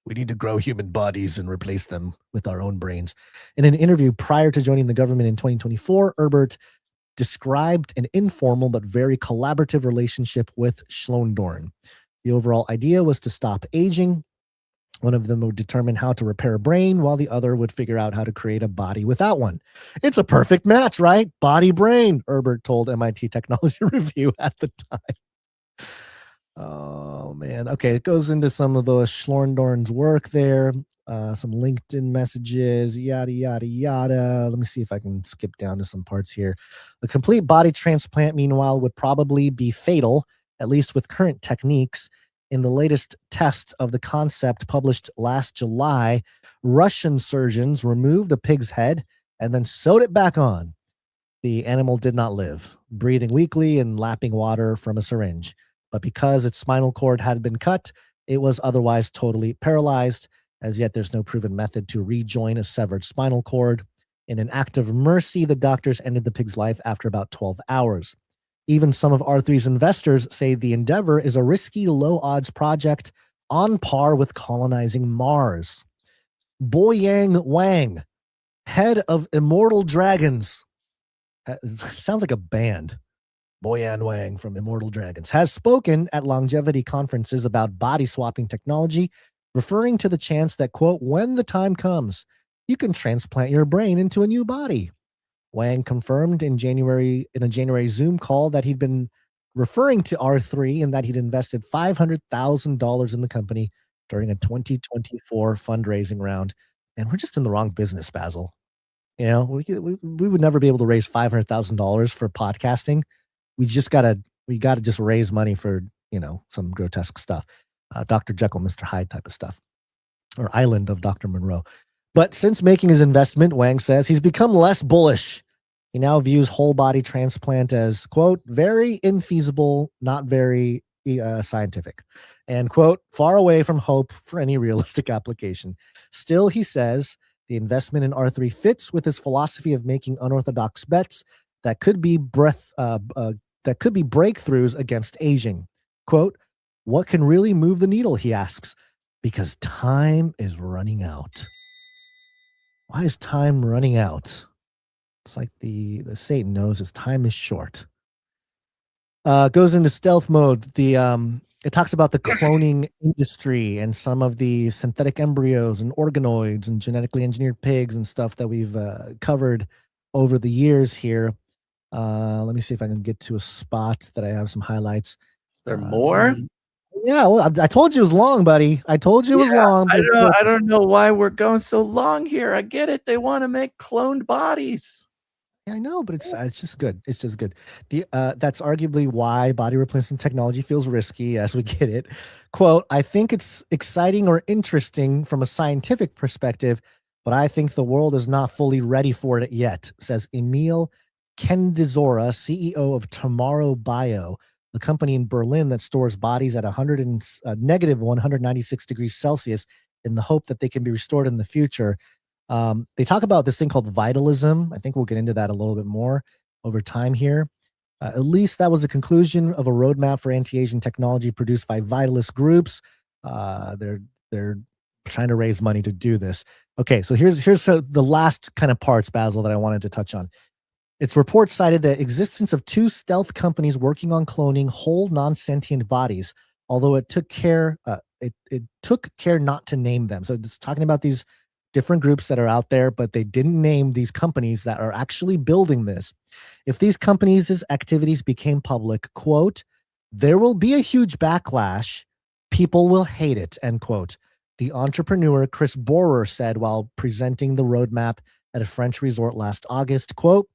we need to grow human bodies and replace them with our own brains. In an interview prior to joining the government in 2024, Herbert described an informal but very collaborative relationship with Schlondorn. The overall idea was to stop aging One of them would determine how to repair a brain, while the other would figure out how to create a body without one. It's a perfect match, right? Body brain, Herbert told MIT Technology Review at the time. Oh, man. Okay, it goes into some of the Schlorndorn's work there, some LinkedIn messages, yada, yada, yada. Let me see if I can skip down to some parts here. A complete body transplant, meanwhile, would probably be fatal, at least with current techniques. In the latest tests of the concept published last July, Russian surgeons removed a pig's head and then sewed it back on. The animal did not live, breathing weakly and lapping water from a syringe. But because its spinal cord had been cut, it was otherwise totally paralyzed. As yet, there's no proven method to rejoin a severed spinal cord. In an act of mercy, the doctors ended the pig's life after about 12 hours. Even some of R3's investors say the endeavor is a risky, low-odds project on par with colonizing Mars. Boyang Wang, head of Immortal Dragons, sounds like a band, Boyan Wang from Immortal Dragons, has spoken at longevity conferences about body-swapping technology, referring to the chance that, quote, when the time comes, you can transplant your brain into a new body. Wang confirmed in a January Zoom call that he'd been referring to R3 and that he'd invested $500,000 in the company during a 2024 fundraising round. And we're just in the wrong business, Basil. You know, we would never be able to raise $500,000 for podcasting. We gotta just raise money for, you know, some grotesque stuff, Dr. Jekyll, Mr. Hyde type of stuff, or Island of Dr. Monroe. But since making his investment, Wang says he's become less bullish. He now views whole body transplant as, quote, very infeasible, not very scientific, and, quote, far away from hope for any realistic application. Still, he says the investment in R3 fits with his philosophy of making unorthodox bets that could be breakthroughs against aging. Quote, what can really move the needle, he asks, because time is running out. Why is time running out? It's like the Satan knows his time is short. Goes into stealth mode. It talks about the cloning industry and some of the synthetic embryos and organoids and genetically engineered pigs and stuff that we've covered over the years here. Let me see if I can get to a spot that I have some highlights. Is there more? Yeah, well, I told you it was long, buddy. I told you it was long. I don't know why we're going so long here. I get it. They want to make cloned bodies. Yeah, I know, but it's just good. It's just good. That's arguably why body replacement technology feels risky, as we get it. Quote, I think it's exciting or interesting from a scientific perspective, but I think the world is not fully ready for it yet, says Emil Kendizora, CEO of Tomorrow Bio, a company in Berlin that stores bodies at negative 196 degrees Celsius in the hope that they can be restored in the future. They talk about this thing called vitalism. I think we'll get into that a little bit more over time here. At least that was the conclusion of a roadmap for anti-aging technology produced by vitalist groups. They're trying to raise money to do this. Okay, so here's the last kind of parts, Basil, that I wanted to touch on. Its report cited the existence of two stealth companies working on cloning whole non-sentient bodies, although it took care not to name them. So it's talking about these different groups that are out there, but they didn't name these companies that are actually building this. If these companies' activities became public, quote, there will be a huge backlash. People will hate it, end quote. The entrepreneur Chris Borer said while presenting the roadmap at a French resort last August, quote,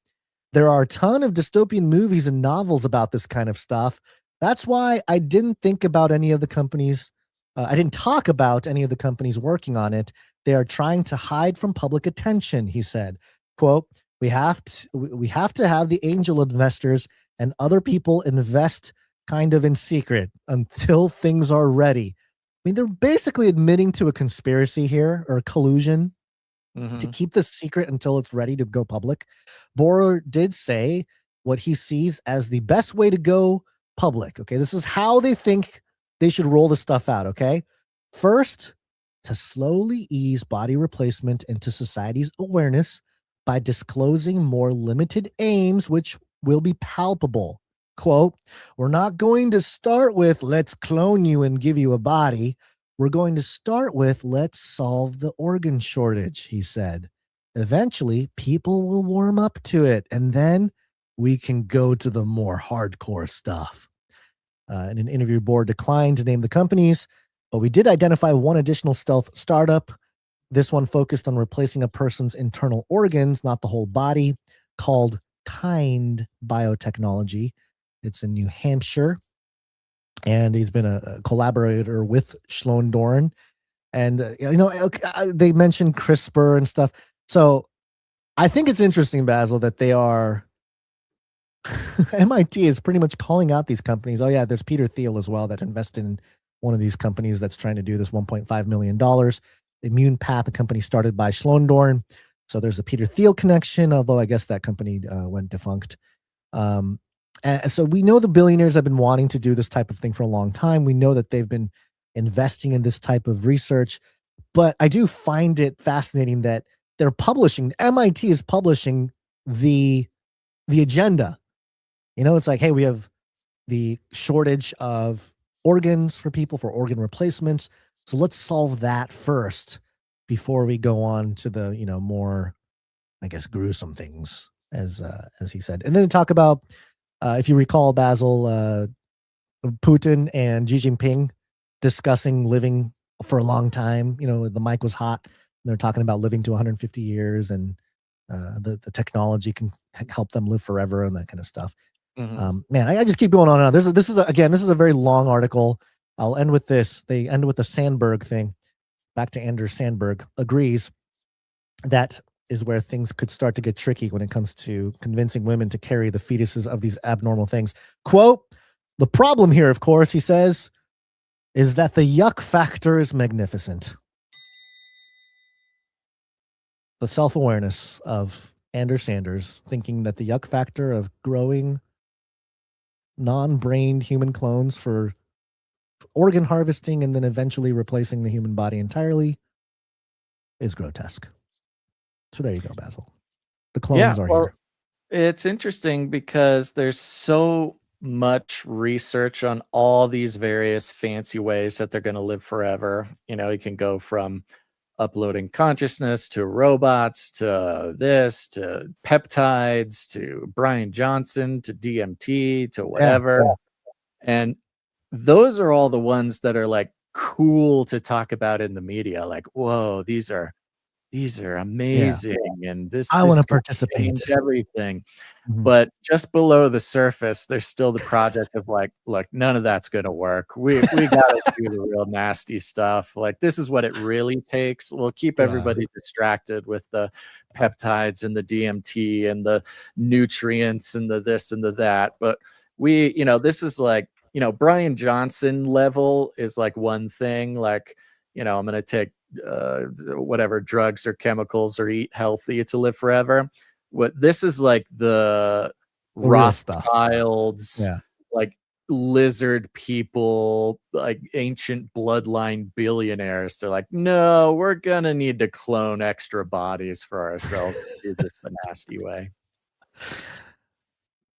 there are a ton of dystopian movies and novels about this kind of stuff. That's why I didn't think about any of the companies. I didn't talk about any of the companies working on it. They are trying to hide from public attention, he said. Quote, we have to have the angel investors and other people invest kind of in secret until things are ready. I mean, they're basically admitting to a conspiracy here, or a collusion, to keep this secret until it's ready to go public. Borer did say what he sees as the best way to go public. Okay, this is how they think they should roll this stuff out. Okay, first, to slowly ease body replacement into society's awareness by disclosing more limited aims, which will be palpable. Quote, we're not going to start with let's clone you and give you a body. We're going to start with let's solve the organ shortage, he said. Eventually, people will warm up to it, and then we can go to the more hardcore stuff. In an interview, board declined to name the companies, but we did identify one additional stealth startup. This one focused on replacing a person's internal organs, not the whole body, called Kind Biotechnology. It's in New Hampshire, and he's been a collaborator with Schlondorn. And, they mentioned CRISPR and stuff. So I think it's interesting, Basil, that they are MIT is pretty much calling out these companies. Oh, yeah, there's Peter Thiel as well that invested in one of these companies that's trying to do this $1.5 million. Immune Path, a company started by Schlondorn. So there's a Peter Thiel connection, although I guess that company went defunct. And so we know the billionaires have been wanting to do this type of thing for a long time. We know that they've been investing in this type of research. But I do find it fascinating that they're publishing, MIT is publishing the agenda. It's like, hey, we have the shortage of organs for people for organ replacements. So let's solve that first before we go on to the, more, I guess, gruesome things, as he said. And then talk about, if you recall, Basil, Putin and Xi Jinping discussing living for a long time. The mic was hot. And they're talking about living to 150 years and the technology can help them live forever and that kind of stuff. Mm-hmm. Man, I just keep going on and on. This is a very long article. I'll end with this. They end with the Sandberg thing. Back to Anders Sandberg agrees that is where things could start to get tricky when it comes to convincing women to carry the fetuses of these abnormal things. Quote, the problem here, of course, he says, is that the yuck factor is magnificent. The self-awareness of Anders Sanders thinking that the yuck factor of growing non-brained human clones for organ harvesting and then eventually replacing the human body entirely is grotesque. So there you go, Basil. The clones are here. It's interesting because there's so much research on all these various fancy ways that they're going to live forever. You can go from uploading consciousness to robots to this to peptides to Brian Johnson to DMT to whatever. Yeah. And those are all the ones that are like cool to talk about in the media. Like, whoa, these are amazing. Yeah. And I want to participate. Everything. Mm-hmm. But just below the surface, there's still the project of like, look, none of that's going to work. We got to do the real nasty stuff. Like, this is what it really takes. We'll keep everybody distracted with the peptides and the DMT and the nutrients and the this and the that. But this is like, Brian Johnson level is like one thing. Like, I'm going to take whatever drugs or chemicals or eat healthy to live forever. What this is like the Rothschilds, like lizard people, like ancient bloodline billionaires. They're like, no, we're gonna need to clone extra bodies for ourselves to do this the nasty way.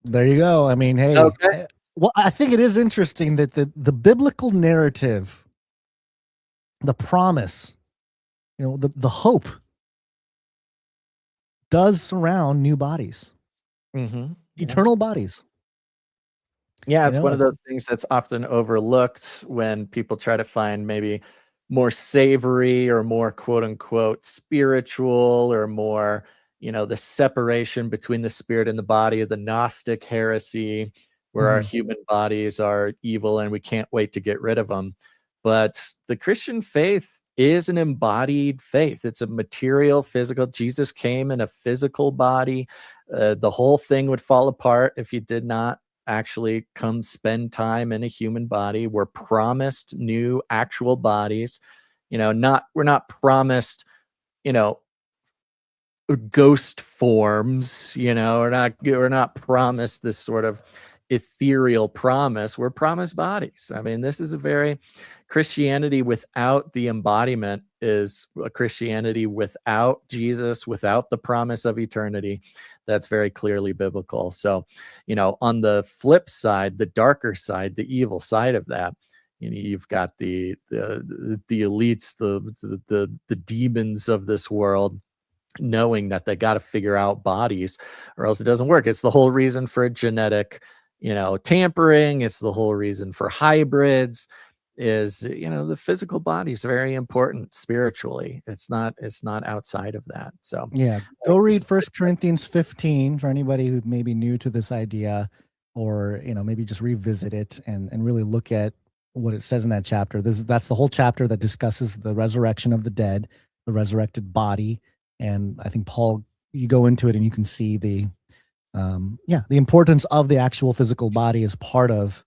There you go. I mean, hey, okay. Well, I think it is interesting that the biblical narrative, the promise, the hope does surround new bodies, eternal bodies. Yeah, it's one of those things that's often overlooked when people try to find maybe more savory or more quote unquote spiritual or more, the separation between the spirit and the body of the Gnostic heresy, where our human bodies are evil and we can't wait to get rid of them. But the Christian faith is an embodied faith. It's a material, physical. Jesus came in a physical body. The whole thing would fall apart if you did not actually come spend time in a human body. We're promised new actual bodies. We're not promised, ghost forms. We're not promised this sort of ethereal promise. We're promised bodies. I mean, this is a very Christianity without the embodiment is a Christianity without Jesus, without the promise of eternity. That's very clearly biblical. So, on the flip side, the darker side, the evil side of that you've got the elites, the demons of this world, knowing that they got to figure out bodies or else it doesn't work. It's the whole reason for genetic, tampering. It's the whole reason for hybrids. Is the physical body is very important spiritually. It's not outside of that. So yeah, go read 1 Corinthians 15 for anybody who may be new to this idea, or maybe just revisit it and really look at what it says in that chapter. That's the whole chapter that discusses the resurrection of the dead, the resurrected body. And I think Paul, you go into it and you can see the importance of the actual physical body as part of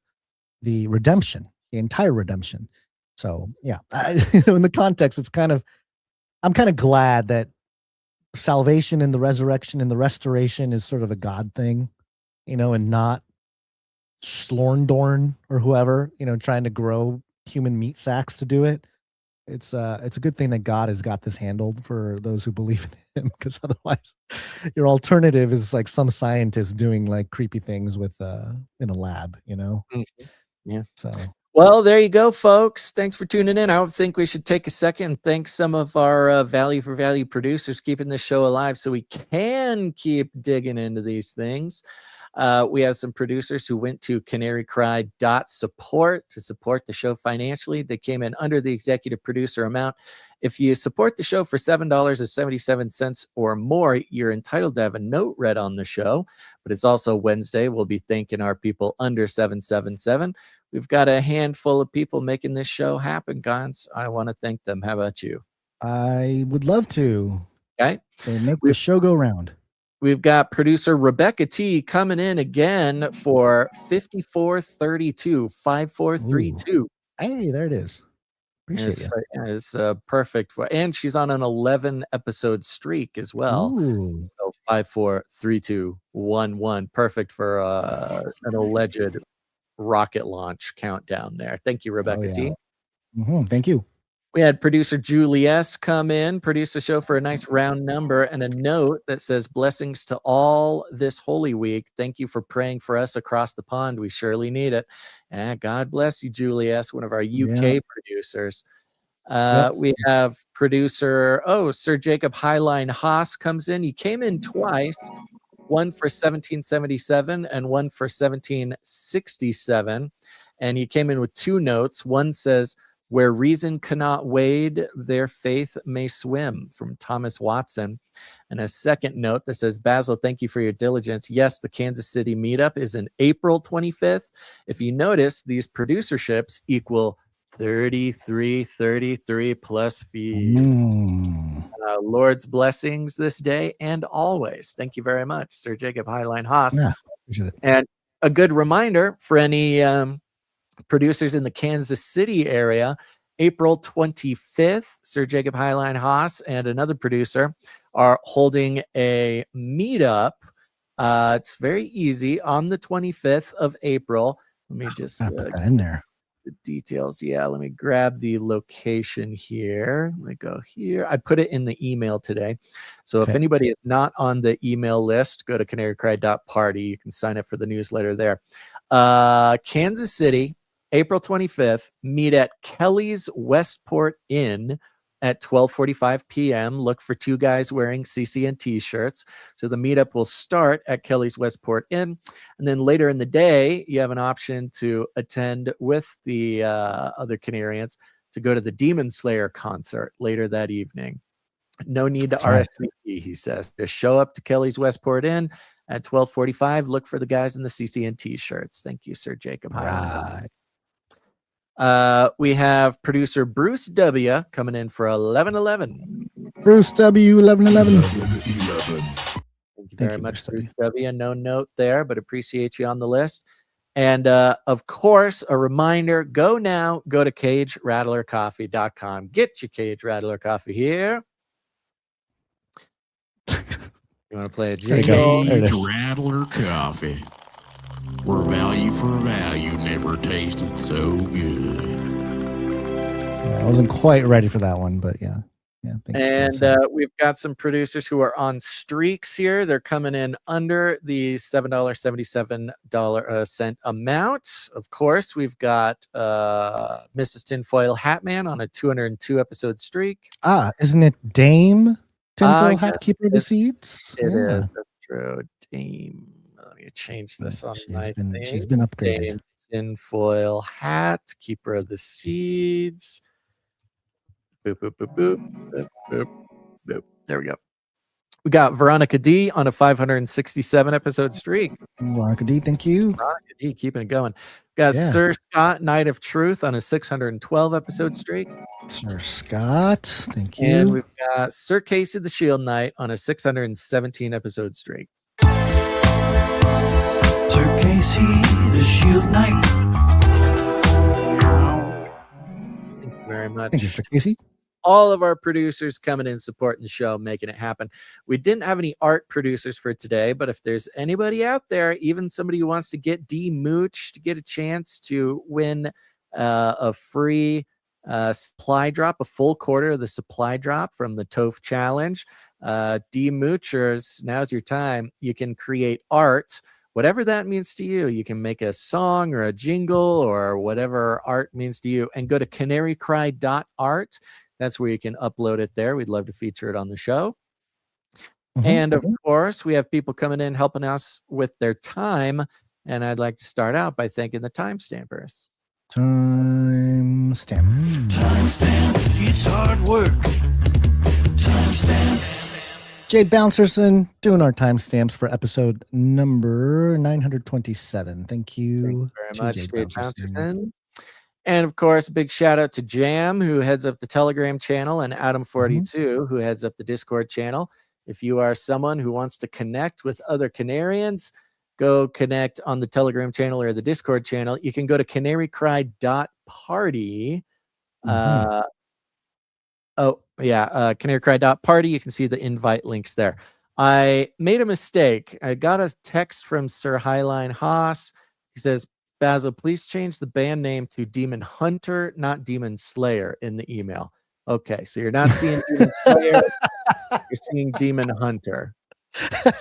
the redemption, the entire redemption. So yeah, in the context, I'm kind of glad that salvation and the resurrection and the restoration is sort of a God thing, and not Slorndorn or whoever, trying to grow human meat sacks to do it. It's a good thing that God has got this handled for those who believe in him, because otherwise your alternative is like some scientist doing like creepy things with in a lab, Yeah. So well, there you go, folks. Thanks for tuning in. I think we should take a second and thank some of our value for value producers keeping this show alive so we can keep digging into these things. We have some producers who went to canarycry.support to support the show financially. They came in under the executive producer amount. If you support the show for $7.77 or more, you're entitled to have a note read on the show. But it's also Wednesday. We'll be thanking our people under $7.77. We've got a handful of people making this show happen, guys. I want to thank them. How about you? I would love to. Okay. So make the show go round. We've got producer Rebecca T coming in again for 5432, 5432. Hey, there it is. Appreciate it. It's perfect and she's on an 11 episode streak as well. Ooh. So 543211, perfect for an alleged rocket launch countdown there. Thank you, Rebecca T. Thank you. We had producer Julie S. come in, produce the show for a nice round number and a note that says, blessings to all this Holy Week. Thank you for praying for us across the pond. We surely need it. And God bless you, Julie S., one of our UK producers. We have producer, Sir Jacob Highline Haas comes in. He came in twice, one for 1777 and one for 1767. And he came in with two notes. One says, where reason cannot wade, their faith may swim, from Thomas Watson. And a second note that says, Basil, thank you for your diligence. Yes, the Kansas City meetup is in April 25th. If you notice, these producerships equal 33 plus fees. Lord's blessings this day and always. Thank you very much, Sir Jacob Highline Haas. Yeah, appreciate it. And a good reminder for any producers in the Kansas City area, April 25th, Sir Jacob Highline Haas and another producer are holding a meetup. It's very easy on the 25th of April. Let me just put that in there. The details. Yeah, let me grab the location here. Let me go here. I put it in the email today. So if anybody is not on the email list, go to canarycry.party. You can sign up for the newsletter there. Kansas City, April 25th, meet at Kelly's Westport Inn at 12:45 p.m. Look for two guys wearing CCNT shirts. So the meetup will start at Kelly's Westport Inn. And then later in the day, you have an option to attend with the other Canarians to go to the Demon Slayer concert later that evening. No need to RSVP, he says. Just show up to Kelly's Westport Inn at 12:45. Look for the guys in the CCNT shirts. Thank you, Sir Jacob. Right. We have producer Bruce W coming in for 1111. Bruce W 1111. Thank you very much, Bruce W. No note there, but appreciate you on the list. And of course, a reminder, go to CageRattlerCoffee.com. Get your Cage Rattler coffee here. You want to play a jingle? Cage Rattler Coffee, where value for value never tasted so good. Yeah, I wasn't quite ready for that one, but yeah. Yeah. Thank you for the And we've got some producers who are on streaks here. They're coming in under the $7.77 amount. Of course, we've got Mrs. Tinfoil Hatman on a 202 episode streak. Isn't it Dame Tinfoil yes, Hat Keeper of the Seeds? It is. That's true. Dame. Let me change this on my thing. She's been upgraded. Dame Tinfoil Hat Keeper of the Seeds. Boop, boop, boop, boop, boop, boop, boop. There we go. We got Veronica D on a 567 episode streak. Veronica D, thank you. Veronica D, keeping it going. We got Sir Scott, Knight of Truth, on a 612 episode streak. Sir Scott, thank you. And we've got Sir Casey the Shield Knight on a 617 episode streak. Sir Casey, the Shield Knight. Thank you very much. Thank you, Mr. Casey. All of our producers coming in, supporting the show, making it happen. We didn't have any art producers for today, but if there's anybody out there, even somebody who wants to get de-mooched, to get a chance to win a free supply drop, a full quarter of the supply drop from the Toph challenge, de-moochers, now's your time. You can create art, whatever that means to you. You can make a song or a jingle or whatever art means to you, and go to canarycry.art. That's where you can upload it there. We'd love to feature it on the show. And of course, we have people coming in helping us with their time. And I'd like to start out by thanking the timestampers. Timestamp. Timestamp. It's hard work. Timestamp. Jade Bouncerson doing our timestamps for episode number 927. Thank you. Very much, Jade Bouncerson. And of course, a big shout out to Jam, who heads up the Telegram channel, and Adam42, who heads up the Discord channel. If you are someone who wants to connect with other Canarians, go connect on the Telegram channel or the Discord channel. You can go to canarycry.party. Canarycry.party. You can see the invite links there. I made a mistake. I got a text from Sir Highline Haas. He says, Basil, please change the band name to Demon Hunter, not Demon Slayer in the email. Okay, so you're not seeing Demon Slayer, you're seeing Demon Hunter. I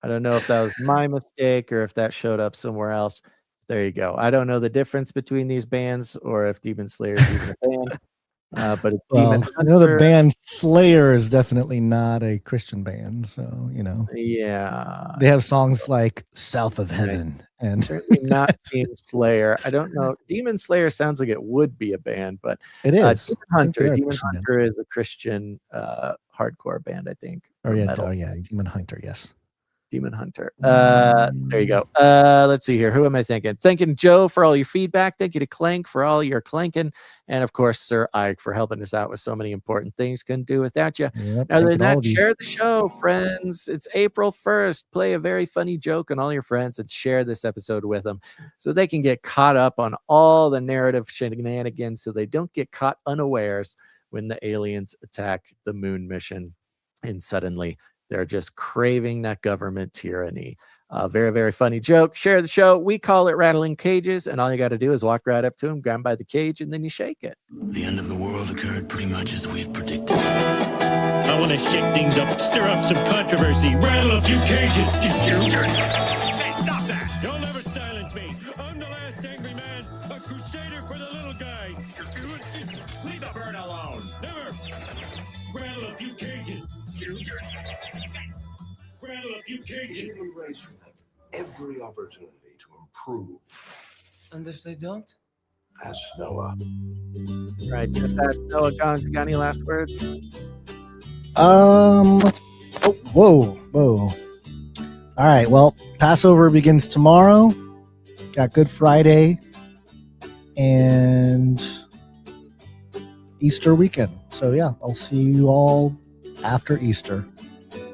don't know if that was my mistake or if that showed up somewhere else. There you go. I don't know the difference between these bands or if Demon Slayer is even a band. But it's Demon Hunter. I know the band Slayer is definitely not a Christian band, so yeah, they have songs like "South of Heaven" and certainly not Team Slayer. I don't know. Demon Slayer sounds like it would be a band, but it is. Demon Hunter. Demon Hunter is a Christian hardcore band, I think. Demon Hunter. Yes. Demon Hunter. There you go. Let's see here. Who am I thanking? Thanking Joe for all your feedback. Thank you to Clank for all your clanking. And of course, Sir Ike for helping us out with so many important things. Couldn't do without you. Other than that, share the show, friends. It's April 1st. Play a very funny joke on all your friends and share this episode with them so they can get caught up on all the narrative shenanigans so they don't get caught unawares when the aliens attack the moon mission and suddenly they're just craving that government tyranny. Very, very funny joke. Share the show. We call it Rattling Cages, and all you got to do is walk right up to him, grab him by the cage, and then you shake it. The end of the world occurred pretty much as we had predicted. I want to shake things up, stir up some controversy, rattle a few cages. Hey, stop that! You'll never silence me. I'm the last angry man, a crusader for the little guy. Leave the bird alone. Never. Rattle a few cages. Rattle a few cages. Human race will have every opportunity to improve. And if they don't? Ask Noah. Right, just ask Noah. Got any last words? Whoa. All right, well, Passover begins tomorrow. Got Good Friday and Easter weekend. So yeah, I'll see you all after Easter.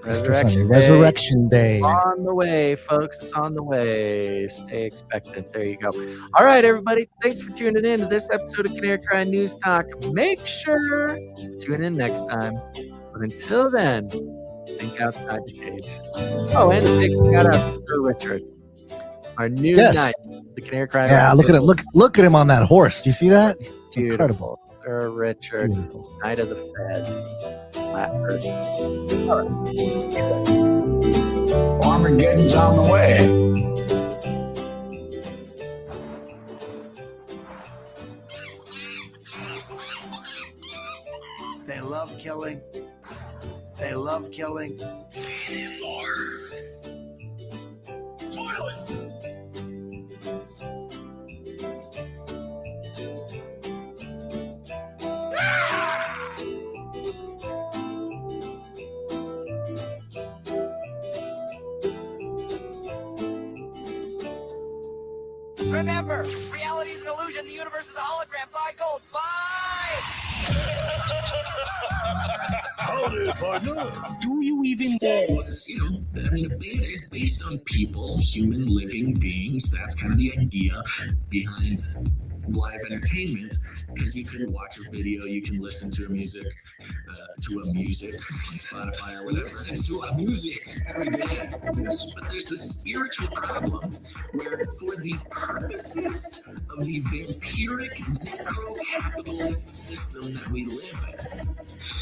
Resurrection Day. On the way, folks. It's on the way. Stay expectant. There you go. All right, everybody. Thanks for tuning in to this episode of Canary Cry News Talk. Make sure to tune in next time. But until then, think outside the cage. Oh, and a big shout out to Sir Richard, our new knight, the Canary Cry. Yeah, look at him on that horse. Do you see that? It's incredible. Sir Sir Richard, Knight of the Fed, Flat Earth. Armageddon's on the way. They love killing. They love killing. Toilets. Remember, reality is an illusion. The universe is a hologram. Buy gold. Buy! Howdy, partner. Do you even know? I mean, a beta is based on people, human living beings. That's kind of the idea behind live entertainment, because you can watch a video, you can listen to a music, Spotify or whatever. Listen to a music every day. But there's this spiritual problem where, for the purposes of the vampiric necro-capitalist system that we live in,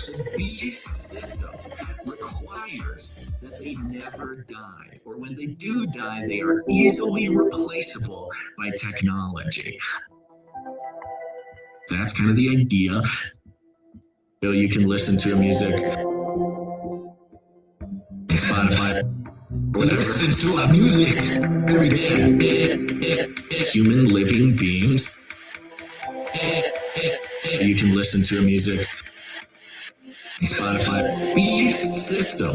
the beast system requires that they never die, or when they do die, they are easily replaceable by technology. That's kind of the idea. So you can listen to a music, Spotify, whatever. Listen to a music every day. Human living beings. You can listen to a music, Spotify. Beast system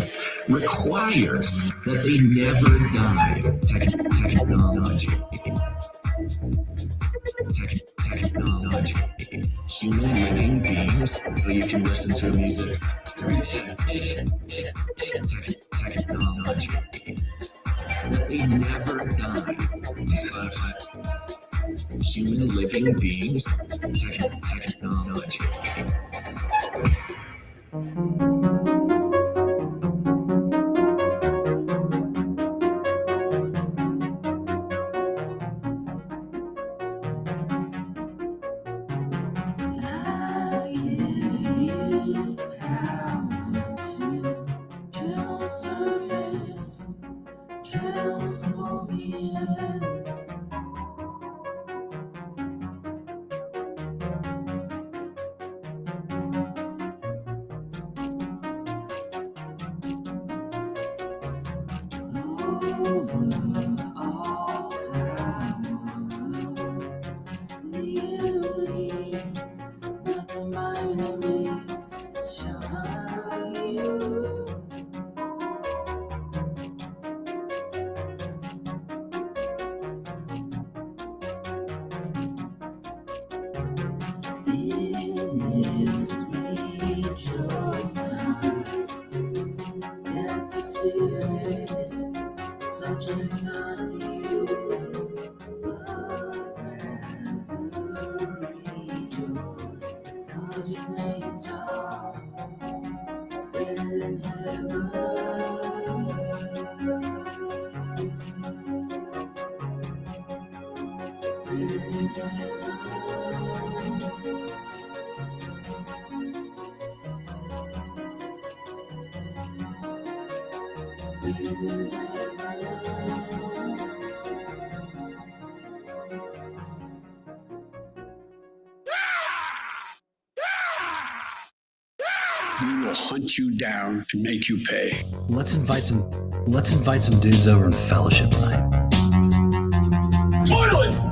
requires that they never die. Technology. Technology. Human living beings. You can listen to music. Technology. That they never die. Spotify. Human living beings. Technology. We will hunt you down and make you pay. Let's invite some dudes over in fellowship tonight. Toilets!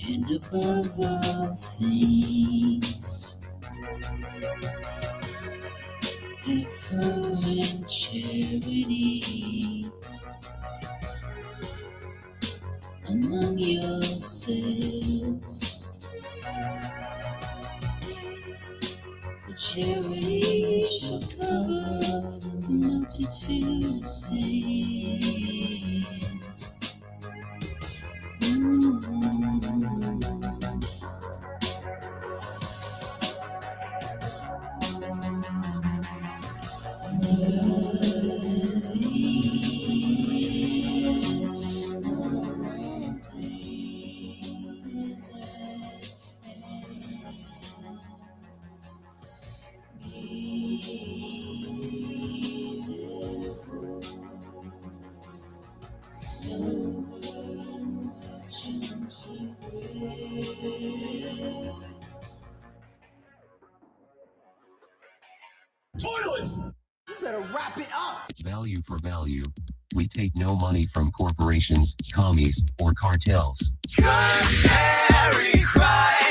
And above all things, effort and charity among yourselves, for Charity shall cover the multitude of sins. Toilets! You better wrap it up. Value for value. We take no money from corporations, commies, or cartels. Canary cry.